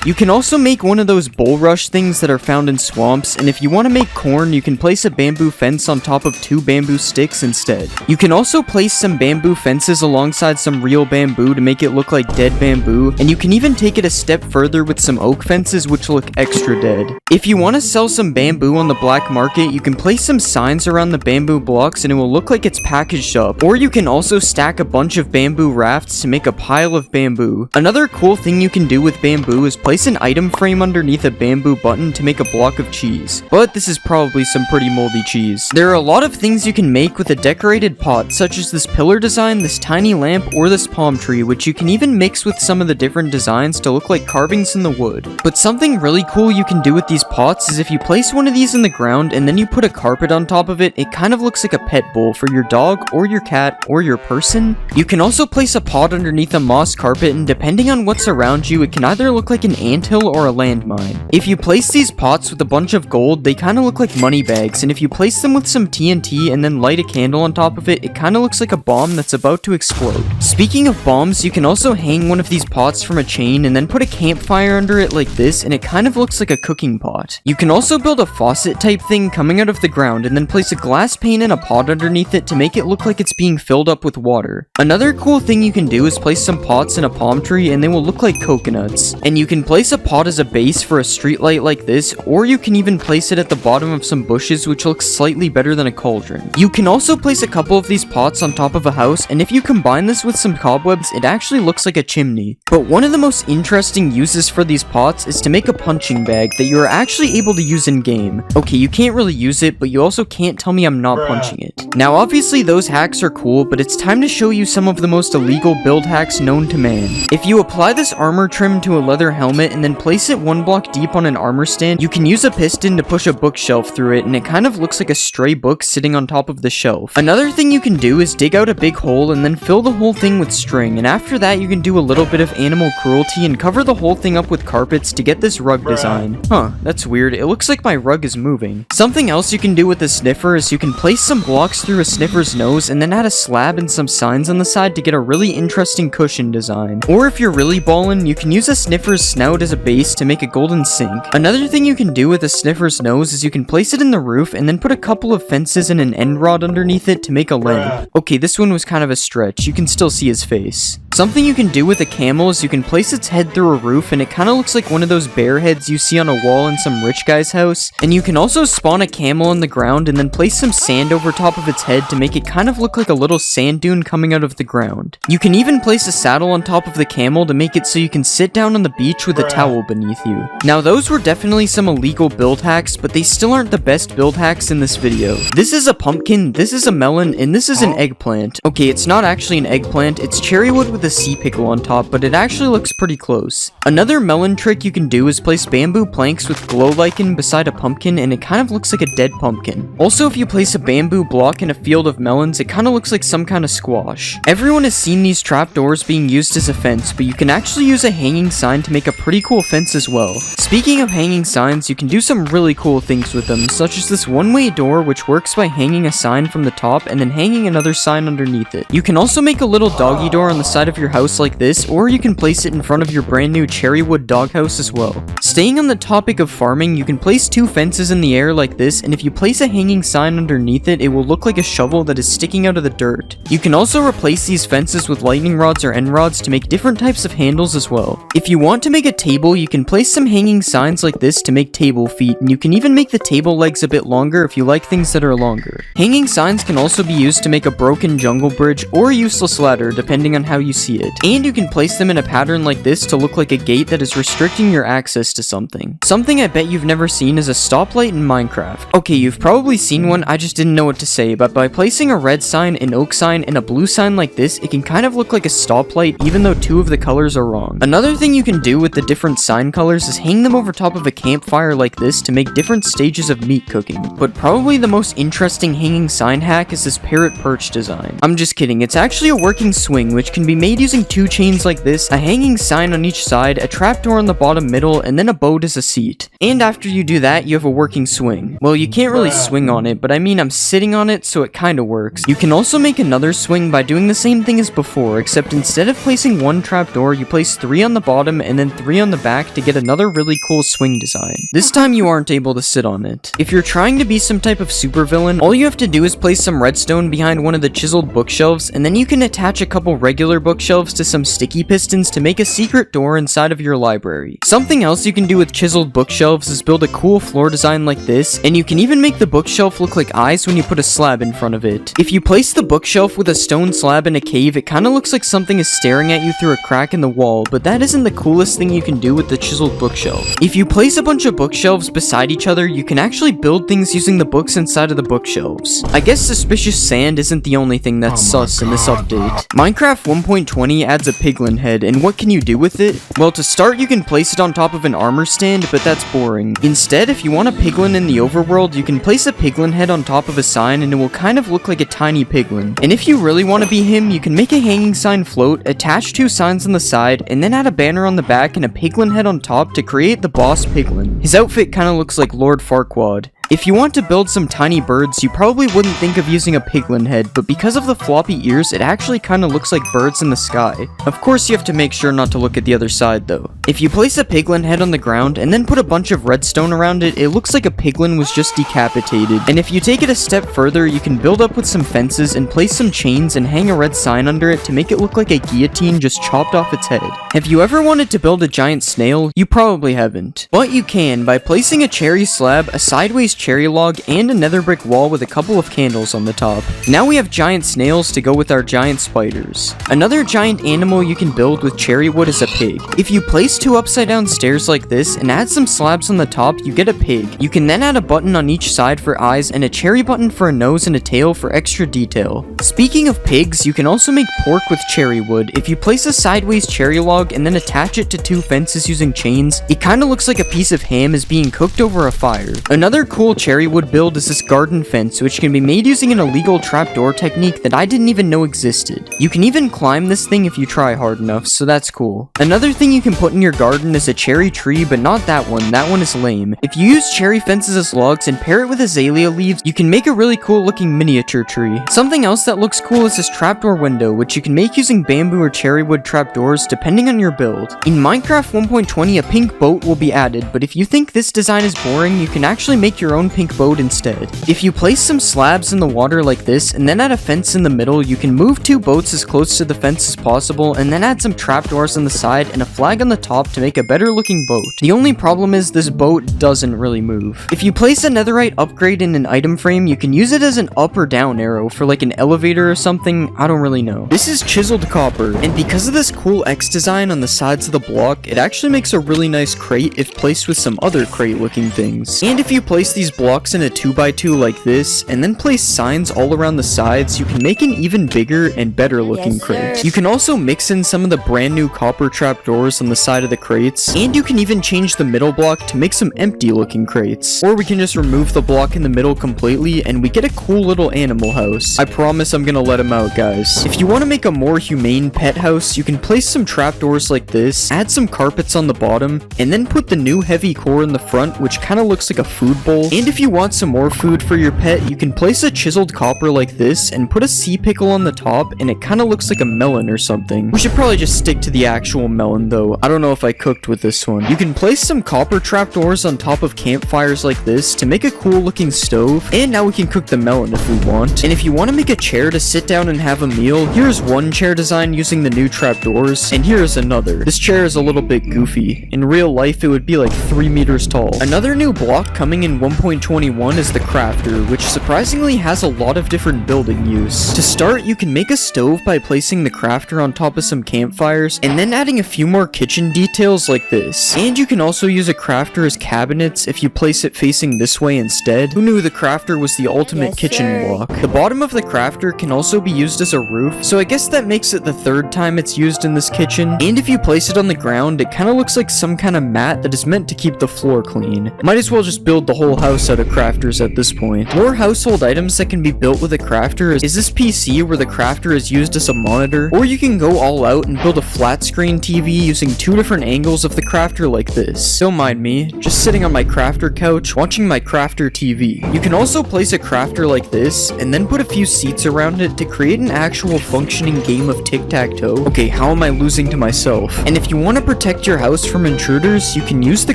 Speaker 1: You can also make one of those bulrush things that are found in swamps, and if you want to make corn, you can place a bamboo fence on top of 2 bamboo sticks instead. You can also place some bamboo fences alongside some real bamboo to make it look like dead bamboo, and you can even take it a step further with some oak fences which look extra dead. If you want to sell some bamboo on the black market, you can place some signs around the bamboo blocks and it will look like it's packaged up, or you can also stack a bunch of bamboo rafts to make a pile of bamboo. Another cool thing you can do with bamboo is place an item frame underneath a bamboo button to make a block of cheese, but this is probably some pretty moldy cheese. There are a lot of things you can make with a decorated pot, such as this pillar design, this tiny lamp, or this palm tree, which you can even mix with some of the different designs to look like carvings in the wood. But something really cool you can do with these pots is if you place one of these in the ground and then you put a carpet on top of it, it kind of looks like a pet bowl for your dog or your cat or your person. You can also place a pot underneath a moss carpet, and depending on what's around you, it can either look like an anthill or a landmine. If you place these pots with a bunch of gold, they kind of look like money bags, and if you place them with some TNT and then light a candle on top of it, it kind of looks like a bomb that's about to explode. Speaking of bombs, you can also hang one of these pots from a chain and then put a campfire under it like this, and it kind of looks like a cooking pot. You can also build a faucet type thing coming out of the ground and then place a glass pane in a pot underneath it to make it look like it's being filled up with water. Another cool thing you can do is place some pots in a palm tree and they will look like coconuts. And you can place a pot as a base for a streetlight like this, or you can even place it at the bottom of some bushes, which looks slightly better than a cauldron. You can also place a couple of these pots on top of a house, and if you combine this with some cobwebs, it actually looks like a chimney. But one of the most interesting uses for these pots is to make a punching bag that you are actually able to use in game. Okay, you can't really use it, but you also can't tell me I'm not punching it. Now obviously those hacks are cool, but it's time to show you some of the most illegal build hacks known to man. If you apply this armor trim to a leather helmet and then place it 1 block deep on an armor stand, you can use a piston to push a bookshelf through it, and it kind of looks like a stray book sitting on top of the shelf. Another thing you can do is dig out a big hole and then fill the whole thing with string, and after that you can do a little bit of animal cruelty and cover the whole thing up with carpets to get this rug design. Huh, that's weird. It looks like my rug is moving. Something else you can do with the sniffer is you can place some blocks through a sniffer's nose and then add a slab and some signs on the side to get a really interesting cushion design. Or if you're really ballin', you can use a sniffer's snout as a base to make a golden sink. Another thing you can do with a sniffer's nose is you can place it in the roof and then put a couple of fences and an end rod underneath it to make a lamp. Okay, this one was kind of a stretch. You can still see his face. Something you can do with a camel is you can place its head through a roof and it kind of looks like one of those bear heads you see on a wall in some rich guy's house. And you can also spawn a camel in the ground and then place some sand over top of its head to make it kind of look like a little sand dune coming out of the ground. You can even place a saddle on top of the camel to make it so you can sit down on the beach with a towel beneath you. Now those were definitely some illegal build hacks, but they still aren't the best build hacks in this video. This is a pumpkin, this is a melon, and this is an eggplant. Okay, it's not actually an eggplant, it's cherry wood with a sea pickle on top, but it actually looks pretty close. Another melon trick you can do is place bamboo planks with glow lichen beside a pumpkin, and it kind of looks like a dead pumpkin. Also, if you place a bamboo block in a field of melons, it kind of looks like some kind of squash. Everyone has seen these trapdoors being used as a fence, but you can actually use a hanging sign to make a pretty cool fence as well. Speaking of hanging signs, you can do some really cool things with them, such as this one-way door, which works by hanging a sign from the top and then hanging another sign underneath it. You can also make a little doggy door on the side of your house like this, or you can place it in front of your brand new cherry wood doghouse as well. Staying on the topic of farming, you can place 2 fences in the air like this, and if you place a hanging sign underneath it, it will look like a shovel that is sticking out of the dirt. You can also replace these fences with lightning rods or end rods to make different types of handles as well. If you want to make a table, you can place some hanging signs like this to make table feet, and you can even make the table legs a bit longer if you like things that are longer. Hanging signs can also be used to make a broken jungle bridge or a useless ladder, depending on how you see it. And you can place them in a pattern like this to look like a gate that is restricting your access to something. Something I bet you've never seen is a stoplight in Minecraft. Okay, you've probably seen one, I just didn't know what to say, but by placing a red sign, an oak sign, and a blue sign like this, it can kind of look like a stoplight even though two of the colors are wrong. Another thing you can do with the different sign colors is hang them over top of a campfire like this to make different stages of meat cooking. But probably the most interesting hanging sign hack is this parrot perch design. I'm just kidding, it's actually a working swing which can be made using two chains like this, a hanging sign on each side, a trapdoor on the bottom middle, and then a boat as a seat. And after you do that, you have a working swing. Well, you can't really swing on it, but I mean I'm sitting on it, so it kinda works. You can also make another swing by doing the same thing as before, except instead of placing one trapdoor, you place 3 on the bottom and then 3 on the back to get another really cool swing design. This time you aren't able to sit on it. If you're trying to be some type of supervillain, all you have to do is place some redstone behind one of the chiseled bookshelves, and then you can attach a couple regular bookshelves to some sticky pistons to make a secret door inside of your library. Something else you can do with chiseled bookshelves is build a cool floor design like this, and you can even make the bookshelf look like eyes when you put a slab in front of it. If you place the bookshelf with a stone slab in a cave, it kinda looks like something is staring at you through a crack in the wall, but that isn't the coolest thing you can do with the chiseled bookshelf. If you place a bunch of bookshelves beside each other, you can actually build things using the books inside of the bookshelves. I guess suspicious sand isn't the only thing that's sus in this update. Minecraft 1.20 adds a piglin head, and what can you do with it? Well, to start, you can place it on top of an armor stand, but that's boring. Instead, if you want a piglin in the overworld, you can place a piglin head on top of a sign and it will kind of look like a tiny piglin. And if you really want to be him, you can make a hanging sign float, attach 2 signs on the side, and then add a banner on the back and a piglin head on top to create the boss piglin. His outfit kind of looks like Lord Farquaad. If you want to build some tiny birds, you probably wouldn't think of using a piglin head, but because of the floppy ears, it actually kinda looks like birds in the sky. Of course, you have to make sure not to look at the other side though. If you place a piglin head on the ground and then put a bunch of redstone around it, it looks like a piglin was just decapitated. And if you take it a step further, you can build up with some fences and place some chains and hang a red sign under it to make it look like a guillotine just chopped off its head. Have you ever wanted to build a giant snail? You probably haven't. But you can by placing a cherry slab, a sideways cherry log, and a nether brick wall with a couple of candles on the top. Now we have giant snails to go with our giant spiders. Another giant animal you can build with cherry wood is a pig. If you place 2 upside down stairs like this and add some slabs on the top, you get a pig. You can then add a button on each side for eyes and a cherry button for a nose and a tail for extra detail. Speaking of pigs, you can also make pork with cherry wood. If you place a sideways cherry log and then attach it to 2 fences using chains, it kinda looks like a piece of ham is being cooked over a fire. Another cool cherry wood build is this garden fence, which can be made using an illegal trapdoor technique that I didn't even know existed. You can even climb this thing if you try hard enough, so that's cool. Another thing you can put in your garden is a cherry tree, but not that one is lame. If you use cherry fences as logs and pair it with azalea leaves, you can make a really cool looking miniature tree. Something else that looks cool is this trapdoor window, which you can make using bamboo or cherry wood trapdoors depending on your build. In Minecraft 1.20, a pink boat will be added, but if you think this design is boring, you can actually make your own pink boat instead. If you place some slabs in the water like this and then add a fence in the middle, you can move 2 boats as close to the fence as possible and then add some trapdoors on the side and a flag on the top to make a better looking boat. The only problem is this boat doesn't really move. If you place a netherite upgrade in an item frame, you can use it as an up or down arrow for like an elevator or something, I don't really know. This is chiseled copper, and because of this cool X design on the sides of the block, it actually makes a really nice crate if placed with some other crate looking things. And if you place these blocks in a 2x2 like this, and then place signs all around the sides, you can make an even bigger and better looking crate. You can also mix in some of the brand new copper trapdoors on the side of the crates, and you can even change the middle block to make some empty looking crates. Or we can just remove the block in the middle completely, and we get a cool little animal house. I promise I'm gonna let him out, guys. If you want to make a more humane pet house, you can place some trapdoors like this, add some carpets on the bottom, and then put the new heavy core in the front, which kind of looks like a food bowl. And if you want some more food for your pet, you can place a chiseled copper like this and put a sea pickle on the top, and it kind of looks like a melon or something. We should probably just stick to the actual melon though. I don't know if I cooked with this one. You can place some copper trapdoors on top of campfires like this to make a cool looking stove, and now we can cook the melon if we want. And if you want to make a chair to sit down and have a meal, here's one chair design using the new trapdoors, and here's another. This chair is a little bit goofy. In real life, it would be like 3 meters tall. Another new block coming in 1.21 1.21 is the crafter, which surprisingly has a lot of different building use. To start, you can make a stove by placing the crafter on top of some campfires, and then adding a few more kitchen details like this. And you can also use a crafter as cabinets if you place it facing this way instead. Who knew the crafter was the ultimate kitchen block? The bottom of the crafter can also be used as a roof, so I guess that makes it the third time it's used in this kitchen. And if you place it on the ground, it kind of looks like some kind of mat that is meant to keep the floor clean. Might as well just build the whole house out of crafters at this point. More household items that can be built with a crafter is this PC where the crafter is used as a monitor, or you can go all out and build a flat screen TV using 2 different angles of the crafter like this. Don't mind me, just sitting on my crafter couch watching my crafter TV. You can also place a crafter like this and then put a few seats around it to create an actual functioning game of tic-tac-toe. Okay, how am I losing to myself? And if you want to protect your house from intruders, you can use the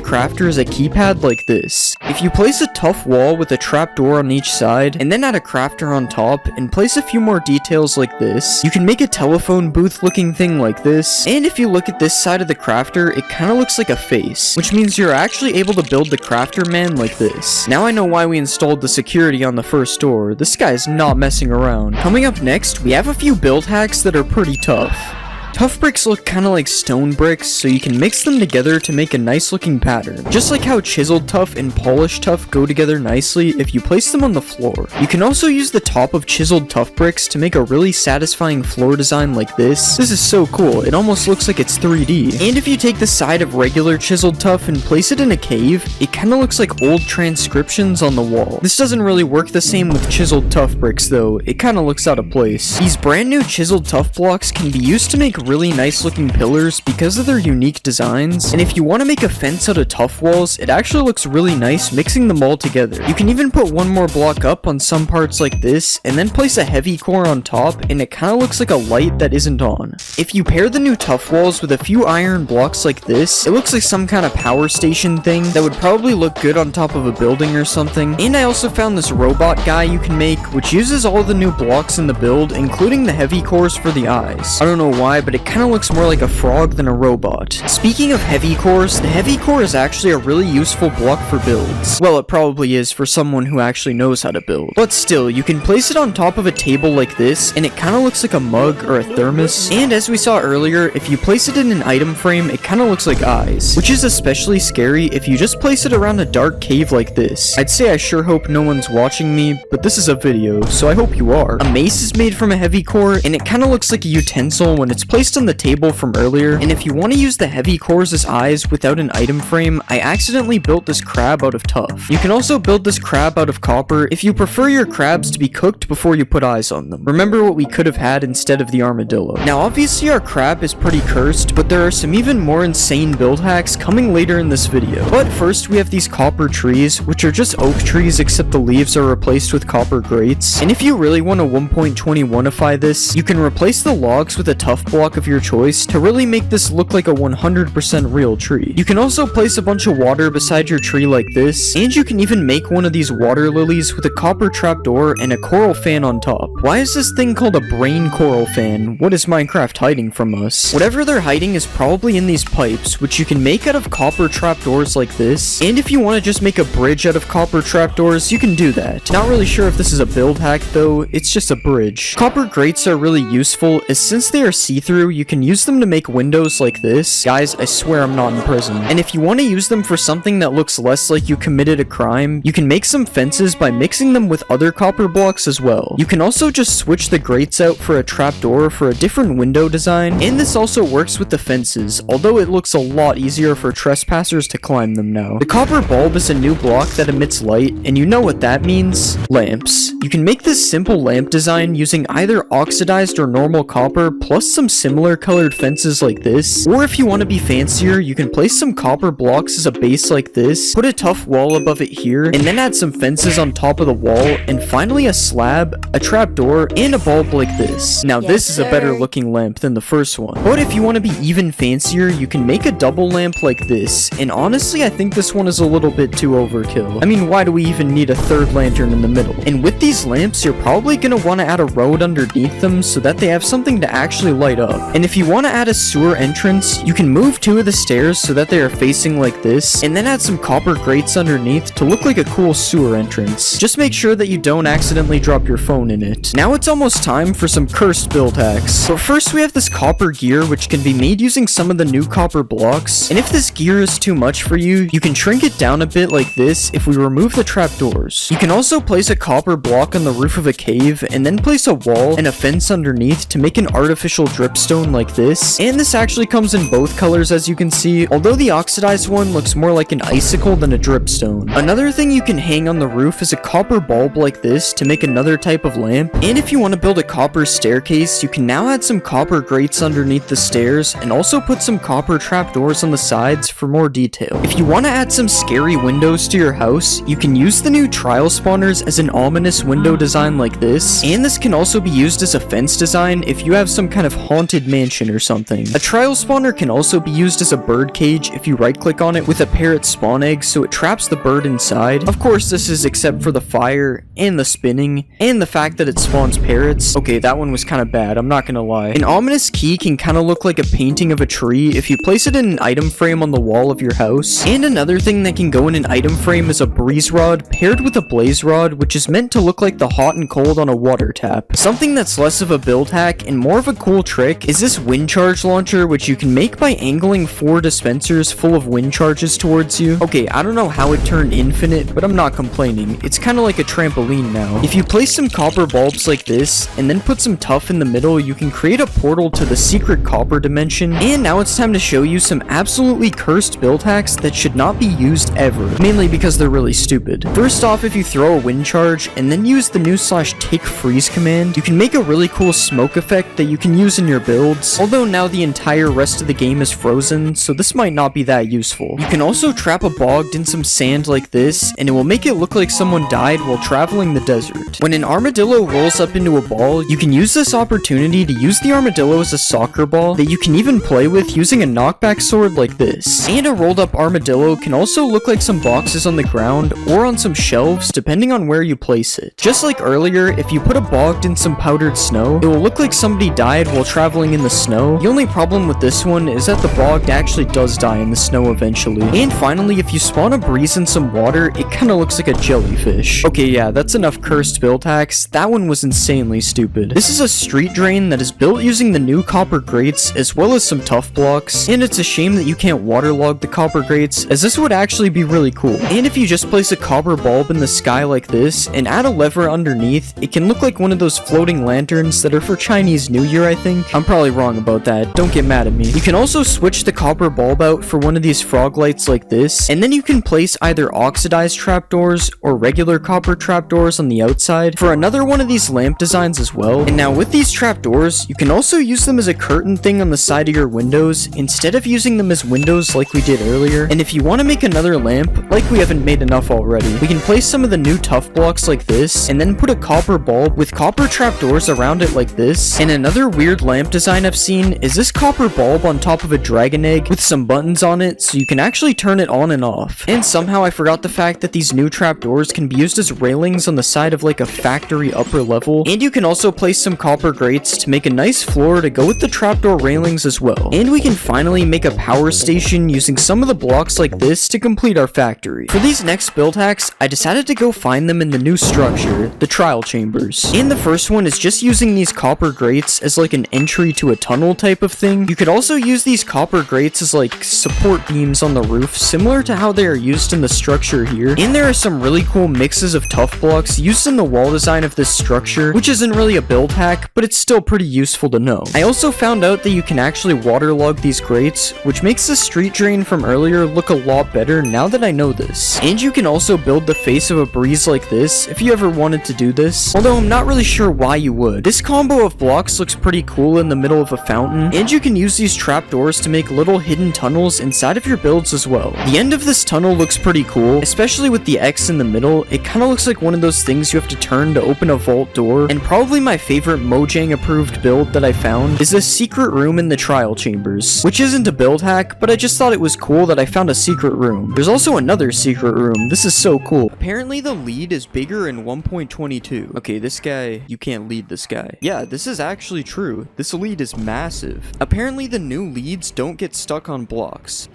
Speaker 1: crafter as a keypad like this. If you place a tough wall with a trapdoor on each side, and then add a crafter on top, and place a few more details like this, you can make a telephone booth looking thing like this. And if you look at this side of the crafter, it kind of looks like a face, which means you're actually able to build the crafter man like this. Now I know why we installed the security on the first door. This guy's not messing around. Coming up next, we have a few build hacks that are pretty tough. Tough bricks look kinda like stone bricks, so you can mix them together to make a nice looking pattern. Just like how chiseled tough and polished tough go together nicely if you place them on the floor. You can also use the top of chiseled tough bricks to make a really satisfying floor design like this. This is so cool, it almost looks like it's 3D. And if you take the side of regular chiseled tough and place it in a cave, it kinda looks like old transcriptions on the wall. This doesn't really work the same with chiseled tough bricks though, it kinda looks out of place. These brand new chiseled tough blocks can be used to make really nice looking pillars because of their unique designs, and if you want to make a fence out of tough walls, it actually looks really nice mixing them all together. You can even put one more block up on some parts like this, and then place a heavy core on top, and it kind of looks like a light that isn't on. If you pair the new tough walls with a few iron blocks like this, it looks like some kind of power station thing that would probably look good on top of a building or something. And I also found this robot guy you can make, which uses all the new blocks in the build, including the heavy cores for the eyes. I don't know why, but it kind of looks more like a frog than a robot. Speaking of heavy cores, the heavy core is actually a really useful block for builds. Well, it probably is for someone who actually knows how to build. But still, you can place it on top of a table like this, and it kind of looks like a mug or a thermos. And as we saw earlier, if you place it in an item frame, it kind of looks like eyes, which is especially scary if you just place it around a dark cave like this. I'd say I sure hope no one's watching me, but this is a video, so I hope you are. A mace is made from a heavy core, and it kind of looks like a utensil when it's placed on the table from earlier. And if you want to use the heavy cores as eyes without an item frame, I accidentally built this crab out of tough. You can also build this crab out of copper if you prefer your crabs to be cooked before you put eyes on them. Remember what we could have had instead of the armadillo. Now obviously our crab is pretty cursed, but there are some even more insane build hacks coming later in this video. But first we have these copper trees, which are just oak trees except the leaves are replaced with copper grates. And if you really want to 1.21ify this, you can replace the logs with a tough block of your choice to really make this look like a 100% real tree. You can also place a bunch of water beside your tree like this, and you can even make one of these water lilies with a copper trapdoor and a coral fan on top. Why is this thing called a brain coral fan? What is Minecraft hiding from us? Whatever they're hiding is probably in these pipes, which you can make out of copper trapdoors like this, and if you want to just make a bridge out of copper trapdoors, you can do that. Not really sure if this is a build hack though, it's just a bridge. Copper grates are really useful, as since they are see-through, you can use them to make windows like this. Guys, I swear I'm not in prison. And if you want to use them for something that looks less like you committed a crime, you can make some fences by mixing them with other copper blocks as well. You can also just switch the grates out for a trapdoor for a different window design, and this also works with the fences, although it looks a lot easier for trespassers to climb them now. The copper bulb is a new block that emits light, and you know what that means? Lamps. You can make this simple lamp design using either oxidized or normal copper plus some similar colored fences like this, or if you want to be fancier, you can place some copper blocks as a base like this, put a tough wall above it here, and then add some fences on top of the wall, and finally a slab, a trapdoor, and a bulb like this. Now this is a better looking lamp than the first one. But if you want to be even fancier, you can make a double lamp like this, and honestly I think this one is a little bit too overkill. I mean, why do we even need a third lantern in the middle? And with these lamps, you're probably gonna want to add a road underneath them so that they have something to actually light up. up. And if you want to add a sewer entrance, you can move 2 of the stairs so that they are facing like this, and then add some copper grates underneath to look like a cool sewer entrance. Just make sure that you don't accidentally drop your phone in it. Now it's almost time for some cursed build hacks. But first we have this copper gear, which can be made using some of the new copper blocks, and if this gear is too much for you, you can shrink it down a bit like this if we remove the trapdoors. You can also place a copper block on the roof of a cave, and then place a wall and a fence underneath to make an artificial dripstone like this, and this actually comes in both colors as you can see, although the oxidized one looks more like an icicle than a dripstone. Another thing you can hang on the roof is a copper bulb like this to make another type of lamp, and if you want to build a copper staircase, you can now add some copper grates underneath the stairs, and also put some copper trapdoors on the sides for more detail. If you want to add some scary windows to your house, you can use the new trial spawners as an ominous window design like this, and this can also be used as a fence design if you have some kind of haunted mansion or something. A trial spawner can also be used as a bird cage if you right click on it with a parrot spawn egg so it traps the bird inside. Of course this is except for the fire, and the spinning, and the fact that it spawns parrots. Okay, that one was kind of bad, I'm not gonna lie. An ominous key can kind of look like a painting of a tree if you place it in an item frame on the wall of your house. And another thing that can go in an item frame is a breeze rod paired with a blaze rod, which is meant to look like the hot and cold on a water tap. Something that's less of a build hack and more of a cool trick is this wind charge launcher, which you can make by angling 4 dispensers full of wind charges towards you. Okay, I don't know how it turned infinite, but I'm not complaining. It's kind of like a trampoline now. If you place some copper bulbs like this, and then put some tuff in the middle, you can create a portal to the secret copper dimension. And now it's time to show you some absolutely cursed build hacks that should not be used ever, mainly because they're really stupid. First off, if you throw a wind charge and then use the new /take freeze command, you can make a really cool smoke effect that you can use in your builds, although now the entire rest of the game is frozen, so this might not be that useful. You can also trap a bogged in some sand like this, and it will make it look like someone died while traveling the desert. When an armadillo rolls up into a ball, you can use this opportunity to use the armadillo as a soccer ball that you can even play with using a knockback sword like this. And a rolled up armadillo can also look like some boxes on the ground or on some shelves depending on where you place it. Just like earlier, if you put a bogged in some powdered snow, it will look like somebody died while traveling in the snow. The only problem with this one is that the bogged actually does die in the snow eventually. And finally, if you spawn a breeze in some water, it kinda looks like a jellyfish. Okay, yeah, that's enough cursed build hacks. That one was insanely stupid. This is a street drain that is built using the new copper grates as well as some tuff blocks, and it's a shame that you can't waterlog the copper grates, as this would actually be really cool. And if you just place a copper bulb in the sky like this and add a lever underneath, it can look like one of those floating lanterns that are for Chinese New Year, I think. I'm probably wrong about that, don't get mad at me. You can also switch the copper bulb out for one of these frog lights like this, and then you can place either oxidized trapdoors or regular copper trapdoors on the outside for another one of these lamp designs as well. And now with these trapdoors, you can also use them as a curtain thing on the side of your windows instead of using them as windows like we did earlier. And if you want to make another lamp, like we haven't made enough already, we can place some of the new tuff blocks like this, and then put a copper bulb with copper trapdoors around it like this. And another weird lamp design I've seen is this copper bulb on top of a dragon egg with some buttons on it so you can actually turn it on and off. And somehow I forgot the fact that these new trapdoors can be used as railings on the side of like a factory upper level, and you can also place some copper grates to make a nice floor to go with the trapdoor railings as well. And we can finally make a power station using some of the blocks like this to complete our factory. For these next build hacks, I decided to go find them in the new structure, the trial chambers. And the first one is just using these copper grates as like an entry to a tunnel type of thing. You could also use these copper grates as like support beams on the roof, similar to how they are used in the structure here. And there are some really cool mixes of tuff blocks used in the wall design of this structure, which isn't really a build hack, but it's still pretty useful to know. I also found out that you can actually waterlog these grates, which makes the street drain from earlier look a lot better now that I know this. And you can also build the face of a breeze like this if you ever wanted to do this, although I'm not really sure why you would. This combo of blocks looks pretty cool in the middle of a fountain, and you can use these trapdoors to make little hidden tunnels inside of your builds as well. The end of this tunnel looks pretty cool, especially with the X in the middle. It kind of looks like one of those things you have to turn to open a vault door. And probably my favorite Mojang approved build that I found is this secret room in the trial chambers, which isn't a build hack, but I just thought it was cool that I found a secret room. There's also another secret room. This is so cool. Apparently the lead is bigger in 1.22. Okay, this guy, you can't lead this guy. Yeah, this is actually true. This lead lead is massive. Apparently the new leads don't get stuck on blocks.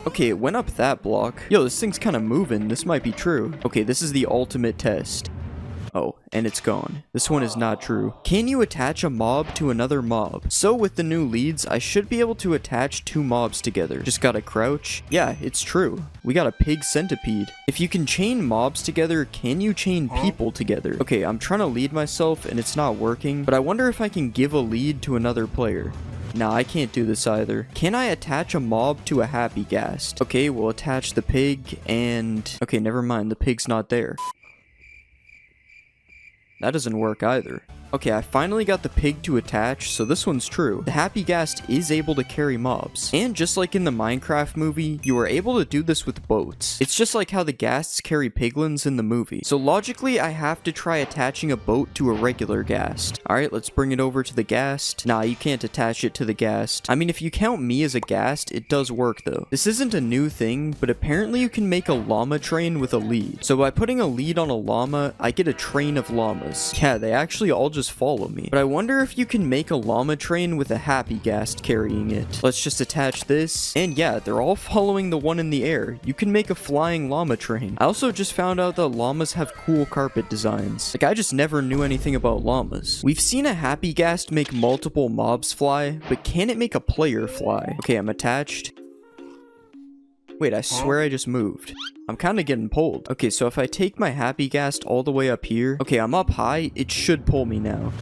Speaker 1: Okay, it went up that block. Yo, this thing's kind of moving. This might be true. Okay, this is the ultimate test. Oh, and it's gone. This one is not true. Can you attach a mob to another mob? So with the new leads, I should be able to attach 2 mobs together. Just gotta crouch. Yeah, it's true. We got a pig centipede. If you can chain mobs together, can you chain people together? Okay, I'm trying to lead myself and it's not working, but I wonder if I can give a lead to another player. Nah, I can't do this either. Can I attach a mob to a happy ghast? Okay, we'll attach the pig and... Okay, never mind. The pig's not there. That doesn't work either. Okay, I finally got the pig to attach, so this one's true. The happy ghast is able to carry mobs. And just like in the Minecraft movie, you are able to do this with boats. It's just like how the ghasts carry piglins in the movie. So logically, I have to try attaching a boat to a regular ghast. Alright, let's bring it over to the ghast. Nah, you can't attach it to the ghast. I mean, if you count me as a ghast, it does work though. This isn't a new thing, but apparently you can make a llama train with a lead. So by putting a lead on a llama, I get a train of llamas. Yeah, they actually all just follow me. But I wonder if you can make a llama train with a happy ghast carrying it. Let's just attach this. And yeah, they're all following the one in the air. You can make a flying llama train. I also just found out that llamas have cool carpet designs. Like, I just never knew anything about llamas. We've seen a happy ghast make multiple mobs fly, but can it make a player fly? Okay, I'm attached. Wait, I swear I just moved. I'm kind of getting pulled. Okay, so if I take my happy ghast all the way up here... Okay, I'm up high. It should pull me now.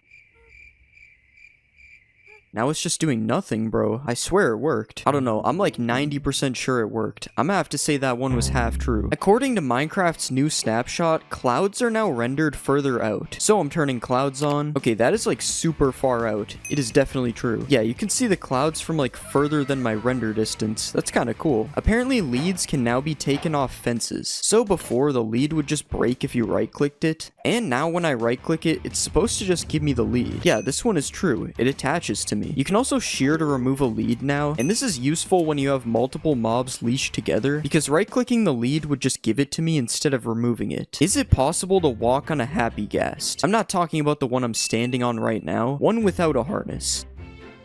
Speaker 1: Now it's just doing nothing, bro. I swear it worked. I don't know. I'm like 90% sure it worked. I'm gonna have to say that one was half true. According to Minecraft's new snapshot, clouds are now rendered further out. So I'm turning clouds on. Okay, that is like super far out. It is definitely true. Yeah, you can see the clouds from like further than my render distance. That's kind of cool. Apparently leads can now be taken off fences. So before, the lead would just break if you right-clicked it. And now when I right-click it, it's supposed to just give me the lead. Yeah, this one is true. It attaches to me. You can also shear to remove a lead now, and this is useful when you have multiple mobs leashed together, because right-clicking the lead would just give it to me instead of removing it. Is it possible to walk on a happy ghast? I'm not talking about the one I'm standing on right now, one without a harness.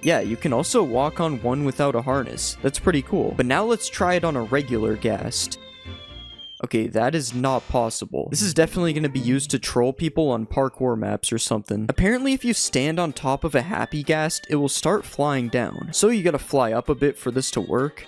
Speaker 1: Yeah, you can also walk on one without a harness. That's pretty cool. But now let's try it on a regular ghast. Okay, that is not possible. This is definitely going to be used to troll people on parkour maps or something. Apparently, if you stand on top of a happy ghast, it will start flying down. So you gotta fly up a bit for this to work.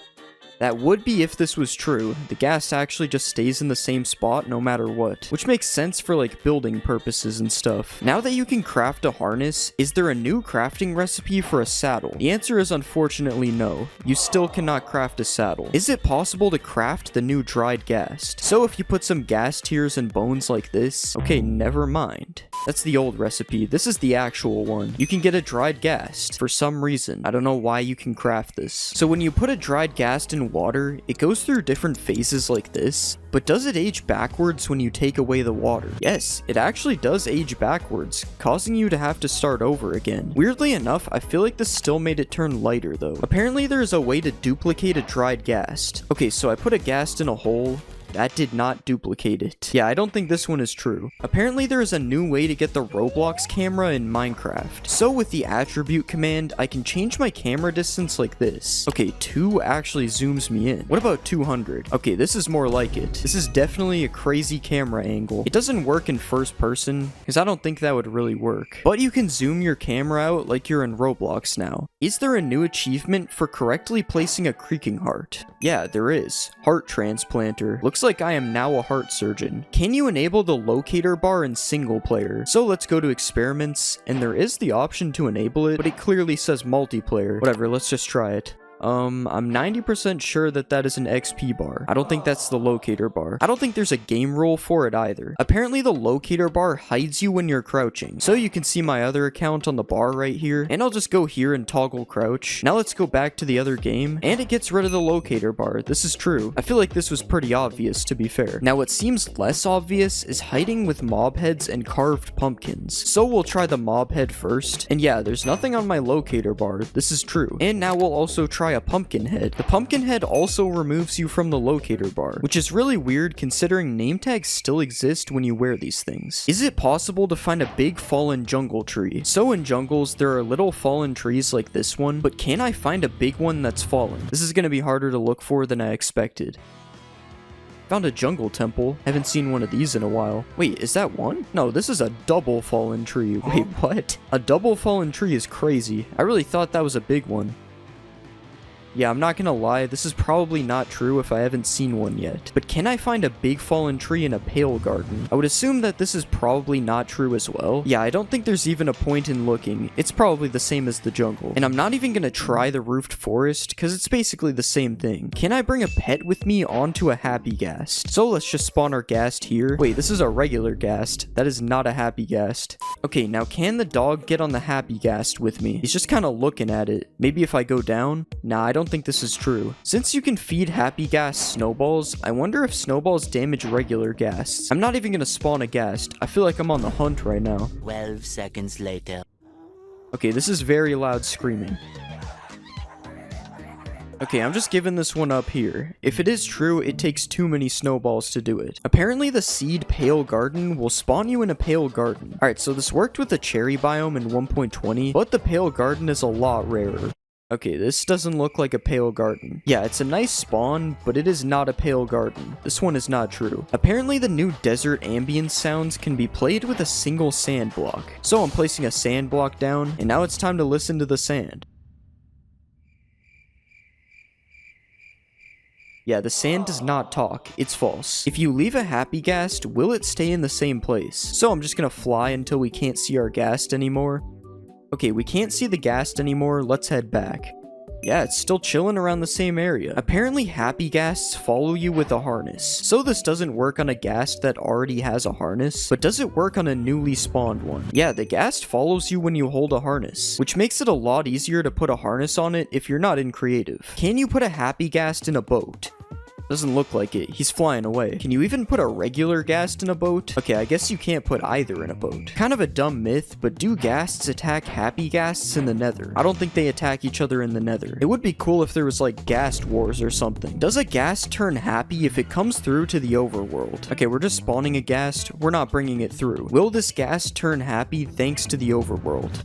Speaker 1: That would be if this was true. The ghast actually just stays in the same spot no matter what, which makes sense for like building purposes and stuff. Now that you can craft a harness, is there a new crafting recipe for a saddle? The answer is unfortunately no. You still cannot craft a saddle. Is it possible to craft the new dried ghast? So if you put some ghast tears and bones like this, okay, never mind. That's the old recipe. This is the actual one. You can get a dried ghast for some reason. I don't know why you can craft this. So when you put a dried ghast in water, it goes through different phases like this, but does it age backwards when you take away the water? Yes, it actually does age backwards, causing you to have to start over again. Weirdly enough, I feel like this still made it turn lighter though. Apparently there's a way to duplicate a dried ghast. Okay, so I put a ghast in a hole. That did not duplicate it. Yeah, I don't think this one is true. Apparently there is a new way to get the Roblox camera in Minecraft. So with the attribute command, I can change my camera distance like this. Okay, 2 actually zooms me in. What about 200? Okay, this is more like it. This is definitely a crazy camera angle. It doesn't work in first person, because I don't think that would really work. But you can zoom your camera out like you're in Roblox now. Is there a new achievement for correctly placing a creaking heart? Yeah, there is. Heart transplanter. Looks like I am now a heart surgeon. Can you enable the locator bar in single player? So let's go to experiments, and there is the option to enable it, but it clearly says multiplayer. Whatever, let's just try it. I'm 90% sure that that is an XP bar. I don't think that's the locator bar. I don't think there's a game rule for it either. Apparently the locator bar hides you when you're crouching. So you can see my other account on the bar right here. And I'll just go here and toggle crouch. Now let's go back to the other game. And it gets rid of the locator bar. This is true. I feel like this was pretty obvious, to be fair. Now what seems less obvious is hiding with mob heads and carved pumpkins. So we'll try the mob head first. And yeah, there's nothing on my locator bar. This is true. And now we'll also try try a pumpkin head. The pumpkin head also removes you from the locator bar, which is really weird considering name tags still exist when you wear these things. Is it possible to find a big fallen jungle tree? So in jungles, there are little fallen trees like this one, but can I find a big one that's fallen? This is going to be harder to look for than I expected. Found a jungle temple. Haven't seen one of these in a while. Wait, is that one? No, this is a double fallen tree. Wait, what? A double fallen tree is crazy. I really thought that was a big one. Yeah, I'm not gonna lie, this is probably not true if I haven't seen one yet. But can I find a big fallen tree in a pale garden? I would assume that this is probably not true as well. Yeah, I don't think there's even a point in looking. It's probably the same as the jungle. And I'm not even gonna try the roofed forest, because it's basically the same thing. Can I bring a pet with me onto a happy ghast? So let's just spawn our ghast here. Wait, this is a regular ghast. That is not a happy ghast. Okay, now can the dog get on the happy ghast with me? He's just kind of looking at it. Maybe if I go down? Nah, I don't think this is true. Since you can feed happy ghast snowballs, I wonder if snowballs damage regular ghasts. I'm not even gonna spawn a ghast. I feel like I'm on the hunt right now.
Speaker 2: 12 seconds later.
Speaker 1: Okay, this is very loud screaming. Okay, I'm just giving this one up here. If it is true, it takes too many snowballs to do it. Apparently the seed pale garden will spawn you in a pale garden. Alright, so this worked with the cherry biome in 1.20, but the pale garden is a lot rarer. Okay, this doesn't look like a pale garden. Yeah, it's a nice spawn, but it is not a pale garden. This one is not true. Apparently the new desert ambience sounds can be played with a single sand block. So I'm placing a sand block down, and now it's time to listen to the sand. Yeah, the sand does not talk. It's false. If you leave a happy ghast, will it stay in the same place? So I'm just gonna fly until we can't see our ghast anymore. Okay, we can't see the ghast anymore. Let's head back. Yeah, it's still chilling around the same area. Apparently happy ghasts follow you with a harness. So this doesn't work on a ghast that already has a harness, but does it work on a newly spawned one? Yeah, the ghast follows you when you hold a harness, which makes it a lot easier to put a harness on it if you're not in creative. Can you put a happy ghast in a boat? Doesn't look like it. He's flying away. Can you even put a regular ghast in a boat? Okay, I guess you can't put either in a boat. Kind of a dumb myth, but do ghasts attack happy ghasts in the nether? I don't think they attack each other in the nether. It would be cool if there was like ghast wars or something. Does a ghast turn happy if it comes through to the overworld? Okay, we're just spawning a ghast. We're not bringing it through. Will this ghast turn happy thanks to the overworld?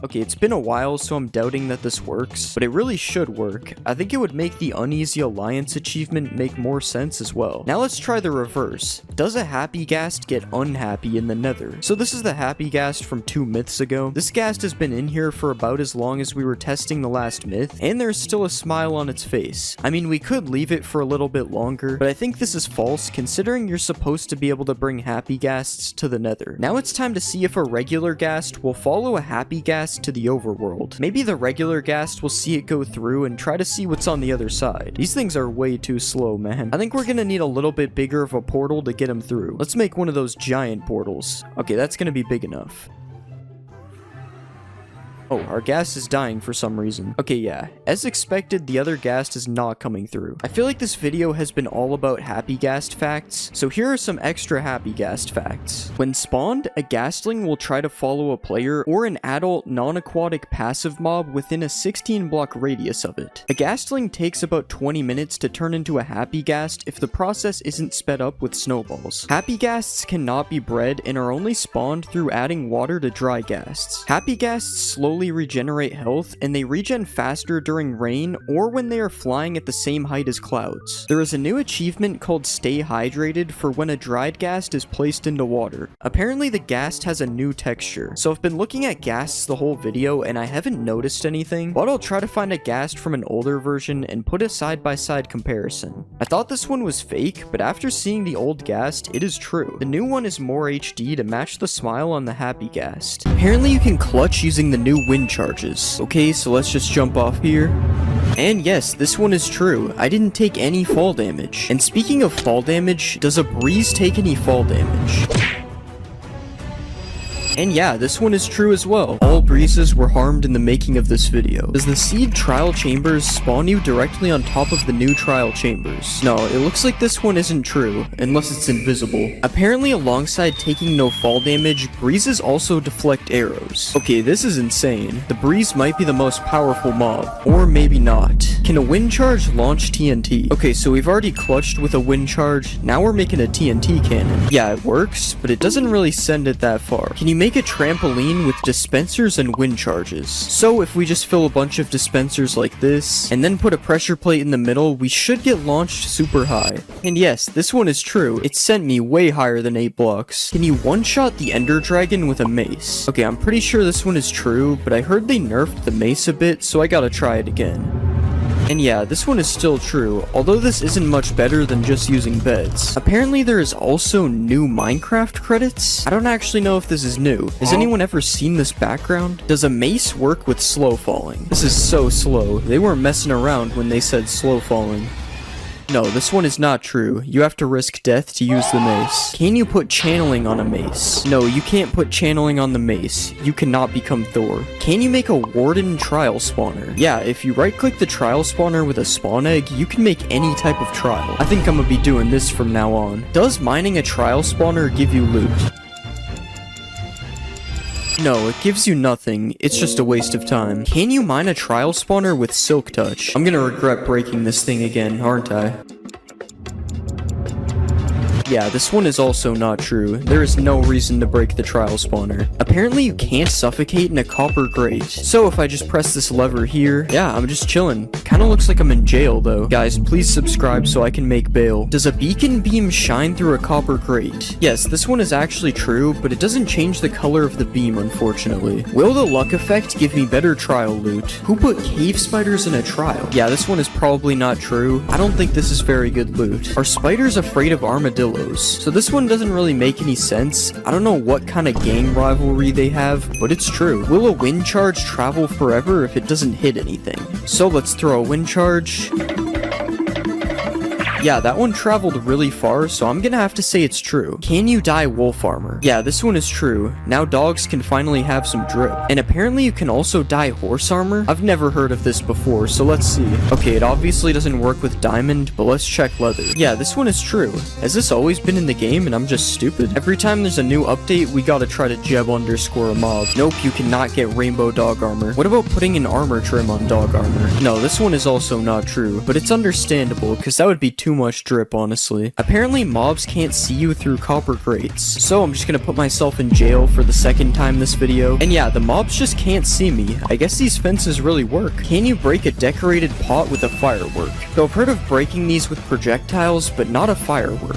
Speaker 1: Okay, it's been a while, so I'm doubting that this works, but it really should work. I think it would make the Uneasy Alliance achievement make more sense as well. Now let's try the reverse. Does a happy ghast get unhappy in the nether? So this is the happy ghast from 2 myths ago. This ghast has been in here for about as long as we were testing the last myth, and there's still a smile on its face. I mean, we could leave it for a little bit longer, but I think this is false considering you're supposed to be able to bring happy ghasts to the nether. Now it's time to see if a regular ghast will follow a happy ghast to the overworld. Maybe the regular ghast will see it go through and try to see what's on the other side. These things are way too slow, man. I think we're gonna need a little bit bigger of a portal to get them through. Let's make one of those giant portals. Okay, that's gonna be big enough. Oh, our ghast is dying for some reason. Okay, yeah. As expected, the other ghast is not coming through. I feel like this video has been all about happy ghast facts, so here are some extra happy ghast facts. When spawned, a ghastling will try to follow a player or an adult non-aquatic passive mob within a 16 block radius of it. A ghastling takes about 20 minutes to turn into a happy ghast if the process isn't sped up with snowballs. Happy ghasts cannot be bred and are only spawned through adding water to dry ghasts. Happy ghasts slowly regenerate health, and they regen faster during rain or when they are flying at the same height as clouds. There is a new achievement called Stay Hydrated for when a dried ghast is placed into water. Apparently the ghast has a new texture, so I've been looking at ghasts the whole video and I haven't noticed anything, but I'll try to find a ghast from an older version and put a side-by-side comparison. I thought this one was fake, but after seeing the old ghast, it is true. The new one is more HD to match the smile on the happy ghast. Apparently you can clutch using the new wind charges. Okay, so let's just jump off here. And yes, this one is true. I didn't take any fall damage. And speaking of fall damage, does a breeze take any fall damage? And yeah, this one is true as well. All breezes were harmed in the making of this video. Does the seed trial chambers spawn you directly on top of the new trial chambers? No, it looks like this one isn't true, unless it's invisible. Apparently, alongside taking no fall damage, breezes also deflect arrows. Okay, this is insane. The breeze might be the most powerful mob, or maybe not. Can a wind charge launch TNT? Okay, so we've already clutched with a wind charge, now we're making a TNT cannon. Yeah, it works, but it doesn't really send it that far. Can you make a trampoline with dispensers and wind charges? So if we just fill a bunch of dispensers like this, and then put a pressure plate in the middle, we should get launched super high. And yes, this one is true. It sent me way higher than 8 blocks. Can you one-shot the Ender Dragon with a mace? Okay, I'm pretty sure this one is true, but I heard they nerfed the mace a bit, so I gotta try it again. And yeah, this one is still true, although this isn't much better than just using beds. Apparently there is also new Minecraft credits. I don't actually know if this is new. Has anyone ever seen this background? Does a mace work with slow falling? This is so slow. They weren't messing around when they said slow falling. No, this one is not true. You have to risk death to use the mace. Can you put channeling on a mace? No, you can't put channeling on the mace. You cannot become Thor. Can you make a Warden trial spawner? Yeah, if you right-click the trial spawner with a spawn egg, you can make any type of trial. I think I'm gonna be doing this from now on. Does mining a trial spawner give you loot? No, it gives you nothing. It's just a waste of time. Can you mine a trial spawner with Silk Touch? I'm gonna regret breaking this thing again, aren't I? Yeah, this one is also not true. There is no reason to break the trial spawner. Apparently you can't suffocate in a copper grate. So if I just press this lever here, yeah, I'm just chilling. Kinda looks like I'm in jail though. Guys, please subscribe so I can make bail. Does a beacon beam shine through a copper grate? Yes, this one is actually true, but it doesn't change the color of the beam, unfortunately. Will the luck effect give me better trial loot? Who put cave spiders in a trial? Yeah, this one is probably not true. I don't think this is very good loot. Are spiders afraid of armadillos? So this one doesn't really make any sense. I don't know what kind of gang rivalry they have, but it's true. Will a wind charge travel forever if it doesn't hit anything? So let's throw a wind charge. Yeah, that one traveled really far, so I'm gonna have to say it's true. Can you dye wolf armor? Yeah, this one is true. Now dogs can finally have some drip. And apparently you can also dye horse armor? I've never heard of this before, so let's see. Okay, it obviously doesn't work with diamond, but let's check leather. Yeah, this one is true. Has this always been in the game and I'm just stupid? Every time there's a new update, we gotta try to Jeb underscore a mob. Nope, you cannot get rainbow dog armor. What about putting an armor trim on dog armor? No, this one is also not true, but it's understandable, because that would be too much drip, honestly. Apparently mobs can't see you through copper grates, so I'm just gonna put myself in jail for the second time this video. And yeah, the mobs just can't see me. I guess these fences really work. Can you break a decorated pot with a firework? So I've heard of breaking these with projectiles, but not a firework.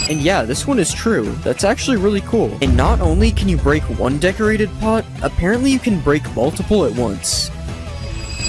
Speaker 1: And yeah, this one is true. That's actually really cool. And not only can you break one decorated pot, apparently you can break multiple at once.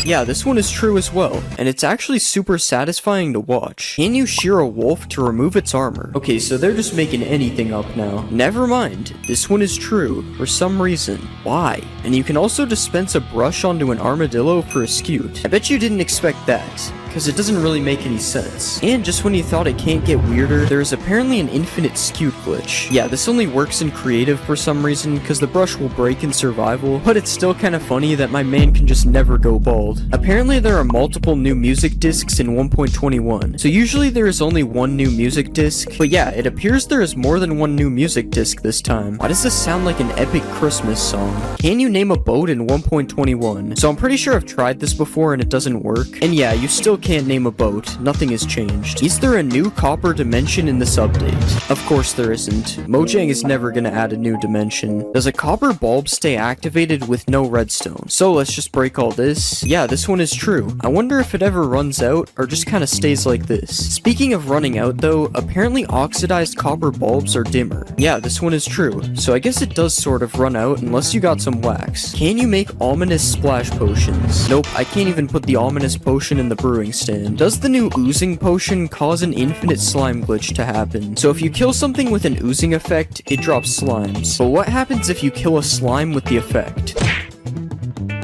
Speaker 1: Yeah, this one is true as well, and it's actually super satisfying to watch. Can you shear a wolf to remove its armor? Okay, so they're just making anything up now. Never mind, this one is true, for some reason. Why? And you can also dispense a brush onto an armadillo for a scute. I bet you didn't expect that, because it doesn't really make any sense. And just when you thought it can't get weirder, there is apparently an infinite scute glitch. Yeah, this only works in creative for some reason, because the brush will break in survival, but it's still kind of funny that my man can just never go bald. Apparently there are multiple new music discs in 1.21, so usually there is only one new music disc, but yeah, it appears there is more than one new music disc this time. Why does this sound like an epic Christmas song? Can you name a boat in 1.21? So I'm pretty sure I've tried this before and it doesn't work, and yeah, you still can't name a boat. Nothing has changed. Is there a new copper dimension in this update? Of course there isn't. Mojang is never gonna add a new dimension. Does a copper bulb stay activated with no redstone? So let's just break all this. Yeah, this one is true. I wonder if it ever runs out or just kind of stays like this. Speaking of running out though, apparently oxidized copper bulbs are dimmer. Yeah, this one is true. So I guess it does sort of run out unless you got some wax. Can you make ominous splash potions? Nope, I can't even put the ominous potion in the brewing stand. Does the new oozing potion cause an infinite slime glitch to happen? So if you kill something with an oozing effect, it drops slimes. But what happens if you kill a slime with the effect?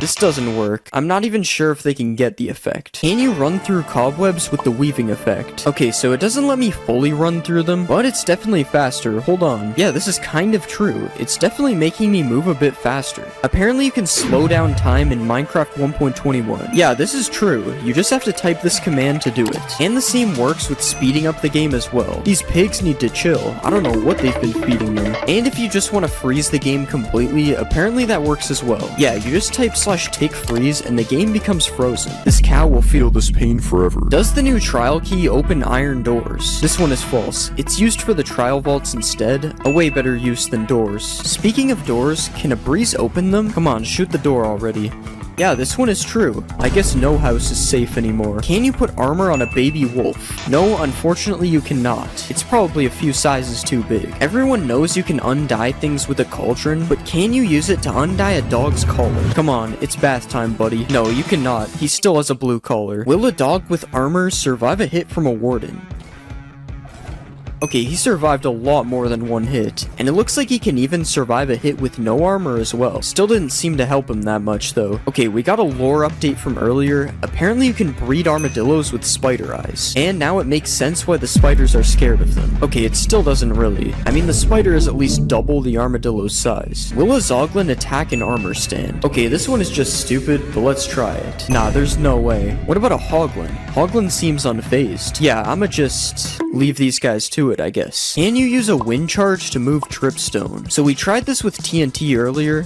Speaker 1: this doesn't work. I'm not even sure if they can get the effect. Can you run through cobwebs with the weaving effect? Okay, so it doesn't let me fully run through them, but it's definitely faster. Hold on. Yeah, this is kind of true. It's definitely making me move a bit faster. Apparently you can slow down time in Minecraft 1.21. Yeah, this is true. You just have to type this command to do it. And the same works with speeding up the game as well. These pigs need to chill. I don't know what they've been feeding them. And if you just want to freeze the game completely, apparently that works as well. Yeah, you just type /tick freeze and the game becomes frozen. This cow will feel this pain forever. Does the new trial key open iron doors? This one is false. It's used for the trial vaults instead. A way better use than doors. Speaking of doors, can a breeze open them? Come on, shoot the door already. Yeah, this one is true. I guess no house is safe anymore. Can you put armor on a baby wolf? No, unfortunately you cannot. It's probably a few sizes too big. Everyone knows you can undye things with a cauldron, but can you use it to undye a dog's collar? Come on, it's bath time, buddy. No, you cannot. He still has a blue collar. Will a dog with armor survive a hit from a warden? Okay, he survived a lot more than one hit, and it looks like he can even survive a hit with no armor as well. Still didn't seem to help him that much though. Okay, we got a lore update from earlier. Apparently you can breed armadillos with spider eyes, and now it makes sense why the spiders are scared of them. Okay, it still doesn't really. I mean, the spider is at least double the armadillo's size. Will a zoglin attack an armor stand? Okay, this one is just stupid, but let's try it. Nah, there's no way. What about a hoglin? Hoglin seems unfazed. Yeah, I'ma just leave these guys to it, I guess. Can you use a wind charge to move dripstone? So we tried this with TNT earlier.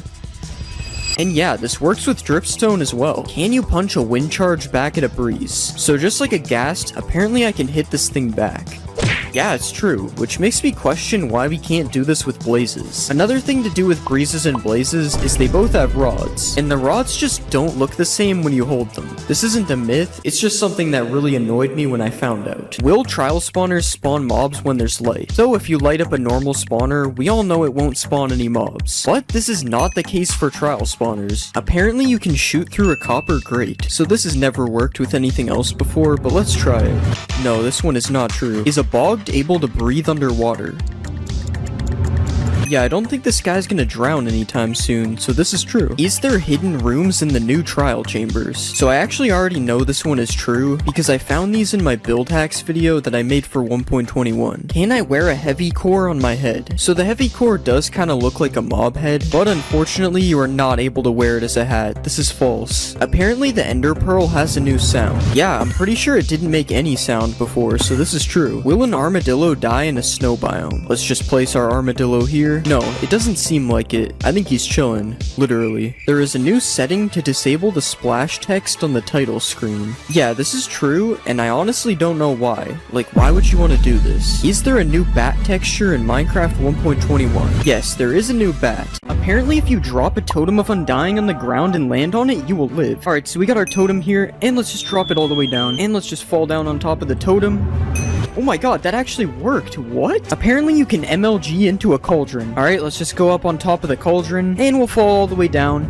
Speaker 1: And yeah, this works with dripstone as well. Can you punch a wind charge back at a breeze? So just like a ghast, apparently I can hit this thing back. Yeah, it's true, which makes me question why we can't do this with blazes. Another thing to do with breezes and blazes is they both have rods, and the rods just don't look the same when you hold them. This isn't a myth, it's just something that really annoyed me when I found out. Will trial spawners spawn mobs when there's light? So if you light up a normal spawner, we all know it won't spawn any mobs. But this is not the case for trial spawners. Apparently you can shoot through a copper grate, so this has never worked with anything else before, but let's try it. No, this one is not true. Is a bog able to breathe underwater? Yeah, I don't think this guy's gonna drown anytime soon, so this is true. Is there hidden rooms in the new trial chambers? So I actually already know this one is true, because I found these in my build hacks video that I made for 1.21. Can I wear a heavy core on my head? So the heavy core does kind of look like a mob head, but unfortunately you are not able to wear it as a hat. This is false. Apparently the ender pearl has a new sound. Yeah, I'm pretty sure it didn't make any sound before, so this is true. Will an armadillo die in a snow biome? Let's just place our armadillo here. No, it doesn't seem like it. I think he's chilling, literally. There is a new setting to disable the splash text on the title screen. Yeah, this is true, and I honestly don't know why. Like, why would you want to do this? Is there a new bat texture in Minecraft 1.21? Yes, there is a new bat. Apparently, if you drop a totem of undying on the ground and land on it, you will live. Alright, so we got our totem here, and let's just drop it all the way down. And let's just fall down on top of the totem. Oh my god, that actually worked. What? Apparently you can MLG into a cauldron. Alright, let's just go up on top of the cauldron, and we'll fall all the way down.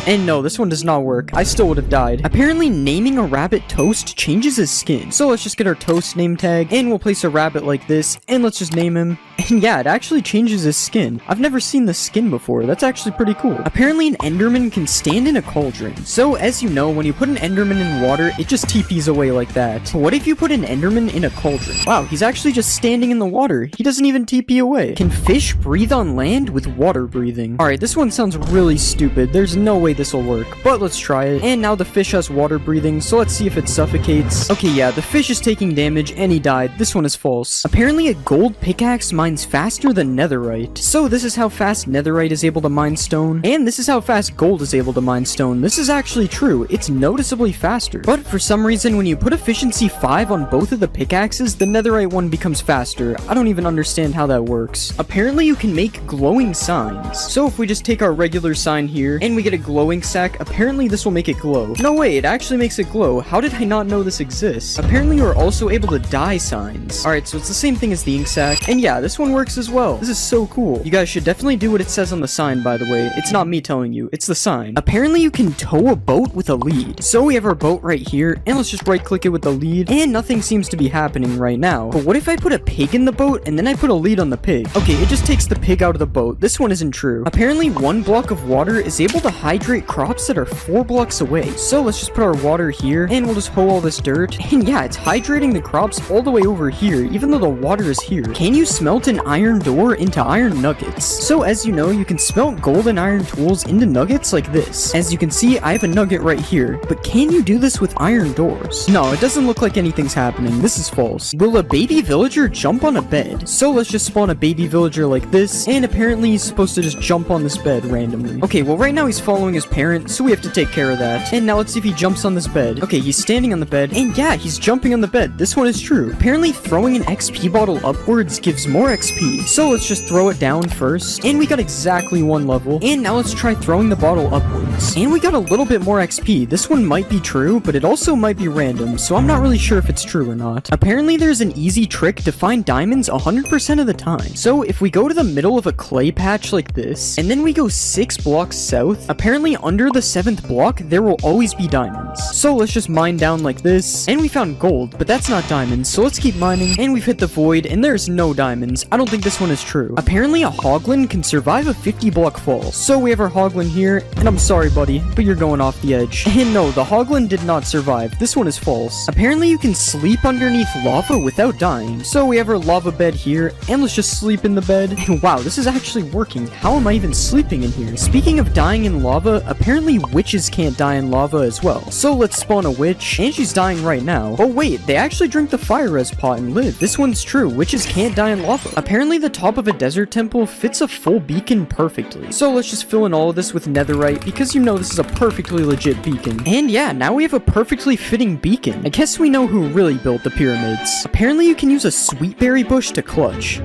Speaker 1: And no, this one does not work. I still would have died. Apparently naming a rabbit Toast changes his skin. So let's just get our Toast name tag, and we'll place a rabbit like this, and let's just name him. And yeah, it actually changes his skin. I've never seen this skin before. That's actually pretty cool. Apparently an Enderman can stand in a cauldron. So as you know, when you put an Enderman in water, it just TPs away like that. But what if you put an Enderman in a cauldron? Wow, he's actually just standing in the water. He doesn't even TP away. Can fish breathe on land with water breathing? Alright, this one sounds really stupid. There's no way this will work, but let's try it. And now the fish has water breathing, so let's see if it suffocates. Okay, yeah, the fish is taking damage and he died. This one is false. Apparently a gold pickaxe mines faster than netherite. So this is how fast netherite is able to mine stone, and this is how fast gold is able to mine stone. This is actually true. It's noticeably faster. But for some reason, when you put efficiency 5 on both of the pickaxes, the netherite one becomes faster. I don't even understand how that works. Apparently you can make glowing signs. So if we just take our regular sign here, and we get a glowing sack, apparently this will make it glow. No way, it actually makes it glow. How did I not know this exists? Apparently you're also able to dye signs. Alright, so it's the same thing as the ink sack. And yeah, this one works as well. This is so cool. You guys should definitely do what it says on the sign, by the way. It's not me telling you, it's the sign. Apparently you can tow a boat with a lead. So we have our boat right here, and let's just right click it with the lead, and nothing seems to be happening right now. But what if I put a pig in the boat, and then I put a lead on the pig? Okay, it just takes the pig out of the boat. This one isn't true. Apparently 1 block of water is able to hide hydrate crops that are 4 blocks away. So let's just put our water here, and we'll just hoe all this dirt. And yeah, it's hydrating the crops all the way over here, even though the water is here. Can you smelt an iron door into iron nuggets? So as you know, you can smelt gold and iron tools into nuggets like this. As you can see, I have a nugget right here, but can you do this with iron doors? No, it doesn't look like anything's happening. This is false. Will a baby villager jump on a bed? So let's just spawn a baby villager like this, and apparently he's supposed to just jump on this bed randomly. Okay, well right now he's following his parent, so we have to take care of that. And now let's see if he jumps on this bed. Okay, he's standing on the bed, and yeah, he's jumping on the bed. This one is true. Apparently throwing an XP bottle upwards gives more XP. So let's just throw it down first, and we got exactly 1 level. And now let's try throwing the bottle upwards. And we got a little bit more XP. This one might be true, but it also might be random, so I'm not really sure if it's true or not. Apparently there's an easy trick to find diamonds 100% of the time. So if we go to the middle of a clay patch like this, and then we go 6 blocks south, apparently under the 7th block, there will always be diamonds. So let's just mine down like this, and we found gold, but that's not diamonds, so let's keep mining, and we've hit the void, and there's no diamonds. I don't think this one is true. Apparently a hoglin can survive a 50 block fall. So we have our hoglin here, and I'm sorry buddy, but you're going off the edge. And no, the hoglin did not survive. This one is false. Apparently you can sleep underneath lava without dying. So we have our lava bed here, and let's just sleep in the bed. And wow, this is actually working. How am I even sleeping in here? Speaking of dying in lava, apparently witches can't die in lava as well. So let's spawn a witch, and she's dying right now. Oh wait, they actually drink the fire res pot and live. This one's true. Witches can't die in lava. Apparently the top of a desert temple fits a full beacon perfectly. So let's just fill in all of this with netherite, because you know this is a perfectly legit beacon. And yeah, now we have a perfectly fitting beacon. I guess we know who really built the pyramids. Apparently you can use a sweetberry bush to clutch.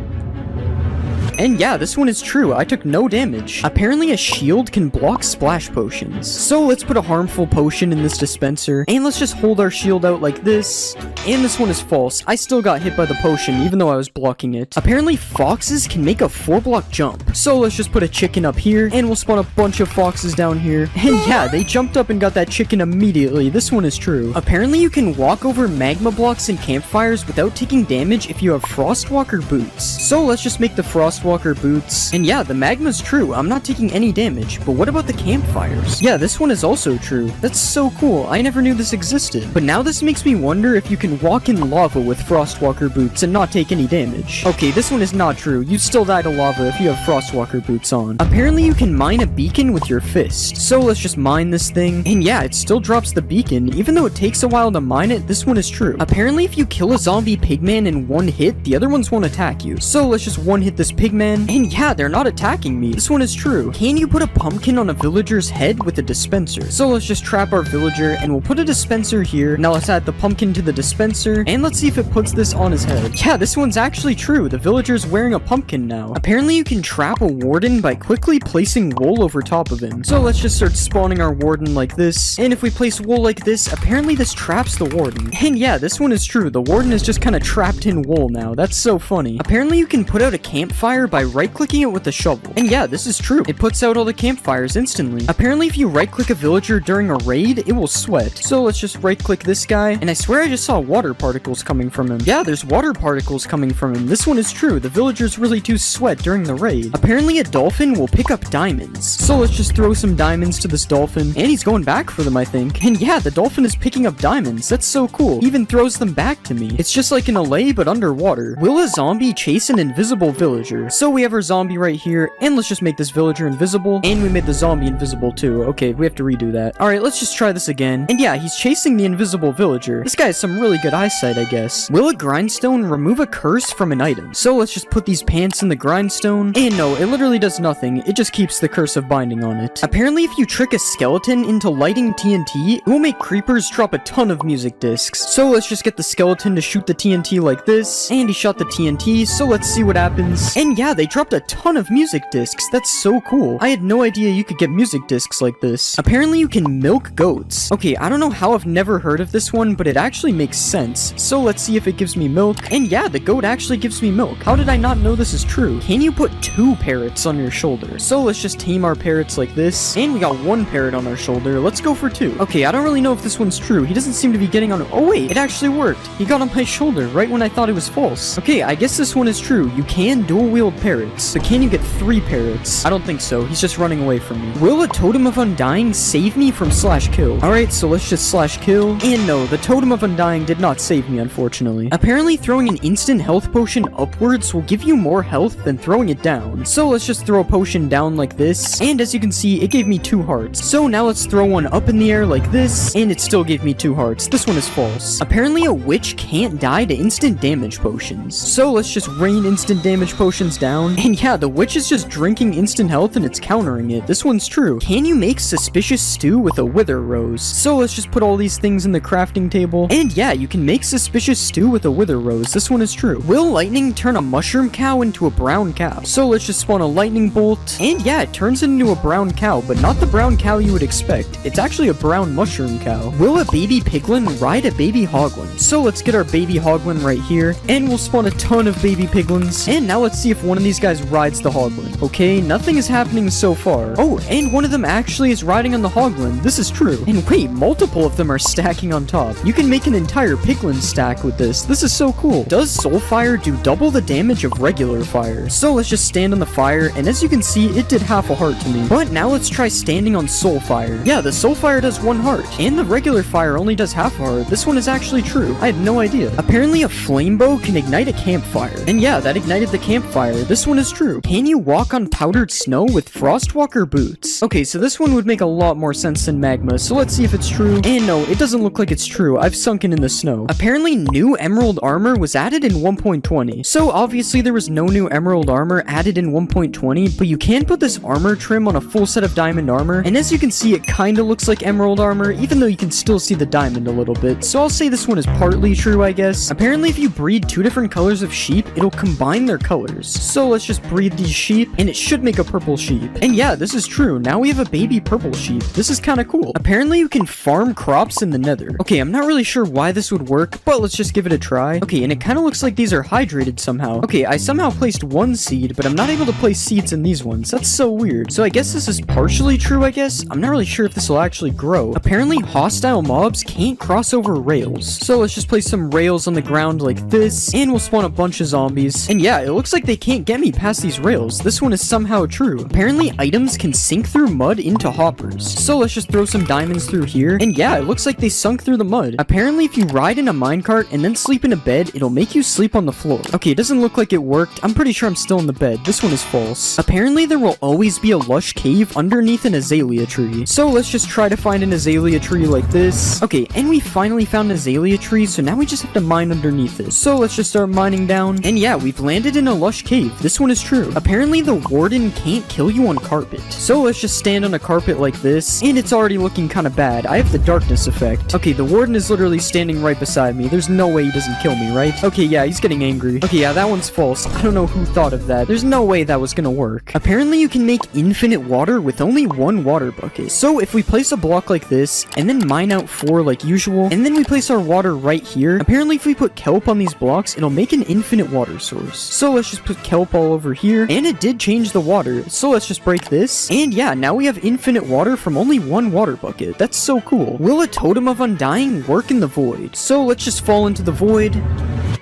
Speaker 1: And yeah, this one is true. I took no damage. Apparently a shield can block splash potions. So let's put a harmful potion in this dispenser, and let's just hold our shield out like this. And this one is false. I still got hit by the potion, even though I was blocking it. Apparently foxes can make a 4-block jump. So let's just put a chicken up here, and we'll spawn a bunch of foxes down here. And yeah, they jumped up and got that chicken immediately. This one is true. Apparently you can walk over magma blocks and campfires without taking damage if you have Frostwalker boots. So let's just make the Frostwalker boots. And yeah, the magma's true. I'm not taking any damage. But what about the campfires? Yeah, this one is also true. That's so cool. I never knew this existed. But now this makes me wonder if you can walk in lava with Frostwalker boots and not take any damage. Okay, this one is not true. You still die to lava if you have Frostwalker boots on. Apparently you can mine a beacon with your fist. So let's just mine this thing. And yeah, it still drops the beacon. Even though it takes a while to mine it, this one is true. Apparently if you kill a zombie pigman in 1 hit, the other ones won't attack you. So let's just 1-hit this pigman. And yeah, they're not attacking me. This one is true. Can you put a pumpkin on a villager's head with a dispenser? So let's just trap our villager, and we'll put a dispenser here. Now let's add the pumpkin to the dispenser, and let's see if it puts this on his head. Yeah, this one's actually true. The villager's wearing a pumpkin now. Apparently you can trap a warden by quickly placing wool over top of him. So let's just start spawning our warden like this, and if we place wool like this, apparently this traps the warden. And yeah, this one is true. The warden is just kind of trapped in wool now. That's so funny. Apparently you can put out a campfire by right-clicking it with a shovel. And yeah, this is true. It puts out all the campfires instantly. Apparently if you right-click a villager during a raid, it will sweat. So let's just right-click this guy, and I swear I just saw water particles coming from him. Yeah, there's water particles coming from him. This one is true. The villagers really do sweat during the raid. Apparently a dolphin will pick up diamonds. So let's just throw some diamonds to this dolphin, and he's going back for them, I think. And yeah, the dolphin is picking up diamonds. That's so cool. He even throws them back to me. It's just like an allay, but underwater. Will a zombie chase an invisible villager? So we have our zombie right here, and let's just make this villager invisible, and we made the zombie invisible too. Okay, we have to redo that. Alright, let's just try this again. And yeah, he's chasing the invisible villager. This guy has some really good eyesight, I guess. Will a grindstone remove a curse from an item? So let's just put these pants in the grindstone, and no, it literally does nothing. It just keeps the curse of binding on it. Apparently if you trick a skeleton into lighting TNT, it will make creepers drop a ton of music discs. So let's just get the skeleton to shoot the TNT like this, and he shot the TNT, so let's see what happens. And yeah, they dropped a ton of music discs. That's so cool. I had no idea you could get music discs like this. Apparently you can milk goats. Okay, I don't know how I've never heard of this one, but it actually makes sense. So let's see if it gives me milk. And yeah, the goat actually gives me milk. How did I not know this is true? Can you put 2 parrots on your shoulder? So let's just tame our parrots like this. And we got 1 parrot on our shoulder. Let's go for 2. Okay, I don't really know if this one's true. He doesn't seem to be getting on. Oh wait, it actually worked. He got on my shoulder right when I thought it was false. Okay, I guess this one is true. You can dual wield emerald parrots. But can you get 3 parrots? I don't think so. He's just running away from me. Will a Totem of Undying save me from slash kill? Alright, so let's just slash kill. And no, the Totem of Undying did not save me, unfortunately. Apparently, throwing an instant health potion upwards will give you more health than throwing it down. So let's just throw a potion down like this. And as you can see, it gave me 2 hearts. So now let's throw one up in the air like this. And it still gave me 2 hearts. This one is false. Apparently, a witch can't die to instant damage potions. So let's just rain instant damage potions down. And yeah, the witch is just drinking instant health and it's countering it. This one's true. Can you make suspicious stew with a wither rose? So let's just put all these things in the crafting table. And yeah, you can make suspicious stew with a wither rose. This one is true. Will lightning turn a mushroom cow into a brown cow? So let's just spawn a lightning bolt. And yeah, it turns it into a brown cow, but not the brown cow you would expect. It's actually a brown mushroom cow. Will a baby piglin ride a baby hoglin? So let's get our baby hoglin right here. And we'll spawn a ton of baby piglins. And now let's see if one of these guys rides the hoglin. Okay, nothing is happening so far. Oh, and one of them actually is riding on the hoglin. This is true. And wait, multiple of them are stacking on top. You can make an entire piglin stack with this. This is so cool. Does soulfire do double the damage of regular fire? So let's just stand on the fire, and as you can see, it did half a heart to me. But now let's try standing on soulfire. Yeah, the soulfire does 1 heart, and the regular fire only does half a heart. This one is actually true. I had no idea. Apparently a flame bow can ignite a campfire. And yeah, that ignited the campfire. This one is true. Can you walk on powdered snow with frostwalker boots? Okay, so this one would make a lot more sense than magma, so let's see if it's true. And no, it doesn't look like it's true. I've sunken in the snow. Apparently new emerald armor was added in 1.20. So obviously there was no new emerald armor added in 1.20, but you can put this armor trim on a full set of diamond armor, and as you can see, it kinda looks like emerald armor, even though you can still see the diamond a little bit. So I'll say this one is partly true, I guess. Apparently if you breed 2 different colors of sheep, it'll combine their colors. So let's just breed these sheep, and it should make a purple sheep. And yeah, this is true. Now we have a baby purple sheep. This is kinda cool. Apparently you can farm crops in the nether. Okay, I'm not really sure why this would work, but let's just give it a try. Okay, and it kinda looks like these are hydrated somehow. Okay, I somehow placed 1 seed, but I'm not able to place seeds in these ones. That's so weird. So I guess this is partially true, I guess. I'm not really sure if this will actually grow. Apparently hostile mobs can't cross over rails. So let's just place some rails on the ground like this, and we'll spawn a bunch of zombies. And yeah, it looks like they can't get me past these rails. This one is somehow true. Apparently items can sink through mud into hoppers. So let's just throw some diamonds through here. And yeah, it looks like they sunk through the mud. Apparently if you ride in a minecart and then sleep in a bed, it'll make you sleep on the floor. Okay, it doesn't look like it worked. I'm pretty sure I'm still in the bed. This one is false. Apparently there will always be a lush cave underneath an azalea tree. So let's just try to find an azalea tree like this. Okay, and we finally found an azalea tree, so now we just have to mine underneath it. So let's just start mining down. And yeah, we've landed in a lush cave. This one is true. Apparently the warden can't kill you on carpet. So let's just stand on a carpet like this, and it's already looking kind of bad. I have the darkness effect. Okay, the warden is literally standing right beside me. There's no way he doesn't kill me, right? Okay, yeah, he's getting angry. Okay, yeah, that one's false. I don't know who thought of that. There's no way that was gonna work. Apparently you can make infinite water with only 1 water bucket. So if we place a block like this, and then mine out 4 like usual, and then we place our water right here, apparently if we put kelp on these blocks, it'll make an infinite water source. So let's just put kelp all over here, and it did change the water. So let's just break this, and yeah, now we have infinite water from only 1 water bucket. That's so cool. Will a Totem of Undying work in the void? So let's just fall into the void.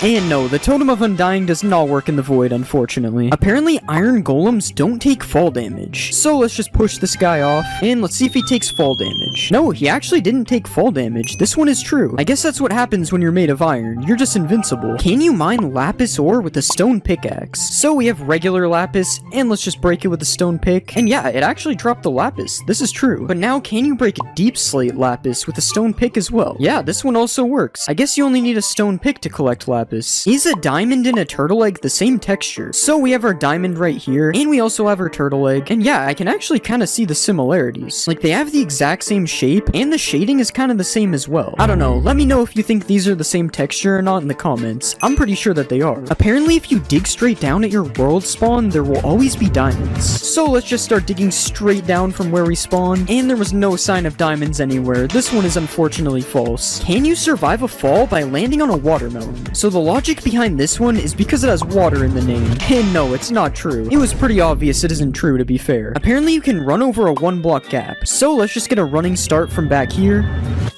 Speaker 1: And no, the Totem of Undying does not work in the void, unfortunately. Apparently, iron golems don't take fall damage. So let's just push this guy off, and let's see if he takes fall damage. No, he actually didn't take fall damage. This one is true. I guess that's what happens when you're made of iron. You're just invincible. Can you mine lapis ore with a stone pickaxe? So we have regular lapis, and let's just break it with a stone pick. And yeah, it actually dropped the lapis. This is true. But now, can you break deep slate lapis with a stone pick as well? Yeah, this one also works. I guess you only need a stone pick to collect lapis. Is a diamond and a turtle egg the same texture? So we have our diamond right here, and we also have our turtle egg. And yeah, I can actually kind of see the similarities. Like, they have the exact same shape, and the shading is kind of the same as well. I don't know, let me know if you think these are the same texture or not in the comments. I'm pretty sure that they are. Apparently, if you dig straight down at your world spawn, there will always be diamonds. So let's just start digging straight down from where we spawn, and there was no sign of diamonds anywhere. This one is unfortunately false. Can you survive a fall by landing on a watermelon? So the logic behind this one is because it has water in the name. And no, it's not true. It was pretty obvious it isn't true, to be fair. Apparently you can run over a 1 block gap. So let's just get a running start from back here.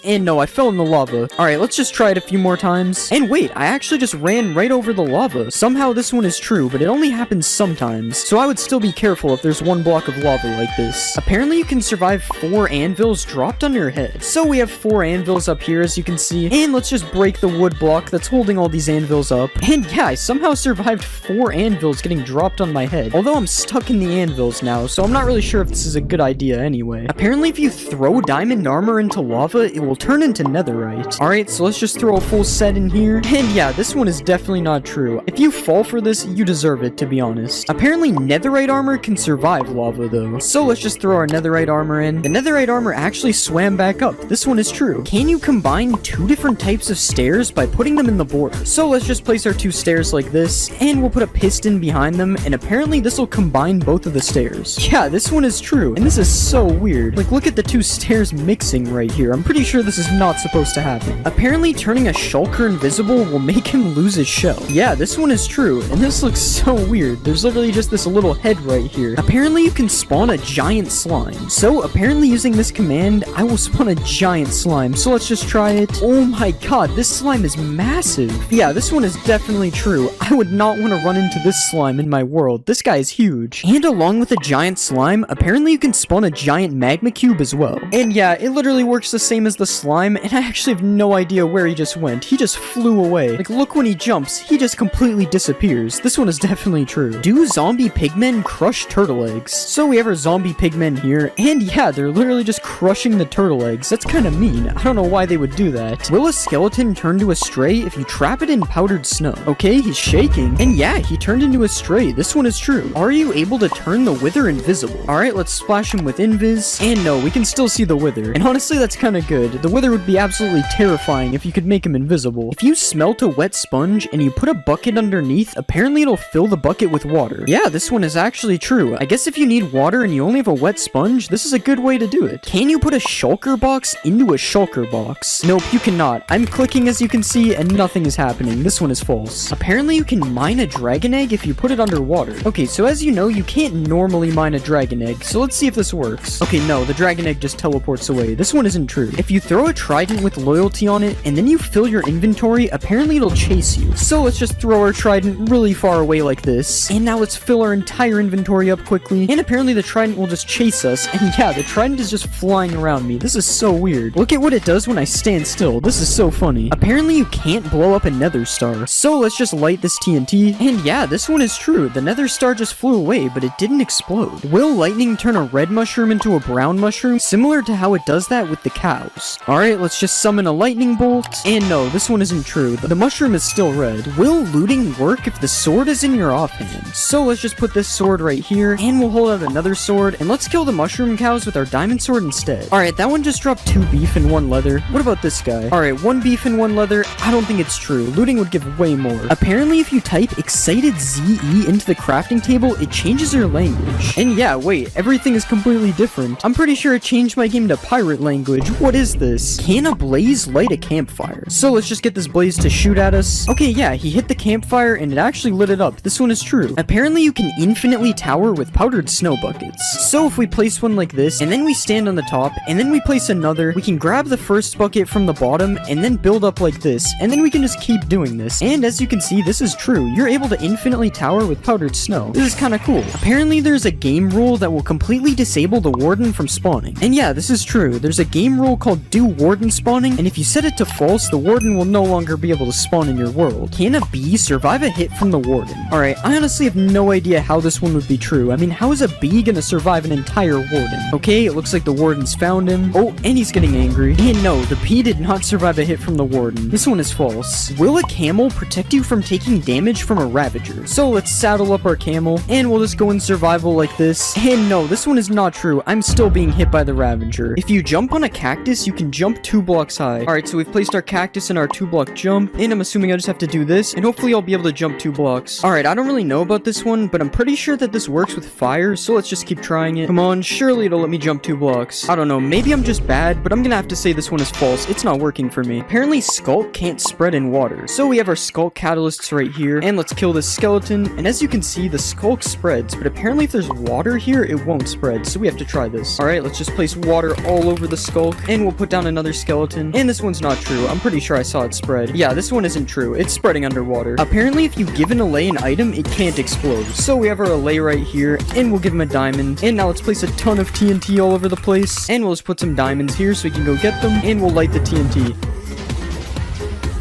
Speaker 1: And no, I fell in the lava. Alright, let's just try it a few more times. And wait, I actually just ran right over the lava. Somehow this one is true, but it only happens sometimes. So I would still be careful if there's one block of lava like this. Apparently you can survive 4 anvils dropped on your head. So we have 4 anvils up here, as you can see. And let's just break the wood block that's holding all these anvils up. And yeah, I somehow survived 4 anvils getting dropped on my head. Although I'm stuck in the anvils now, so I'm not really sure if this is a good idea anyway. Apparently if you throw diamond armor into lava, it will turn into netherite. Alright, so let's just throw a full set in here. And yeah, this one is definitely not true. If you fall for this, you deserve it, to be honest. Apparently netherite armor can survive lava though. So let's just throw our netherite armor in. The netherite armor actually swam back up. This one is true. Can you combine 2 different types of stairs by putting them in the border? So let's just place our 2 stairs like this, and we'll put a piston behind them, and apparently this will combine both of the stairs. Yeah, this one is true, and this is so weird. Like, look at the 2 stairs mixing right here. I'm pretty sure this is not supposed to happen. Apparently turning a shulker invisible will make him lose his shell. Yeah, this one is true, and this looks so weird. There's literally just this little head right here. Apparently you can spawn a giant slime. So apparently using this command, I will spawn a giant slime. So let's just try it. Oh my god, this slime is massive. Yeah, this one is definitely true. I would not want to run into this slime in my world. This guy is huge. And along with a giant slime, apparently you can spawn a giant magma cube as well. And yeah, it literally works the same as the slime, and I actually have no idea where he just went. He just flew away. Like, look when he jumps, he just completely disappears. This one is definitely true. Do zombie pigmen crush turtle eggs? So we have our zombie pigmen here, and yeah, they're literally just crushing the turtle eggs. That's kind of mean. I don't know why they would do that. Will a skeleton turn to a stray if you trap it in powdered snow? Okay, he's shaking, and yeah, he turned into a stray. This one is true. Are you able to turn the wither invisible? Alright, let's splash him with invis, and no, we can still see the wither. And honestly, that's kind of good. The wither would be absolutely terrifying if you could make him invisible. If you smelt a wet sponge and you put a bucket underneath, apparently it'll fill the bucket with water. Yeah, this one is actually true. I guess if you need water and you only have a wet sponge, this is a good way to do it. Can you put a shulker box into a shulker box? Nope, you cannot. I'm clicking, as you can see, and nothing is happening. This one is false. Apparently you can mine a dragon egg if you put it underwater. Okay, so as you know, you can't normally mine a dragon egg, so let's see if this works. Okay, no, the dragon egg just teleports away. This one isn't true. If you throw a trident with loyalty on it, and then you fill your inventory, apparently it'll chase you. So let's just throw our trident really far away like this, and now let's fill our entire inventory up quickly, and apparently the trident will just chase us, and yeah, the trident is just flying around me. This is so weird. Look at what it does when I stand still. This is so funny. Apparently you can't blow up a nether star, so let's just light this TNT, and yeah, this one is true. The nether star just flew away, but it didn't explode. Will lightning turn a red mushroom into a brown mushroom, similar to how it does that with the cows? Alright, let's just summon a lightning bolt, and no, this one isn't true. The mushroom is still red. Will looting work if the sword is in your offhand? So let's just put this sword right here, and we'll hold out another sword, and let's kill the mushroom cows with our diamond sword instead. Alright, that one just dropped 2 beef and 1 leather. What about this guy? Alright, 1 beef and 1 leather. I don't think it's true. Looting would give way more. Apparently if you type excited ZE into the crafting table, it changes your language. And yeah, wait, everything is completely different. I'm pretty sure it changed my game to pirate language. What is this? Can a blaze light a campfire? So let's just get this blaze to shoot at us. Okay, yeah, he hit the campfire and it actually lit it up. This one is true. Apparently you can infinitely tower with powdered snow buckets. So if we place one like this, and then we stand on the top, and then we place another, we can grab the first bucket from the bottom, and then build up like this, and then we can just keep doing this. And as you can see, this is true. You're able to infinitely tower with powdered snow. This is kind of cool. Apparently there's a game rule that will completely disable the warden from spawning. And yeah, this is true. There's a game rule called do warden spawning, and if you set it to false, the warden will no longer be able to spawn in your world. Can a bee survive a hit from the warden? Alright, I honestly have no idea how this one would be true. I mean, how is a bee gonna survive an entire warden? Okay, it looks like the warden's found him. Oh, and he's getting angry. And no, the bee did not survive a hit from the warden. This one is false. Will a camel protect you from taking damage from a ravager? So let's saddle up our camel, and we'll just go in survival like this. And no, this one is not true. I'm still being hit by the ravager. If you jump on a cactus, you can jump 2 blocks high. Alright, so we've placed our cactus in our 2-block jump, and I'm assuming I just have to do this, and hopefully I'll be able to jump 2 blocks. Alright, I don't really know about this one, but I'm pretty sure that this works with fire, so let's just keep trying it. Come on, surely it'll let me jump 2 blocks. I don't know, maybe I'm just bad, but I'm gonna have to say this one is false. It's not working for me. Apparently Skulk can't spread in water. So we have our Skulk catalysts right here, and let's kill this skeleton, and as you can see, the Skulk spreads, but apparently if there's water here, it won't spread, so we have to try this. Alright, let's just place water all over the Skulk, and we'll put down another skeleton. And this one's not true. I'm pretty sure I saw it spread. Yeah, this one isn't true. It's spreading underwater. Apparently, if you give an Allay an item, it can't explode. So we have our Allay right here, and we'll give him a diamond. And now let's place a ton of TNT all over the place. And we'll just put some diamonds here so we can go get them. And we'll light the TNT.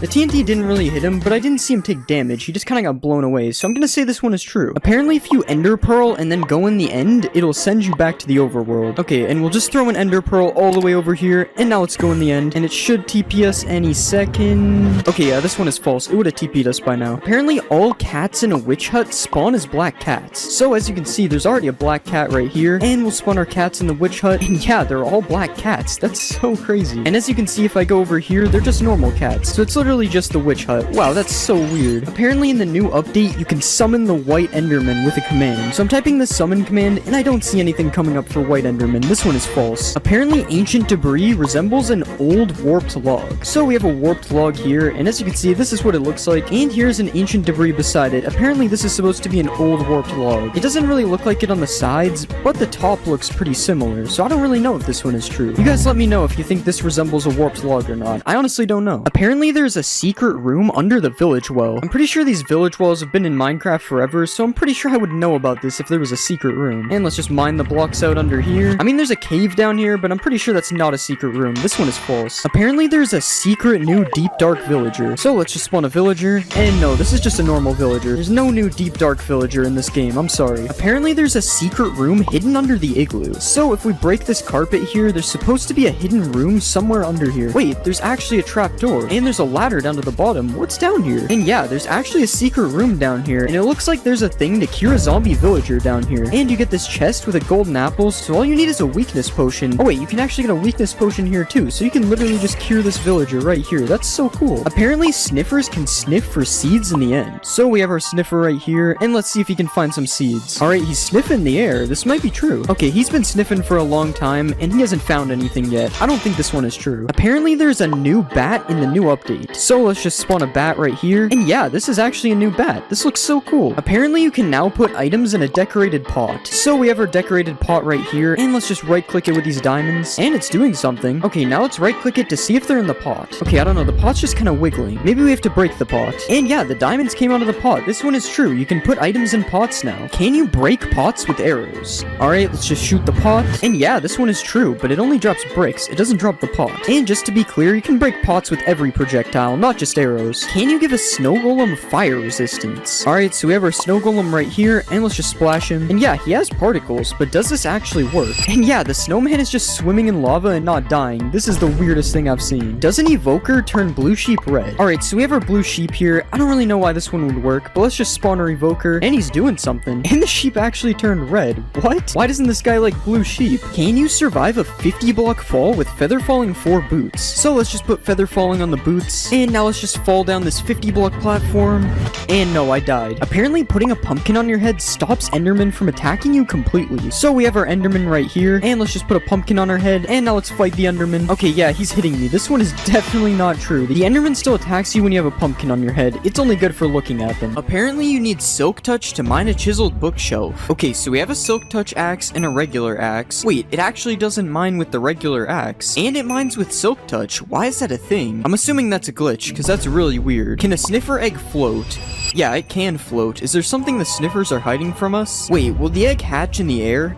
Speaker 1: The TNT didn't really hit him, but I didn't see him take damage. He just kind of got blown away, so I'm gonna say this one is true. Apparently, if you Ender Pearl and then go in the end, it'll send you back to the overworld. Okay, and we'll just throw an Ender Pearl all the way over here, and now let's go in the end, and it should TP us any second. Okay, yeah, this one is false. It would have TP'd us by now. Apparently, all cats in a witch hut spawn as black cats. So, as you can see, there's already a black cat right here, and we'll spawn our cats in the witch hut, and yeah, they're all black cats. That's so crazy. And as you can see, if I go over here, they're just normal cats. So it's literally just the witch hut. Wow, that's so weird. Apparently in the new update, you can summon the white enderman with a command. So I'm typing the summon command, and I don't see anything coming up for white enderman. This one is false. Apparently ancient debris resembles an old warped log. So we have a warped log here, and as you can see, this is what it looks like. And here's an ancient debris beside it. Apparently this is supposed to be an old warped log. It doesn't really look like it on the sides, but the top looks pretty similar. So I don't really know if this one is true. You guys let me know if you think this resembles a warped log or not. I honestly don't know. Apparently there's a secret room under the village well. I'm pretty sure these village wells have been in Minecraft forever, so I'm pretty sure I would know about this if there was a secret room. And let's just mine the blocks out under here. I mean, there's a cave down here, but I'm pretty sure that's not a secret room. This one is false. Apparently there's a secret new deep dark villager. So let's just spawn a villager. And no, this is just a normal villager. There's no new deep dark villager in this game. I'm sorry. Apparently there's a secret room hidden under the igloo. So if we break this carpet here, there's supposed to be a hidden room somewhere under here. Wait, there's actually a trap door. And there's a ladder down to the bottom. What's down here? And yeah, there's actually a secret room down here, and it looks like there's a thing to cure a zombie villager down here. And you get this chest with a golden apple, so all you need is a weakness potion. Oh wait, you can actually get a weakness potion here too, so you can literally just cure this villager right here. That's so cool. Apparently sniffers can sniff for seeds in the end. So we have our sniffer right here, and let's see if he can find some seeds. Alright, he's sniffing the air. This might be true. Okay, he's been sniffing for a long time, and he hasn't found anything yet. I don't think this one is true. Apparently there's a new bat in the new update. So let's just spawn a bat right here. And yeah, this is actually a new bat. This looks so cool. Apparently you can now put items in a decorated pot. So we have our decorated pot right here, and let's just right click it with these diamonds, and it's doing something. Okay, now let's right click it to see if they're in the pot. Okay, I don't know, the pot's just kind of wiggling. Maybe we have to break the pot. And yeah, the diamonds came out of the pot. This one is true. You can put items in pots now. Can you break pots with arrows? Alright, let's just shoot the pot. And yeah, this one is true, but it only drops bricks. It doesn't drop the pot. And just to be clear, you can break pots with every projectile, not just arrows. Can you give a snow golem fire resistance? Alright, so we have our snow golem right here, and let's just splash him. And yeah, he has particles, but does this actually work? And yeah, the snowman is just swimming in lava and not dying. This is the weirdest thing I've seen. Does an evoker turn blue sheep red? Alright, so we have our blue sheep here. I don't really know why this one would work, but let's just spawn our evoker, and he's doing something. And the sheep actually turned red. What? Why doesn't this guy like blue sheep? Can you survive a 50 block fall with feather falling 4 boots? So let's just put feather falling on the boots, and now let's just fall down this 50 block platform. And no, I died. Apparently putting a pumpkin on your head stops endermen from attacking you completely. So we have our enderman right here, and let's just put a pumpkin on our head, and now let's fight the enderman. Okay, yeah, he's hitting me. This one is definitely not true. The enderman still attacks you when you have a pumpkin on your head. It's only good for looking at them. Apparently you need silk touch to mine a chiseled bookshelf. Okay, so we have a silk touch axe and a regular axe. Wait, it actually doesn't mine with the regular axe, and it mines with silk touch. Why is that a thing? I'm assuming that's a glitch, because that's really weird. Can a sniffer egg float? Yeah, it can float. Is there something the sniffers are hiding from us? Wait, will the egg hatch in the air?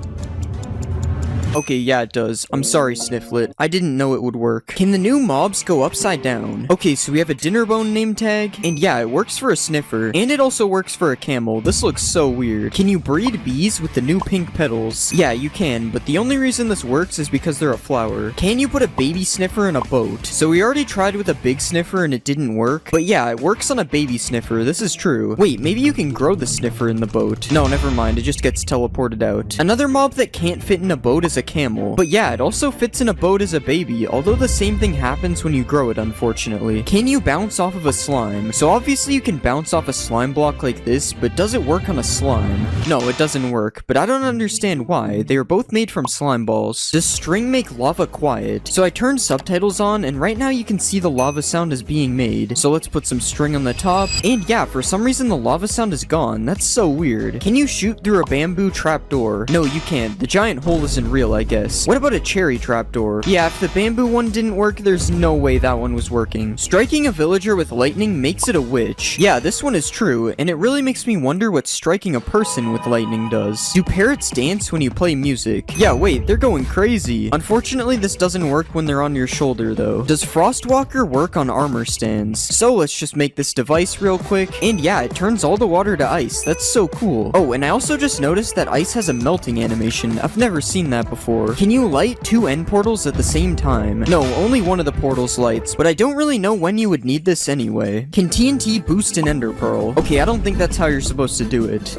Speaker 1: Okay, yeah, it does. I'm sorry, Snifflet. I didn't know it would work. Can the new mobs go upside down? Okay, so we have a Dinnerbone name tag, and yeah, it works for a sniffer, and it also works for a camel. This looks so weird. Can you breed bees with the new pink petals? Yeah, you can, but the only reason this works is because they're a flower. Can you put a baby sniffer in a boat? So we already tried with a big sniffer and it didn't work, but yeah, it works on a baby sniffer. This is true. Wait, maybe you can grow the sniffer in the boat. No, never mind. It just gets teleported out. Another mob that can't fit in a boat is a camel. But yeah, it also fits in a boat as a baby, although the same thing happens when you grow it, unfortunately. Can you bounce off of a slime? So obviously you can bounce off a slime block like this, but does it work on a slime? No, it doesn't work, but I don't understand why. They are both made from slime balls. Does string make lava quiet? So I turned subtitles on, and right now you can see the lava sound is being made. So let's put some string on the top, and yeah, for some reason the lava sound is gone. That's so weird. Can you shoot through a bamboo trapdoor? No, you can't. The giant hole isn't real kill, I guess. What about a cherry trapdoor? Yeah, if the bamboo one didn't work, there's no way that one was working. Striking a villager with lightning makes it a witch. Yeah, this one is true, and it really makes me wonder what striking a person with lightning does. Do parrots dance when you play music? Yeah, wait, they're going crazy. Unfortunately, this doesn't work when they're on your shoulder, though. Does Frostwalker work on armor stands? So let's just make this device real quick. And yeah, it turns all the water to ice. That's so cool. Oh, and I also just noticed that ice has a melting animation. I've never seen that before. Can you light 2 end portals at the same time? No, only one of the portals lights, but I don't really know when you would need this anyway. Can TNT boost an ender pearl? Okay, I don't think that's how you're supposed to do it.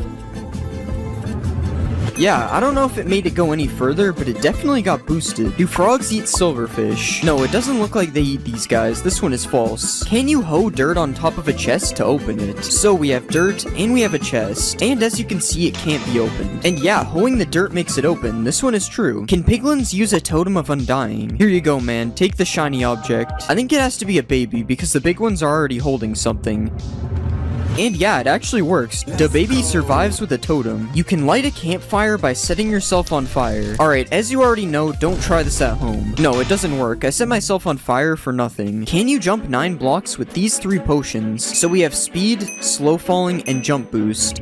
Speaker 1: Yeah, I don't know if it made it go any further, but it definitely got boosted. Do frogs eat silverfish? No, it doesn't look like they eat these guys. This one is false. Can you hoe dirt on top of a chest to open it? So we have dirt, and we have a chest. And as you can see, it can't be opened. And yeah, hoeing the dirt makes it open. This one is true. Can piglins use a totem of undying? Here you go, man. Take the shiny object. I think it has to be a baby, because the big ones are already holding something. And yeah, it actually works. The baby survives with a totem. You can light a campfire by setting yourself on fire. Alright, as you already know, don't try this at home. No, it doesn't work. I set myself on fire for nothing. Can you jump 9 blocks with these 3 potions? So we have speed, slow falling, and jump boost.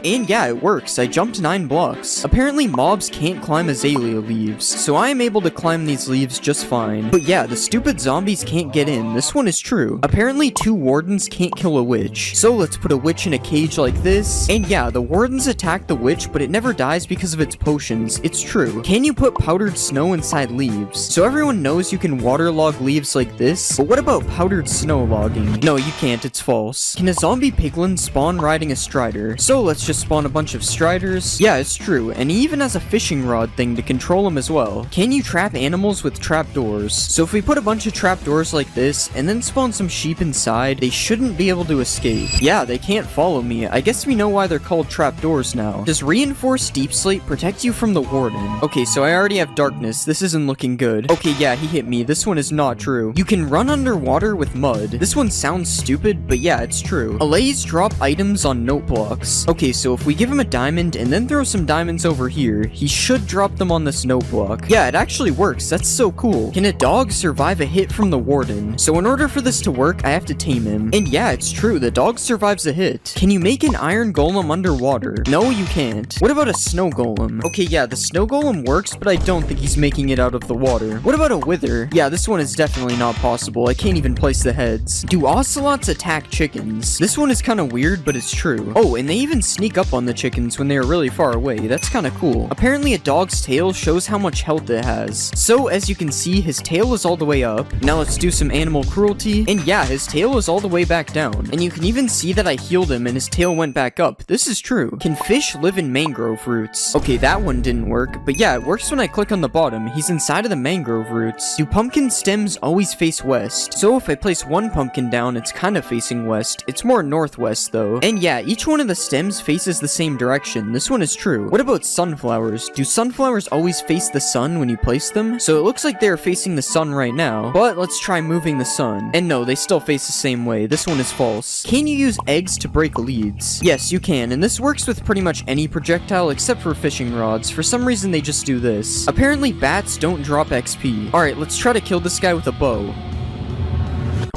Speaker 1: And yeah, it works. I jumped 9 blocks. Apparently mobs can't climb azalea leaves, so I am able to climb these leaves just fine. But yeah, the stupid zombies can't get in. This one is true. Apparently 2 wardens can't kill a witch. So let's put a witch in a cage like this. And yeah, the wardens attack the witch, but it never dies because of its potions. It's true. Can you put powdered snow inside leaves? So everyone knows you can waterlog leaves like this, but what about powdered snow logging? No, you can't. It's false. Can a zombie piglin spawn riding a strider? So let's just spawn a bunch of striders. Yeah, it's true, and he even has a fishing rod thing to control them as well. Can you trap animals with trapdoors? So if we put a bunch of trapdoors like this, and then spawn some sheep inside, they shouldn't be able to escape. Yeah, they can't follow me. I guess we know why they're called trapdoors now. Does reinforced deep slate protect you from the warden? Okay, so I already have darkness. This isn't looking good. Okay, yeah, he hit me. This one is not true. You can run underwater with mud. This one sounds stupid, but yeah, it's true. Allays drop items on note blocks. Okay, so if we give him a diamond and then throw some diamonds over here, he should drop them on this note block. Yeah, it actually works. That's so cool. Can a dog survive a hit from the warden? So in order for this to work, I have to tame him. And yeah, it's true. The dog survives a hit. Can you make an iron golem underwater? No, you can't. What about a snow golem? Okay, yeah, the snow golem works, but I don't think he's making it out of the water. What about a wither? Yeah, this one is definitely not possible. I can't even place the heads. Do ocelots attack chickens? This one is kind of weird, but it's true. Oh, and they even sneak up on the chickens when they are really far away. That's kind of cool. Apparently a dog's tail shows how much health it has. So as you can see, his tail is all the way up. Now let's do some animal cruelty. And yeah, his tail is all the way back down. And you can even see that I healed him and his tail went back up. This is true. Can fish live in mangrove roots? Okay, that one didn't work. But yeah, it works when I click on the bottom. He's inside of the mangrove roots. Do pumpkin stems always face west? So if I place one pumpkin down, it's kind of facing west. It's more northwest though. And yeah, each one of the stems faces the same direction. This one is true. What about sunflowers? Do sunflowers always face the sun when you place them? So it looks like they're facing the sun right now, but let's try moving the sun. And no, they still face the same way. This one is false. Can you use eggs to break leads? Yes, you can, and this works with pretty much any projectile except for fishing rods. For some reason, they just do this. Apparently, bats don't drop XP. Alright, let's try to kill this guy with a bow.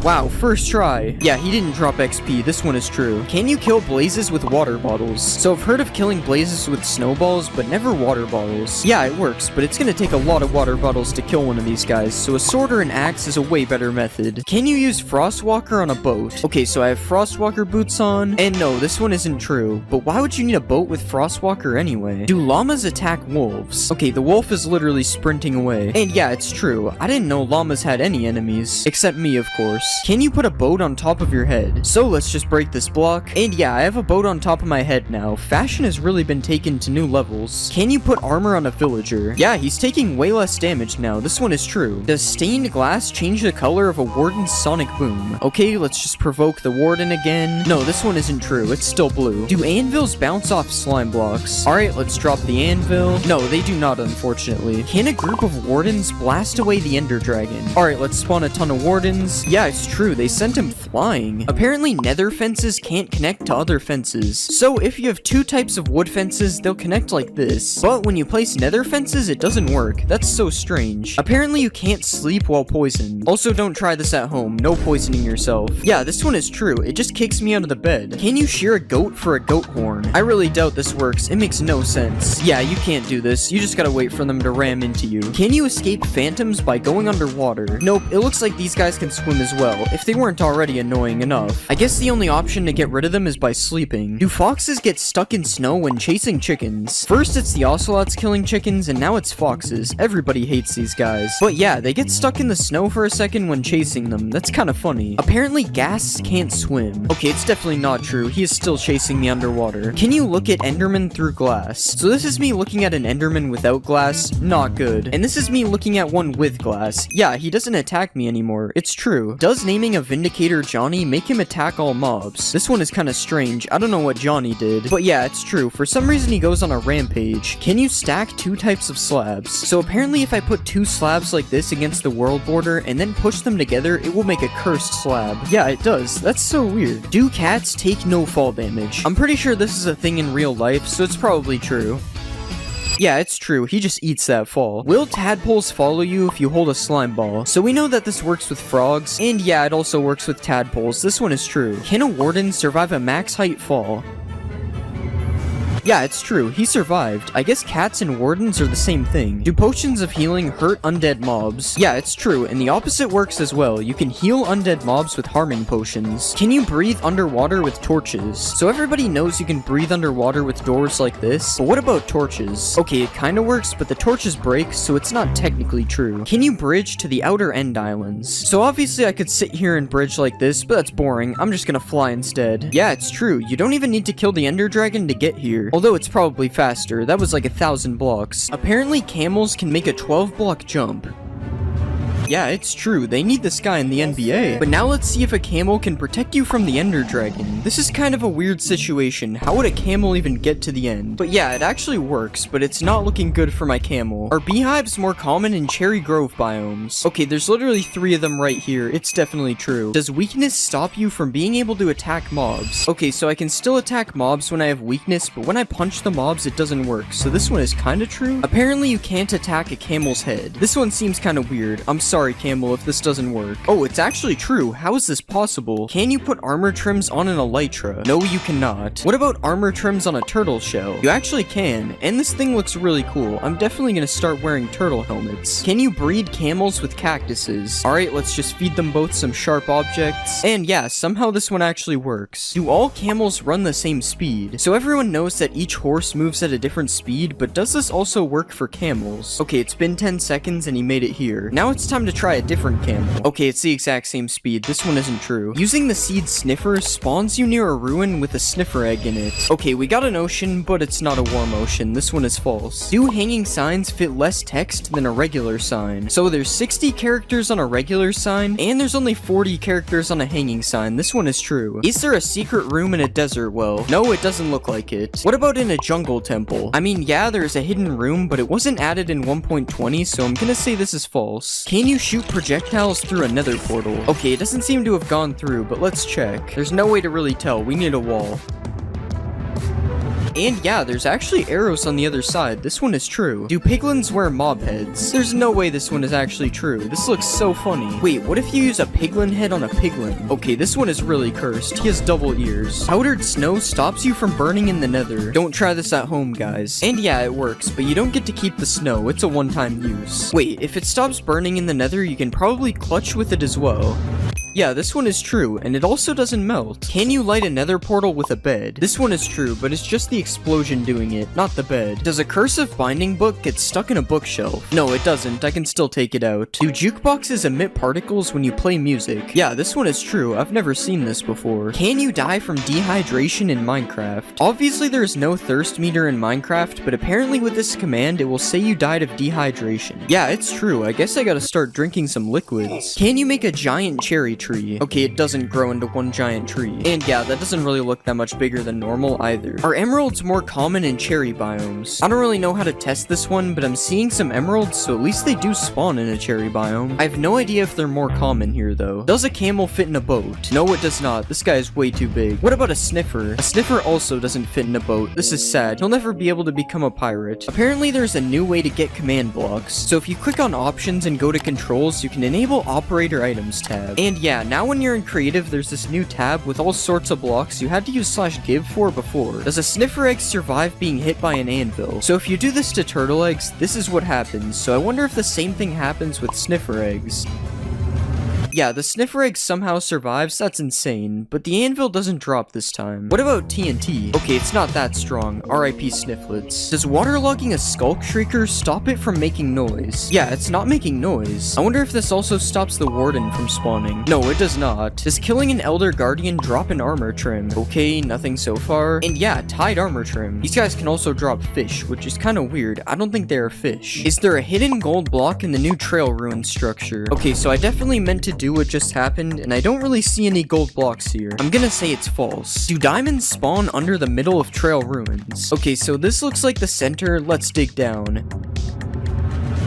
Speaker 1: Wow, first try. Yeah, he didn't drop XP. This one is true. Can you kill blazes with water bottles? So I've heard of killing blazes with snowballs, but never water bottles. Yeah, it works, but it's gonna take a lot of water bottles to kill one of these guys, so a sword or an axe is a way better method. Can you use Frostwalker on a boat? Okay, so I have Frostwalker boots on, and no, this one isn't true. But why would you need a boat with Frostwalker anyway? Do llamas attack wolves? Okay, the wolf is literally sprinting away. And yeah, it's true. I didn't know llamas had any enemies. Except me, of course. Can you put a boat on top of your head? So let's just break this block. And yeah, I have a boat on top of my head now. Fashion has really been taken to new levels. Can you put armor on a villager? Yeah, he's taking way less damage now. This one is true. Does stained glass change the color of a warden's sonic boom? Okay, let's just provoke the warden again. No, this one isn't true. It's still blue. Do anvils bounce off slime blocks? Alright, let's drop the anvil. No, they do not, unfortunately. Can a group of wardens blast away the ender dragon? Alright, let's spawn a ton of wardens. Yeah, it's it's true, they sent him flying. Apparently nether fences can't connect to other fences. So if you have two types of wood fences, they'll connect like this. But when you place nether fences, it doesn't work. That's so strange. Apparently you can't sleep while poisoned. Also, don't try this at home. No poisoning yourself. Yeah, this one is true. It just kicks me out of the bed. Can you shear a goat for a goat horn? I really doubt this works. It makes no sense. Yeah, you can't do this. You just gotta wait for them to ram into you. Can you escape phantoms by going underwater? Nope, it looks like these guys can swim as well, if they weren't already annoying enough. I guess the only option to get rid of them is by sleeping. Do foxes get stuck in snow when chasing chickens? First it's the ocelots killing chickens, and now it's foxes. Everybody hates these guys. But yeah, they get stuck in the snow for a second when chasing them. That's kind of funny. Apparently ghasts can't swim. Okay, it's definitely not true. He is still chasing me underwater. Can you look at Enderman through glass? So this is me looking at an Enderman without glass. Not good. And this is me looking at one with glass. Yeah, he doesn't attack me anymore. It's true. Does naming a Vindicator Johnny make him attack all mobs? This one is kind of strange. I don't know what Johnny did. But yeah, it's true. For some reason he goes on a rampage. Can you stack two types of slabs? So apparently if I put two slabs like this against the world border and then push them together, it will make a cursed slab. Yeah, it does. That's so weird. Do cats take no fall damage? I'm pretty sure this is a thing in real life, so it's probably true. Yeah, it's true. He just eats that fall. Will tadpoles follow you if you hold a slime ball? So we know that this works with frogs, and yeah, it also works with tadpoles. This one is true. Can a warden survive a max height fall? Yeah, it's true. He survived. I guess cats and wardens are the same thing. Do potions of healing hurt undead mobs? Yeah, it's true, and the opposite works as well. You can heal undead mobs with harming potions. Can you breathe underwater with torches? So everybody knows you can breathe underwater with doors like this, but what about torches? Okay, it kinda works, but the torches break, so it's not technically true. Can you bridge to the outer end islands? So obviously I could sit here and bridge like this, but that's boring. I'm just gonna fly instead. Yeah, it's true. You don't even need to kill the ender dragon to get here. Although it's probably faster. That was like 1,000 blocks. Apparently camels can make a 12-block jump. Yeah, it's true. They need this guy in the NBA. But now let's see if a camel can protect you from the Ender Dragon. This is kind of a weird situation. How would a camel even get to the end? But yeah, it actually works, but it's not looking good for my camel. Are beehives more common in Cherry Grove biomes? Okay, there's literally 3 of them right here. It's definitely true. Does weakness stop you from being able to attack mobs? Okay, so I can still attack mobs when I have weakness, but when I punch the mobs, it doesn't work. So this one is kind of true. Apparently you can't attack a camel's head. This one seems kind of weird. I'm sorry, camel, if this doesn't work. Oh, it's actually true. How is this possible? Can you put armor trims on an elytra? No, you cannot. What about armor trims on a turtle shell? You actually can, and this thing looks really cool. I'm definitely gonna start wearing turtle helmets. Can you breed camels with cactuses? Alright, let's just feed them both some sharp objects. And yeah, somehow this one actually works. Do all camels run the same speed? So everyone knows that each horse moves at a different speed, but does this also work for camels? Okay, it's been 10 seconds and he made it here. Now it's time to try a different camel. Okay, it's the exact same speed. This one isn't true. Using the seed sniffer spawns you near a ruin with a sniffer egg in it. Okay, we got an ocean, but it's not a warm ocean. This one is false. Do hanging signs fit less text than a regular sign? So there's 60 characters on a regular sign, and there's only 40 characters on a hanging sign. This one is true. Is there a secret room in a desert well? No, it doesn't look like it. What about in a jungle temple? I mean, yeah, there's a hidden room, but it wasn't added in 1.20, so I'm gonna say this is false. Can you shoot projectiles through a nether portal? Okay, it doesn't seem to have gone through, but let's check. There's no way to really tell. We need a wall. And yeah, there's actually arrows on the other side. This one is true. Do piglins wear mob heads? There's no way this one is actually true. This looks so funny. Wait, what if you use a piglin head on a piglin? Okay, this one is really cursed. He has double ears. Powdered snow stops you from burning in the nether. Don't try this at home, guys. And yeah, it works, but you don't get to keep the snow. It's a one-time use. Wait, if it stops burning in the nether, you can probably clutch with it as well. Yeah, this one is true, and it also doesn't melt. Can you light a nether portal with a bed? This one is true, but it's just the explosion doing it, not the bed. Does a cursive binding book get stuck in a bookshelf? No, it doesn't. I can still take it out. Do jukeboxes emit particles when you play music? Yeah, this one is true. I've never seen this before. Can you die from dehydration in Minecraft? Obviously, there is no thirst meter in Minecraft, but apparently with this command, it will say you died of dehydration. Yeah, it's true. I guess I gotta start drinking some liquids. Can you make a giant cherry tree. Okay, it doesn't grow into one giant tree. And yeah, that doesn't really look that much bigger than normal either. Are emeralds more common in cherry biomes? I don't really know how to test this one, but I'm seeing some emeralds, so at least they do spawn in a cherry biome. I have no idea if they're more common here though. Does a camel fit in a boat? No, it does not. This guy is way too big. What about a sniffer? A sniffer also doesn't fit in a boat. This is sad. He'll never be able to become a pirate. Apparently there's a new way to get command blocks. So if you click on options and go to controls, you can enable operator items tab. And yeah, now when you're in creative, there's this new tab with all sorts of blocks you had to use /give for before. Does a sniffer egg survive being hit by an anvil? So if you do this to turtle eggs, this is what happens. So I wonder if the same thing happens with sniffer eggs. Yeah, the sniffer egg somehow survives, that's insane, but the anvil doesn't drop this time. What about TNT? Okay, it's not that strong, RIP Snifflets. Does waterlogging a skulk shrieker stop it from making noise? Yeah, it's not making noise. I wonder if this also stops the warden from spawning. No, it does not. Does killing an elder guardian drop an armor trim? Okay, nothing so far. And yeah, tied armor trim. These guys can also drop fish, which is kind of weird. I don't think they are fish. Is there a hidden gold block in the new trail ruin structure? Okay, so I definitely meant to do what just happened, and I don't really see any gold blocks here. I'm gonna say it's false. Do diamonds spawn under the middle of trail ruins? Okay, so this looks like the center. Let's dig down.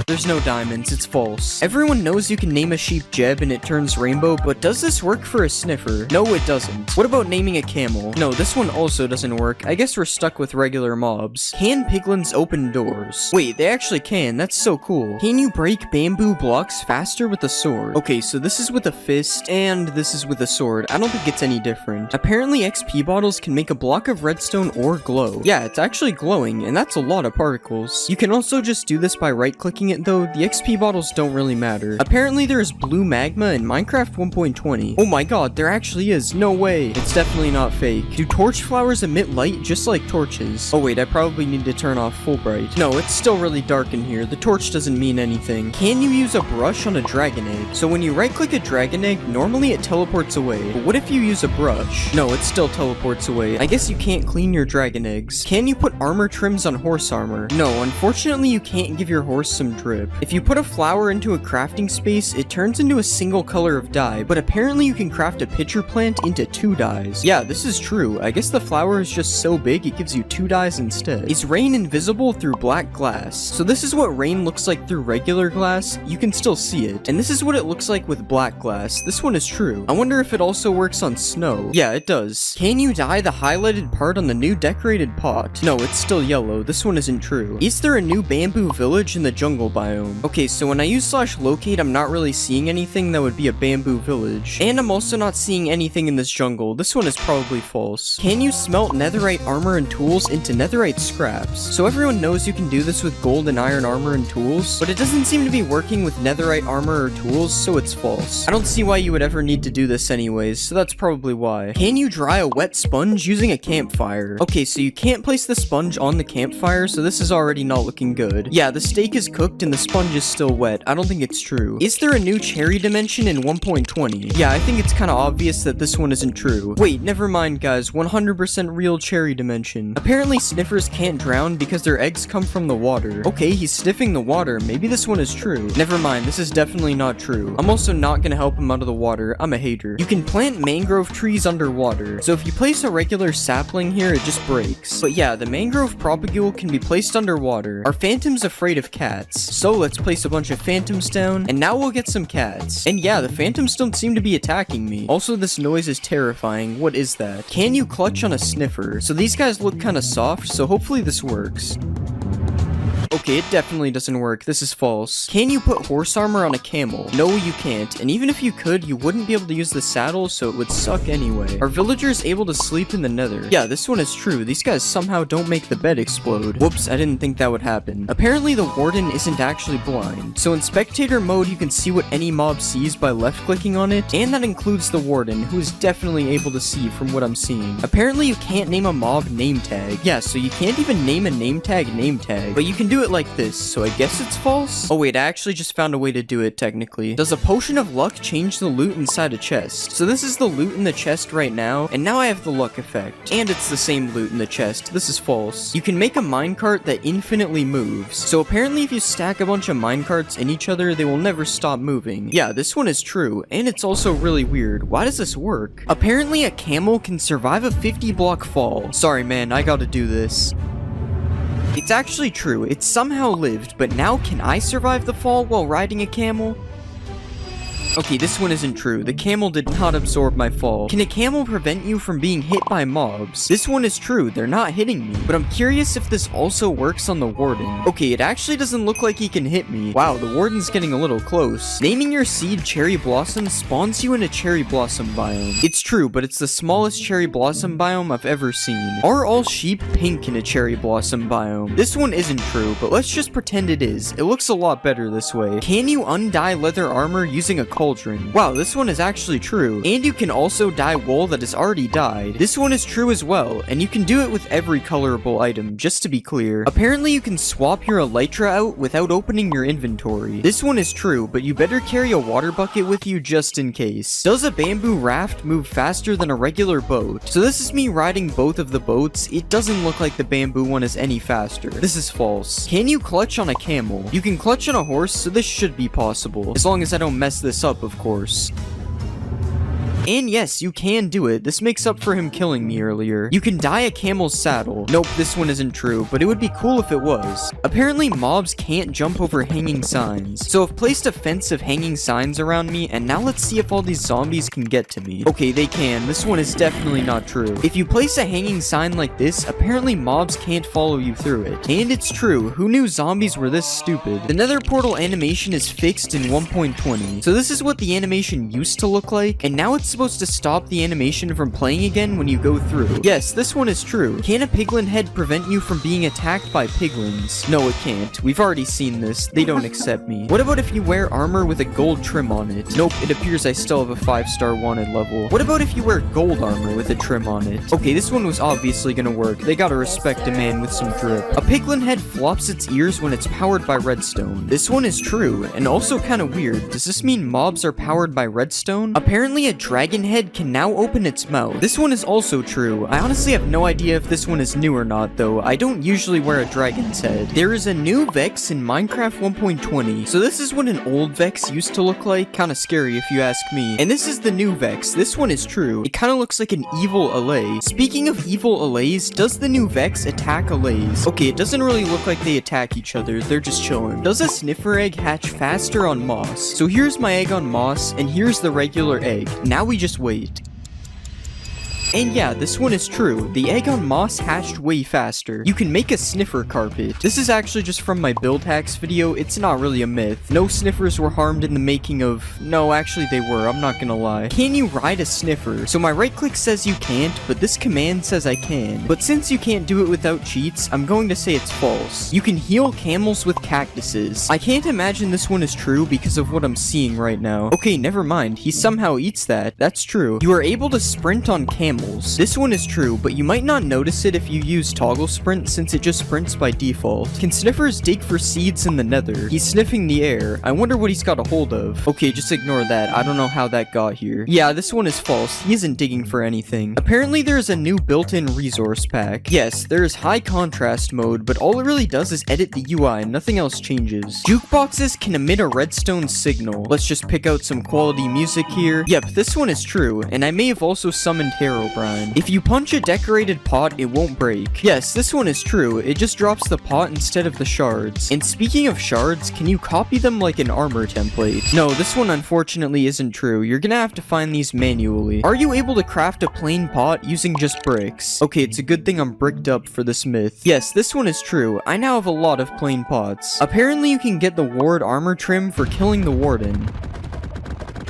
Speaker 1: There's no diamonds, it's false. Everyone knows you can name a sheep Jeb and it turns rainbow, but does this work for a sniffer? No, it doesn't. What about naming a camel? No, this one also doesn't work. I guess we're stuck with regular mobs. Can piglins open doors? Wait, they actually can. That's so cool. Can you break bamboo blocks faster with a sword? Okay, so this is with a fist, and this is with a sword. I don't think it's any different. Apparently, XP bottles can make a block of redstone or glow. Yeah, it's actually glowing, and that's a lot of particles. You can also just do this by right-clicking it though. The XP bottles don't really matter. Apparently there is blue magma in Minecraft 1.20. Oh my god, there actually is. No way. It's definitely not fake. Do torch flowers emit light just like torches? Oh wait, I probably need to turn off full bright. No, it's still really dark in here. The torch doesn't mean anything. Can you use a brush on a dragon egg? So when you right click a dragon egg, normally it teleports away. But what if you use a brush? No, it still teleports away. I guess you can't clean your dragon eggs. Can you put armor trims on horse armor? No, unfortunately you can't give your horse some drip. If you put a flower into a crafting space, it turns into a single color of dye, but apparently you can craft a pitcher plant into 2 dyes. Yeah, this is true. I guess the flower is just so big it gives you 2 dyes instead. Is rain invisible through black glass? So this is what rain looks like through regular glass. You can still see it. And this is what it looks like with black glass. This one is true. I wonder if it also works on snow. Yeah, it does. Can you dye the highlighted part on the new decorated pot? No, it's still yellow. This one isn't true. Is there a new bamboo village in the jungle biome? Okay, so when I use /locate, I'm not really seeing anything that would be a bamboo village. And I'm also not seeing anything in this jungle. This one is probably false. Can you smelt netherite armor and tools into netherite scraps? So everyone knows you can do this with gold and iron armor and tools, but it doesn't seem to be working with netherite armor or tools, so it's false. I don't see why you would ever need to do this anyways, so that's probably why. Can you dry a wet sponge using a campfire? Okay, so you can't place the sponge on the campfire, so this is already not looking good. Yeah, the steak is cooked and the sponge is still wet. I don't think it's true. Is there a new cherry dimension in 1.20? Yeah, I think it's kind of obvious that this one isn't true. Wait, never mind guys, 100% real cherry dimension. Apparently sniffers can't drown because their eggs come from the water. Okay, he's sniffing the water. Maybe this one is true. Never mind, this is definitely not true. I'm also not gonna help him out of the water. I'm a hater. You can plant mangrove trees underwater. So if you place a regular sapling here, it just breaks. But yeah, the mangrove propagule can be placed underwater. Are phantoms afraid of cats? So let's place a bunch of phantoms down, and now we'll get some cats. And yeah, the phantoms don't seem to be attacking me. Also, this noise is terrifying. What is that? Can you clutch on a sniffer? So these guys look kind of soft, so hopefully this works. Okay, it definitely doesn't work. This is false. Can you put horse armor on a camel? No, you can't. And even if you could, you wouldn't be able to use the saddle, so it would suck anyway. Are villagers able to sleep in the nether? Yeah, this one is true. These guys somehow don't make the bed explode. Whoops, I didn't think that would happen. Apparently, the warden isn't actually blind. So in spectator mode, you can see what any mob sees by left-clicking on it, and that includes the warden, who is definitely able to see from what I'm seeing. Apparently, you can't name a mob name tag. Yeah, so you can't even name a name tag, but you can do it like this, so I guess it's false? Oh wait, I actually just found a way to do it technically. Does a potion of luck change the loot inside a chest? So this is the loot in the chest right now, and now I have the luck effect. And it's the same loot in the chest. This is false. You can make a minecart that infinitely moves. So apparently if you stack a bunch of minecarts in each other, they will never stop moving. Yeah, this one is true, and it's also really weird. Why does this work? Apparently a camel can survive a 50-block fall. Sorry man, I gotta do this. It's actually true, it somehow lived, but now can I survive the fall while riding a camel? Okay, this one isn't true. The camel did not absorb my fall. Can a camel prevent you from being hit by mobs? This one is true. They're not hitting me. But I'm curious if this also works on the warden. Okay, it actually doesn't look like he can hit me. Wow, the warden's getting a little close. Naming your seed Cherry Blossom spawns you in a Cherry Blossom biome. It's true, but it's the smallest Cherry Blossom biome I've ever seen. Are all sheep pink in a Cherry Blossom biome? This one isn't true, but let's just pretend it is. It looks a lot better this way. Can you undye leather armor using a cauldron? Wow, this one is actually true. And you can also dye wool that is already dyed. This one is true as well, and you can do it with every colorable item, just to be clear. Apparently you can swap your elytra out without opening your inventory. This one is true, but you better carry a water bucket with you just in case. Does a bamboo raft move faster than a regular boat? So this is me riding both of the boats. It doesn't look like the bamboo one is any faster. This is false. Can you clutch on a camel? You can clutch on a horse, so this should be possible. As long as I don't mess this up, of course. And yes, you can do it. This makes up for him killing me earlier. You can dye a camel's saddle. Nope, this one isn't true, but it would be cool if it was. Apparently, mobs can't jump over hanging signs. So I've placed a fence of hanging signs around me, and now let's see if all these zombies can get to me. Okay, they can. This one is definitely not true. If you place a hanging sign like this, apparently mobs can't follow you through it. And it's true. Who knew zombies were this stupid? The nether portal animation is fixed in 1.20. So this is what the animation used to look like, and now it's supposed to stop the animation from playing again when you go through. Yes, this one is true. Can a piglin head prevent you from being attacked by piglins? No, it can't. We've already seen this. They don't accept me. What about if you wear armor with a gold trim on it? Nope, it appears I still have a 5-star wanted level. What about if you wear gold armor with a trim on it? Okay, this one was obviously gonna work. They gotta respect a man with some drip. A piglin head flops its ears when it's powered by redstone. This one is true, and also kinda weird. Does this mean mobs are powered by redstone? Apparently a dragon head can now open its mouth. This one is also true. I honestly have no idea if this one is new or not though. I don't usually wear a dragon's head. There is a new Vex in Minecraft 1.20. So this is what an old Vex used to look like. Kinda scary if you ask me. And this is the new Vex. This one is true. It kinda looks like an evil Allay. Speaking of evil Allays, does the new Vex attack Allays? Okay, it doesn't really look like they attack each other. They're just chilling. Does a sniffer egg hatch faster on moss? So here's my egg on moss, and here's the regular egg. Now we just wait. And yeah, this one is true. The egg on moss hatched way faster. You can make a sniffer carpet. This is actually just from my build hacks video. It's not really a myth. No sniffers were harmed in the making of... No, actually they were. I'm not gonna lie. Can you ride a sniffer? So my right click says you can't, but this command says I can. But since you can't do it without cheats, I'm going to say it's false. You can heal camels with cactuses. I can't imagine this one is true because of what I'm seeing right now. Okay, never mind. He somehow eats that. That's true. You are able to sprint on camels. This one is true, but you might not notice it if you use toggle sprint since it just sprints by default. Can sniffers dig for seeds in the nether? He's sniffing the air. I wonder what he's got a hold of. Okay, just ignore that. I don't know how that got here. Yeah, this one is false. He isn't digging for anything. Apparently there is a new built-in resource pack. Yes, there is high contrast mode, but all it really does is edit the UI and nothing else changes. Jukeboxes can emit a redstone signal. Let's just pick out some quality music here. Yep, this one is true, and I may have also summoned Herobrine. If you punch a decorated pot, it won't break. Yes, this one is true. It just drops the pot instead of the shards. And speaking of shards, can you copy them like an armor template? No, this one unfortunately isn't true. You're gonna have to find these manually. Are you able to craft a plain pot using just bricks? Okay, it's a good thing I'm bricked up for this myth. Yes, this one is true. I now have a lot of plain pots. Apparently you can get the ward armor trim for killing the warden.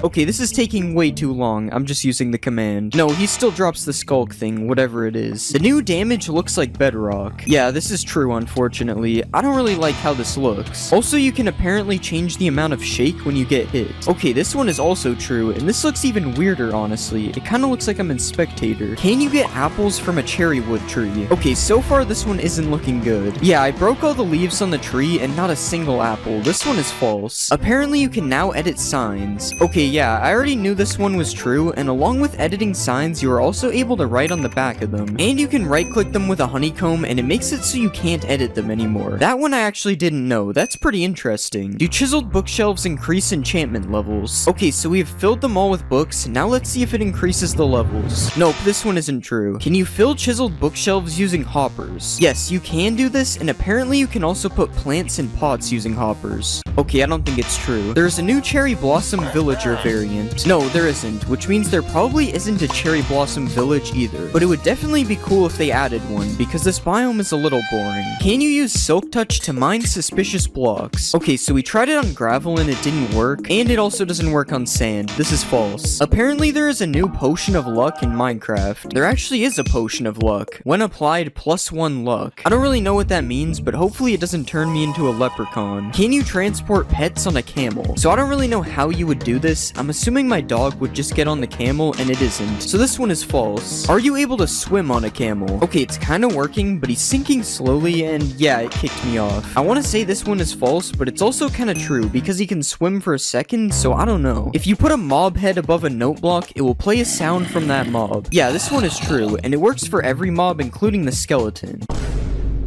Speaker 1: Okay, this is taking way too long. I'm just using the command. No, he still drops the skulk thing, whatever it is. The new damage looks like bedrock. Yeah, this is true, unfortunately. I don't really like how this looks. Also, you can apparently change the amount of shake when you get hit. Okay, this one is also true, and this looks even weirder, honestly. It kind of looks like I'm in Spectator. Can you get apples from a cherry wood tree? Okay, so far this one isn't looking good. Yeah, I broke all the leaves on the tree and not a single apple. This one is false. Apparently you can now edit signs. Okay, yeah, I already knew this one was true, and along with editing signs, you are also able to write on the back of them. And you can right click them with a honeycomb, and it makes it so you can't edit them anymore. That one I actually didn't know. That's pretty interesting. Do chiseled bookshelves increase enchantment levels? Okay, so we have filled them all with books. Now let's see if it increases the levels. Nope, this one isn't true. Can you fill chiseled bookshelves using hoppers? Yes, you can do this, and apparently you can also put plants in pots using hoppers. Okay, I don't think it's true. There's a new Cherry Blossom Villager variant. No, there isn't, which means there probably isn't a Cherry Blossom Village either. But it would definitely be cool if they added one, because this biome is a little boring. Can you use Silk Touch to mine suspicious blocks? Okay, so we tried it on gravel and it didn't work, and it also doesn't work on sand. This is false. Apparently there is a new potion of luck in Minecraft. There actually is a potion of luck. When applied, +1 luck. I don't really know what that means, but hopefully it doesn't turn me into a leprechaun. Can you transport pets on a camel? So I don't really know how you would do this. I'm assuming my dog would just get on the camel, and it isn't. So this one is false. Are you able to swim on a camel? Okay, it's kind of working, but he's sinking slowly, and yeah, it kicked me off. I want to say this one is false, but it's also kind of true, because he can swim for a second, so I don't know. If you put a mob head above a note block, it will play a sound from that mob. Yeah, this one is true, and it works for every mob, including the skeleton.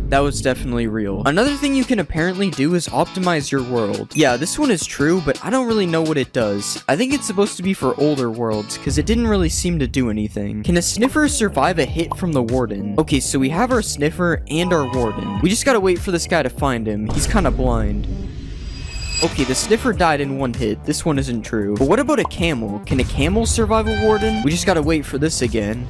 Speaker 1: That was definitely real. Another thing you can apparently do is optimize your world. Yeah, this one is true, but I don't really know what it does. I think it's supposed to be for older worlds, because it didn't really seem to do anything. Can a sniffer survive a hit from the warden? Okay, so we have our sniffer and our warden. We just gotta wait for this guy to find him. He's kinda blind. Okay, the sniffer died in one hit. This one isn't true. But what about a camel? Can a camel survive a warden? We just gotta wait for this again.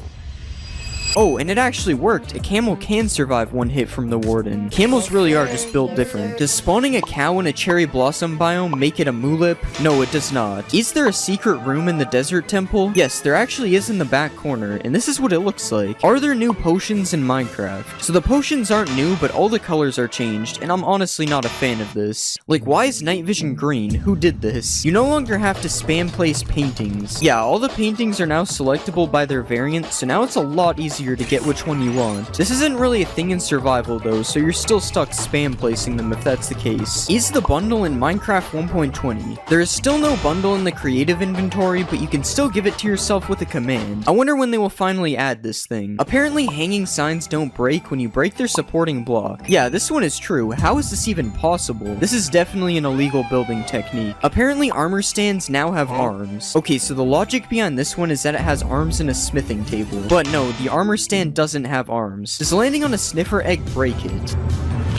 Speaker 1: Oh, and it actually worked. A camel can survive one hit from the warden. Camels really are just built different. Does spawning a cow in a cherry blossom biome make it a mulip? No, it does not. Is there a secret room in the desert temple? Yes, there actually is in the back corner, and this is what it looks like. Are there new potions in Minecraft? So the potions aren't new, but all the colors are changed, and I'm honestly not a fan of this. Like, why is night vision green? Who did this? You no longer have to spam place paintings. Yeah, all the paintings are now selectable by their variant, so now it's a lot easier to get which one you want. This isn't really a thing in survival though, so you're still stuck spam placing them if that's the case. Is the bundle in Minecraft 1.20? There is still no bundle in the creative inventory, but you can still give it to yourself with a command. I wonder when they will finally add this thing. Apparently hanging signs don't break when you break their supporting block. Yeah, this one is true. How is this even possible? This is definitely an illegal building technique. Apparently armor stands now have arms. Okay, so the logic behind this one is that it has arms in a smithing table. But no, the armor stand doesn't have arms. Does landing on a sniffer egg break it?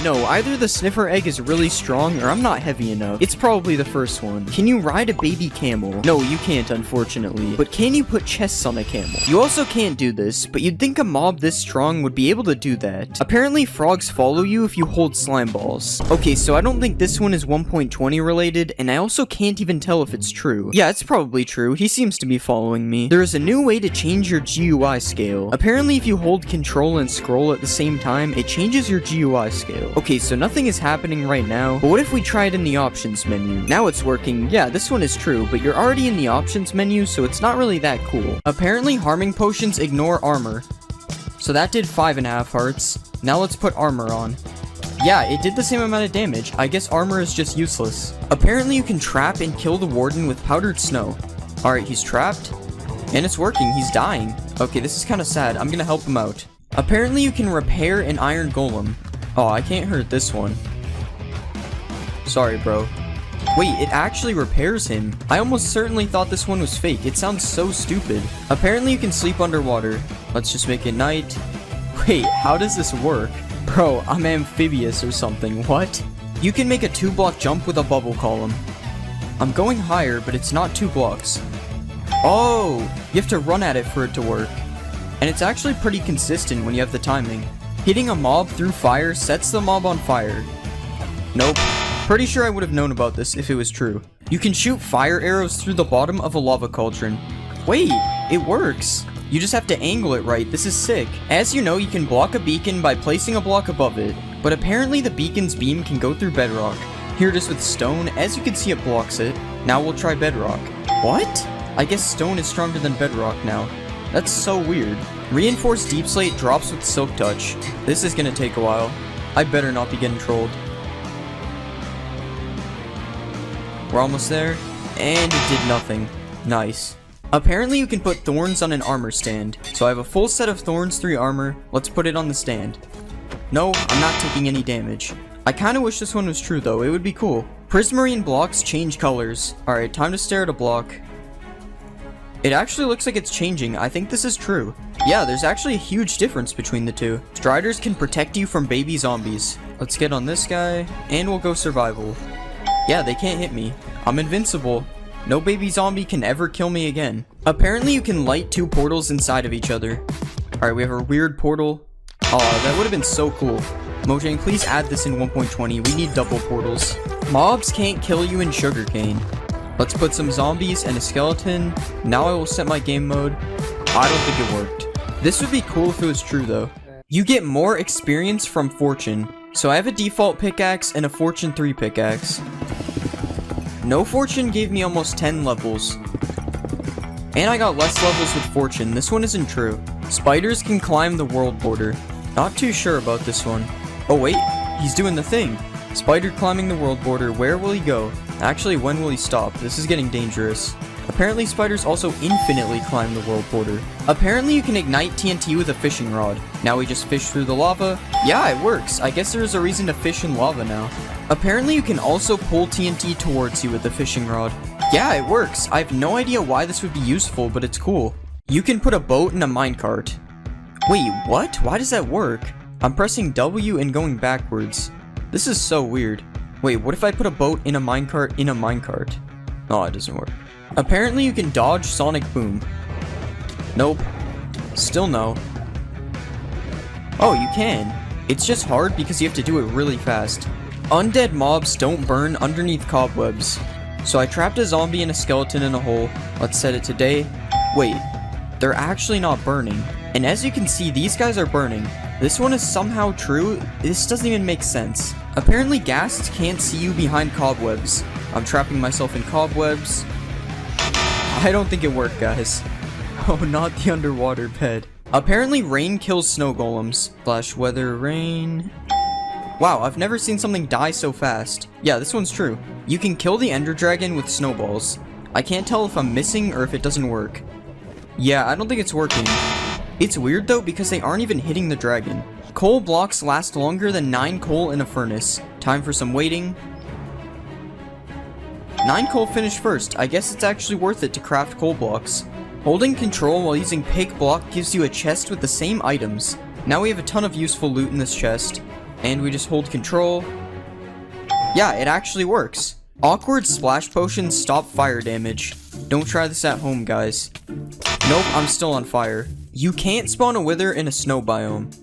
Speaker 1: No, either the sniffer egg is really strong or I'm not heavy enough. It's probably the first one. Can you ride a baby camel? No, you can't, unfortunately. But can you put chests on a camel? You also can't do this, but you'd think a mob this strong would be able to do that. Apparently frogs follow you if you hold slime balls. Okay, so I don't think this one is 1.20 related, and I also can't even tell if it's true. Yeah, it's probably true. He seems to be following me. There is a new way to change your GUI scale. Apparently if you hold control and scroll at the same time, it changes your GUI scale. Okay, so nothing is happening right now, but what if we try it in the options menu? Now it's working. Yeah, this one is true, but you're already in the options menu, so it's not really that cool. Apparently harming potions ignore armor. So that did 5.5 hearts. Now let's put armor on. Yeah, it did the same amount of damage. I guess armor is just useless. Apparently you can trap and kill the warden with powdered snow. Alright, he's trapped. And it's working, he's dying. Okay, this is kind of sad. I'm gonna help him out. Apparently you can repair an iron golem. Oh, I can't hurt this one. Sorry, bro. Wait, it actually repairs him. I almost certainly thought this one was fake. It sounds so stupid. Apparently you can sleep underwater. Let's just make it night. Wait, how does this work? Bro, I'm amphibious or something. What? You can make a 2-block jump with a bubble column. I'm going higher, but it's not 2 blocks. Oh, you have to run at it for it to work. And it's actually pretty consistent when you have the timing. Hitting a mob through fire sets the mob on fire. Nope. Pretty sure I would have known about this if it was true. You can shoot fire arrows through the bottom of a lava cauldron. Wait, it works. You just have to angle it right. This is sick. As you know, you can block a beacon by placing a block above it, but apparently the beacon's beam can go through bedrock. Here it is with stone. As you can see, it blocks it. Now we'll try bedrock. What? I guess stone is stronger than bedrock now. That's so weird. Reinforced deep slate drops with silk touch. This is gonna take a while. I better not be getting trolled. We're almost there, and it did nothing. Nice. Apparently you can put thorns on an armor stand. So I have a full set of thorns 3 armor. Let's put it on the stand. No, I'm not taking any damage. I kinda wish this one was true though, it would be cool. Prismarine blocks change colors. Alright, time to stare at a block. It actually looks like it's changing. I think this is true. Yeah, there's actually a huge difference between the two. Striders can protect you from baby zombies. Let's get on this guy, and we'll go survival. Yeah, they can't hit me. I'm invincible. No baby zombie can ever kill me again. Apparently you can light 2 portals inside of each other. Alright, we have a weird portal. Oh, that would have been so cool. Mojang, please add this in 1.20. We need double portals. Mobs can't kill you in sugarcane. Let's put some zombies and a skeleton. Now I will set my game mode. I don't think it worked. This would be cool if it was true though. You get more experience from fortune. So I have a default pickaxe and a fortune 3 pickaxe. No fortune gave me almost 10 levels. And I got less levels with fortune. This one isn't true. Spiders can climb the world border. Not too sure about this one. Oh wait, he's doing the thing. Spider climbing the world border. Where will he go? Actually, when will he stop? This is getting dangerous. Apparently spiders also infinitely climb the world border. Apparently you can ignite TNT with a fishing rod. Now we just fish through the lava. Yeah, it works. I guess there is a reason to fish in lava now. Apparently you can also pull TNT towards you with a fishing rod. Yeah, it works. I have no idea why this would be useful, but it's cool. You can put a boat in a minecart. Wait, what? Why does that work? I'm pressing W and going backwards. This is so weird. Wait, what if I put a boat in a minecart in a minecart? Oh, it doesn't work. Apparently you can dodge Sonic Boom. Nope. Still no. Oh, you can. It's just hard because you have to do it really fast. Undead mobs don't burn underneath cobwebs. So I trapped a zombie and a skeleton in a hole. Let's set it to day. Wait, they're actually not burning. And as you can see, these guys are burning. This one is somehow true. This doesn't even make sense. Apparently ghasts can't see you behind cobwebs. I'm trapping myself in cobwebs. I don't think it worked, guys. Oh, not the underwater bed. Apparently rain kills snow golems. Flash weather rain. Wow, I've never seen something die so fast. Yeah, this one's true. You can kill the ender dragon with snowballs. I can't tell if I'm missing or if it doesn't work. Yeah, I don't think it's working. It's weird though because they aren't even hitting the dragon. Coal blocks last longer than 9 coal in a furnace. Time for some waiting. 9 coal finished first. I guess it's actually worth it to craft coal blocks. Holding control while using pick block gives you a chest with the same items. Now we have a ton of useful loot in this chest. And we just hold control. Yeah, it actually works. Awkward splash potions stop fire damage. Don't try this at home, guys. Nope, I'm still on fire. You can't spawn a wither in a snow biome.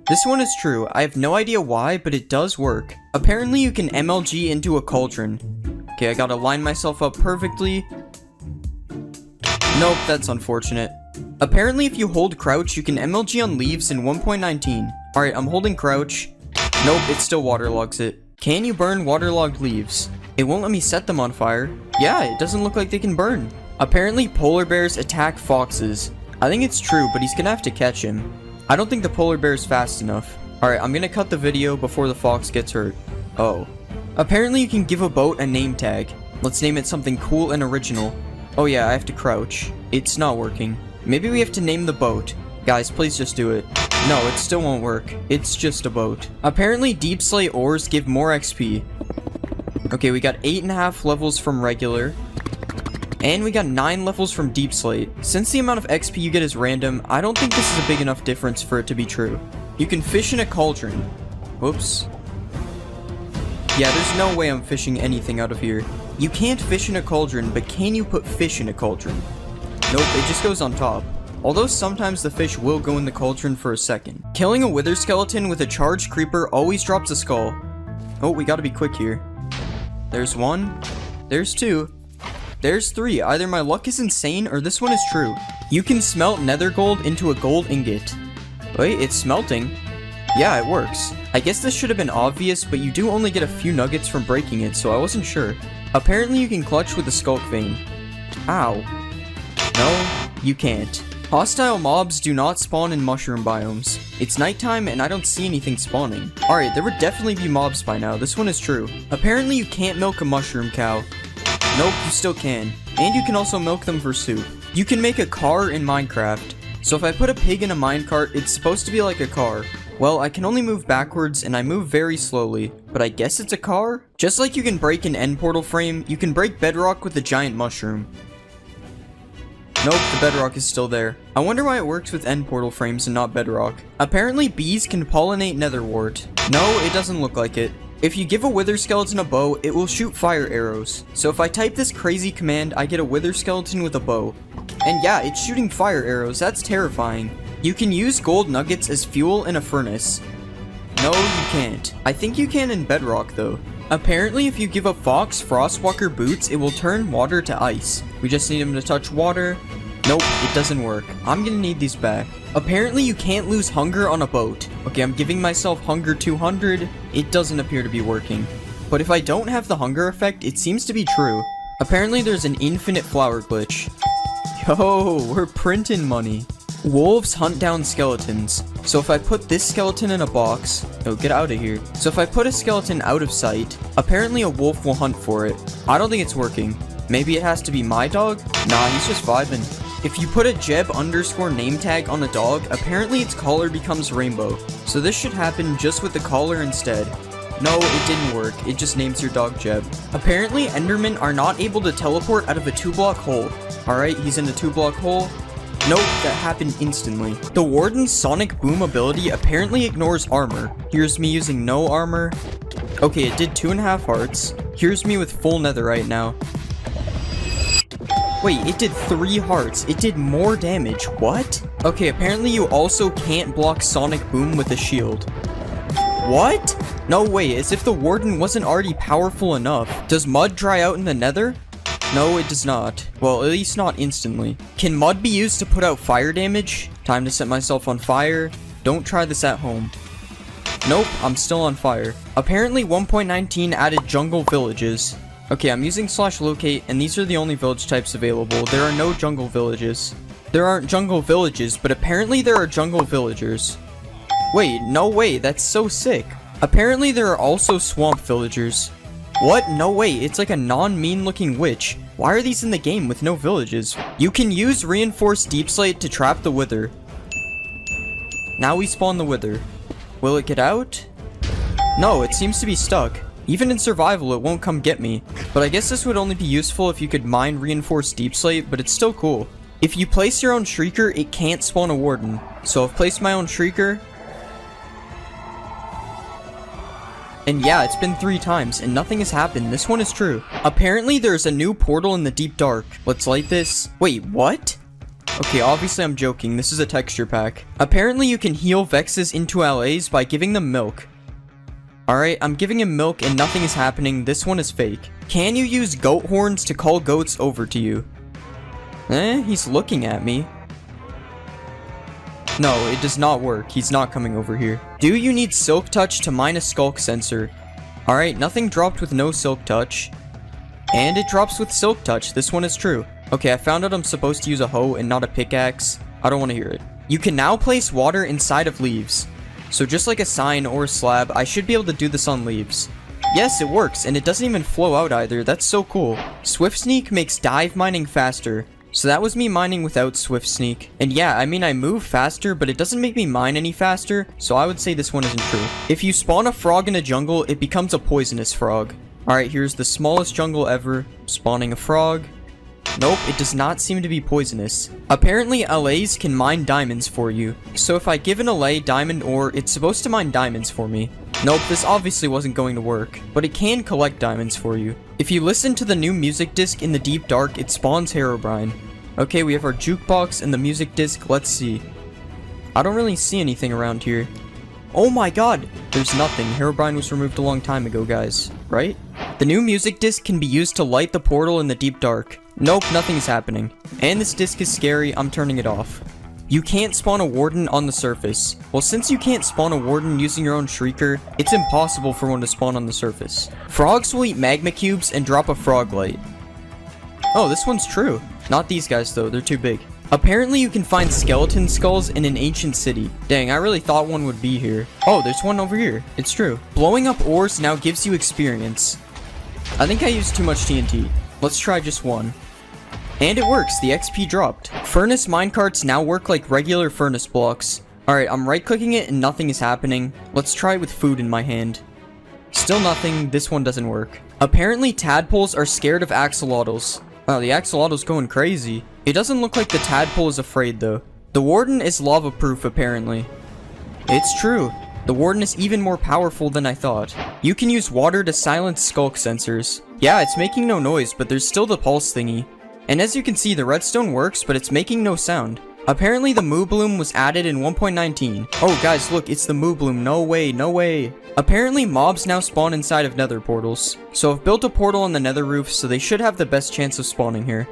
Speaker 1: This one is true. I have no idea why, but it does work. Apparently you can MLG into a cauldron. Okay, I gotta line myself up perfectly. Nope, that's unfortunate. Apparently if you hold crouch, you can MLG on leaves in 1.19. Alright, I'm holding crouch. Nope, it still waterlogs it. Can you burn waterlogged leaves? It won't let me set them on fire. Yeah, it doesn't look like they can burn. Apparently polar bears attack foxes. I think it's true, but he's gonna have to catch him. I don't think the polar bear is fast enough. Alright, I'm gonna cut the video before the fox gets hurt. Oh. Apparently you can give a boat a name tag. Let's name it something cool and original. Oh yeah, I have to crouch. It's not working. Maybe we have to name the boat. Guys, please just do it. No, it still won't work. It's just a boat. Apparently deep slate ores give more XP. Okay, we got 8.5 levels from regular. And we got 9 levels from deep slate. Since the amount of XP you get is random, I don't think this is a big enough difference for it to be true. You can fish in a cauldron. Whoops. Yeah, there's no way I'm fishing anything out of here. You can't fish in a cauldron, but can you put fish in a cauldron? Nope, it just goes on top. Although sometimes the fish will go in the cauldron for a second. Killing a wither skeleton with a charged creeper always drops a skull. Oh, we gotta be quick here. There's one. There's 2. There's 3. Either my luck is insane or this one is true. You can smelt nether gold into a gold ingot. Wait, it's smelting. Yeah, it works. I guess this should have been obvious, but you do only get a few nuggets from breaking it, so I wasn't sure. Apparently you can clutch with a skulk vein. Ow. No, you can't. Hostile mobs do not spawn in mushroom biomes. It's nighttime and I don't see anything spawning. Alright, there would definitely be mobs by now. This one is true. Apparently you can't milk a mushroom cow. Nope, you still can. And you can also milk them for soup. You can make a car in Minecraft. So if I put a pig in a minecart, it's supposed to be like a car. Well, I can only move backwards and I move very slowly, but I guess it's a car? Just like you can break an end portal frame, you can break bedrock with a giant mushroom. Nope, the bedrock is still there. I wonder why it works with end portal frames and not bedrock. Apparently bees can pollinate netherwort. No, it doesn't look like it. If you give a wither skeleton a bow, it will shoot fire arrows. So if I type this crazy command, I get a wither skeleton with a bow. And yeah, it's shooting fire arrows. That's terrifying. You can use gold nuggets as fuel in a furnace. No, you can't. I think you can in bedrock though. Apparently if you give a fox frostwalker boots, it will turn water to ice. We just need him to touch water. Nope, it doesn't work. I'm gonna need these back. Apparently you can't lose hunger on a boat. Okay, I'm giving myself hunger 200. It doesn't appear to be working. But if I don't have the hunger effect, it seems to be true. Apparently there's an infinite flower glitch. Yo, we're printing money. Wolves hunt down skeletons. So if I put this skeleton in a box, oh, get out of here. So if I put a skeleton out of sight, apparently a wolf will hunt for it. I don't think it's working. Maybe it has to be my dog? Nah, he's just vibing. If you put a Jeb underscore name tag on a dog, apparently its collar becomes rainbow. So this should happen just with the collar instead. No, it didn't work. It just names your dog Jeb. Apparently Endermen are not able to teleport out of a 2-block hole. Alright, he's in a 2-block hole. Nope, that happened instantly. The Warden's Sonic Boom ability apparently ignores armor. Here's me using no armor. Okay, it did 2.5 hearts. Here's me with full netherite now. Wait, it did 3 hearts. It did more damage. What? Okay, apparently you also can't block Sonic Boom with a shield. What? No way, as if the Warden wasn't already powerful enough. Does mud dry out in the nether? No, it does not. Well, at least not instantly. Can mud be used to put out fire damage? Time to set myself on fire. Don't try this at home. Nope, I'm still on fire. Apparently 1.19 added jungle villages. Okay, I'm using /locate, and these are the only village types available. There are no jungle villages. There aren't jungle villages, but apparently there are jungle villagers. Wait, no way, that's so sick. Apparently there are also swamp villagers. What? No way, it's like a non-mean looking witch. Why are these in the game with no villages? You can use reinforced deep slate to trap the wither. Now we spawn the wither. Will it get out? No, it seems to be stuck. Even in survival, it won't come get me. But I guess this would only be useful if you could mine reinforced deep slate, but it's still cool. If you place your own shrieker, it can't spawn a warden. So I've placed my own shrieker. And yeah, it's been 3 times, and nothing has happened. This one is true. Apparently, there's a new portal in the deep dark. Let's light this. Wait, what? Okay, obviously I'm joking. This is a texture pack. Apparently, you can heal Vexes into LAs by giving them milk. Alright, I'm giving him milk and nothing is happening. This one is fake. Can you use goat horns to call goats over to you? He's looking at me. No, it does not work. He's not coming over here. Do you need Silk Touch to mine a Skulk Sensor? Alright, nothing dropped with no Silk Touch. And it drops with Silk Touch. This one is true. Okay, I found out I'm supposed to use a hoe and not a pickaxe. I don't want to hear it. You can now place water inside of leaves. So just like a sign or a slab, I should be able to do this on leaves. Yes, it works, and it doesn't even flow out either. That's so cool. Swift Sneak makes dive mining faster. So that was me mining without Swift Sneak. And yeah, I mean I move faster, but it doesn't make me mine any faster, so I would say this one isn't true. If you spawn a frog in a jungle, it becomes a poisonous frog. Alright, here's the smallest jungle ever. Spawning a frog. Nope, it does not seem to be poisonous. Apparently LAs can mine diamonds for you. So if I give an LA diamond ore, it's supposed to mine diamonds for me. Nope, this obviously wasn't going to work, but it can collect diamonds for you. If you listen to the new music disc in the deep dark, it spawns Herobrine. Okay, we have our jukebox and the music disc. Let's see. I don't really see anything around here. Oh my god! There's nothing. Herobrine was removed a long time ago, guys. Right? The new music disc can be used to light the portal in the deep dark. Nope, nothing's happening. And this disc is scary, I'm turning it off. You can't spawn a warden on the surface. Well, since you can't spawn a warden using your own shrieker, it's impossible for one to spawn on the surface. Frogs will eat magma cubes and drop a frog light. Oh, this one's true. Not these guys though, they're too big. Apparently you can find skeleton skulls in an ancient city. Dang, I really thought one would be here. Oh, there's one over here. It's true. Blowing up ores now gives you experience. I think I used too much TNT. Let's try just one. And it works, the XP dropped. Furnace minecarts now work like regular furnace blocks. Alright, I'm right clicking it and nothing is happening. Let's try it with food in my hand. Still nothing, this one doesn't work. Apparently tadpoles are scared of axolotls. Wow, the axolotl's going crazy. It doesn't look like the tadpole is afraid though. The warden is lava proof apparently. It's true. The warden is even more powerful than I thought. You can use water to silence skulk sensors. Yeah, it's making no noise, but there's still the pulse thingy. And as you can see, the redstone works, but it's making no sound. Apparently the Moo Bloom was added in 1.19. Oh guys, look, it's the Moo Bloom. No way, no way. Apparently mobs now spawn inside of nether portals. So I've built a portal on the nether roof, so they should have the best chance of spawning here.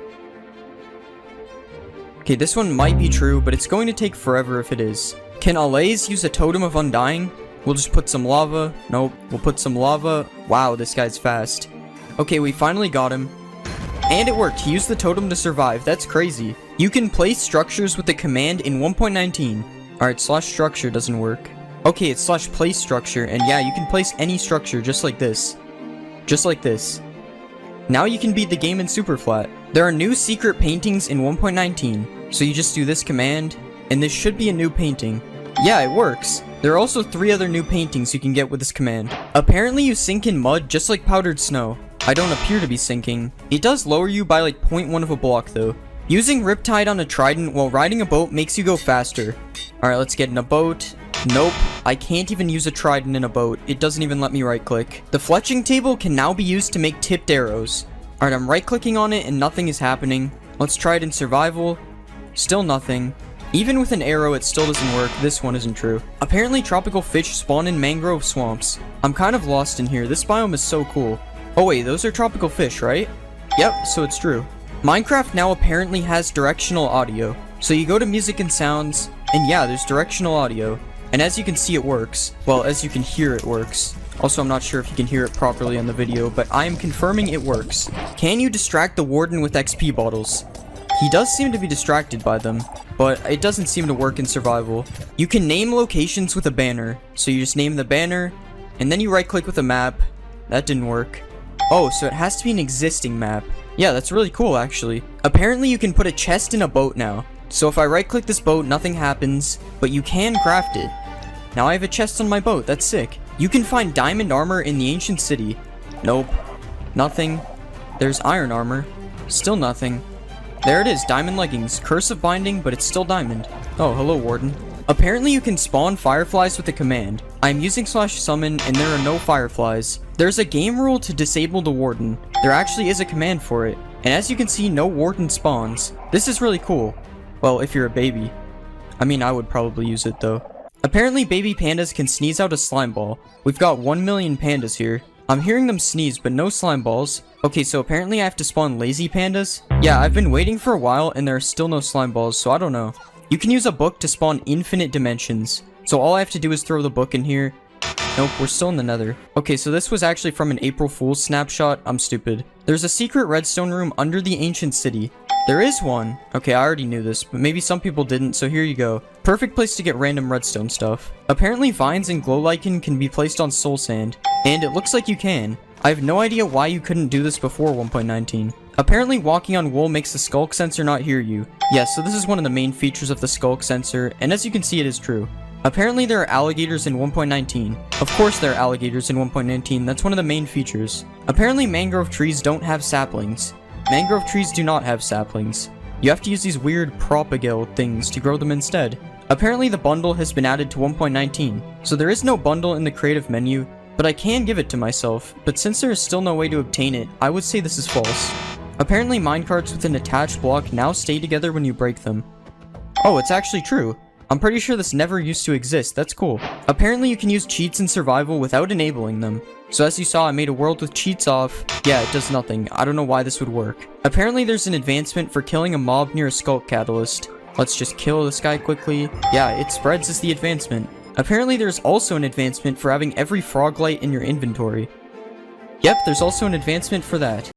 Speaker 1: Okay, this one might be true, but it's going to take forever if it is. Can Alays use a totem of undying? We'll just put some lava. Nope, we'll put some lava. Wow, this guy's fast. Okay, we finally got him. And it worked. He used the totem to survive. That's crazy. You can place structures with the command in 1.19. Alright, slash structure doesn't work. Okay, it's slash place structure. And yeah, you can place any structure just like this. Just like this. Now you can beat the game in super flat. There are new secret paintings in 1.19. So you just do this command, and this should be a new painting. Yeah, it works. There are also 3 other new paintings you can get with this command. Apparently you sink in mud just like powdered snow. I don't appear to be sinking. It does lower you by like 0.1 of a block though. Using Riptide on a trident while riding a boat makes you go faster. Alright, let's get in a boat. Nope, I can't even use a trident in a boat. It doesn't even let me right click. The fletching table can now be used to make tipped arrows. Alright, I'm right clicking on it and nothing is happening. Let's try it in survival. Still nothing. Even with an arrow, it still doesn't work. This one isn't true. Apparently tropical fish spawn in mangrove swamps. I'm kind of lost in here. This biome is so cool. Oh wait, those are tropical fish, right? Yep, so it's true. Minecraft now apparently has directional audio. So you go to music and sounds, and yeah, there's directional audio. And as you can see, it works. Well, as you can hear, it works. Also, I'm not sure if you can hear it properly on the video, but I am confirming it works. Can you distract the warden with XP bottles? He does seem to be distracted by them, but it doesn't seem to work in survival. You can name locations with a banner. So you just name the banner, and then you right click with a map. That didn't work. Oh, so it has to be an existing map. Yeah, that's really cool actually. Apparently you can put a chest in a boat now. So if I right click this boat, nothing happens, but you can craft it. Now I have a chest on my boat, that's sick. You can find diamond armor in the ancient city. Nope. Nothing. There's iron armor. Still nothing. There it is, diamond leggings. Curse of binding, but it's still diamond. Oh, hello warden. Apparently you can spawn fireflies with a command. I'm using slash summon and there are no fireflies. There's a game rule to disable the warden. There actually is a command for it. And as you can see, no warden spawns. This is really cool. Well, if you're a baby. I mean, I would probably use it though. Apparently baby pandas can sneeze out a slime ball. We've got 1 million pandas here. I'm hearing them sneeze, but no slime balls. Okay, so apparently I have to spawn lazy pandas. Yeah, I've been waiting for a while and there are still no slime balls, so I don't know. You can use a book to spawn infinite dimensions. So all I have to do is throw the book in here. Nope, we're still in the nether. Okay, so this was actually from an April Fool's snapshot. I'm stupid. There's a secret redstone room under the ancient city. There is one. Okay, I already knew this, but maybe some people didn't, so here you go. Perfect place to get random redstone stuff. Apparently vines and glow lichen can be placed on soul sand, and it looks like you can. I have no idea why you couldn't do this before 1.19. Apparently walking on wool makes the skulk sensor not hear you. Yes, so this is one of the main features of the skulk sensor, and as you can see, it is true. Apparently there are alligators in 1.19. Of course there are alligators in 1.19, that's one of the main features. Apparently mangrove trees don't have saplings. Mangrove trees do not have saplings. You have to use these weird propagale things to grow them instead. Apparently the bundle has been added to 1.19, so there is no bundle in the creative menu, but I can give it to myself, but since there is still no way to obtain it, I would say this is false. Apparently minecarts with an attached block now stay together when you break them. Oh, it's actually true. I'm pretty sure this never used to exist, that's cool. Apparently you can use cheats in survival without enabling them. So as you saw, I made a world with cheats off. Yeah, it does nothing. I don't know why this would work. Apparently there's an advancement for killing a mob near a Sculk Catalyst. Let's just kill this guy quickly. Yeah, it spreads as the advancement. Apparently there's also an advancement for having every frog light in your inventory. Yep, there's also an advancement for that.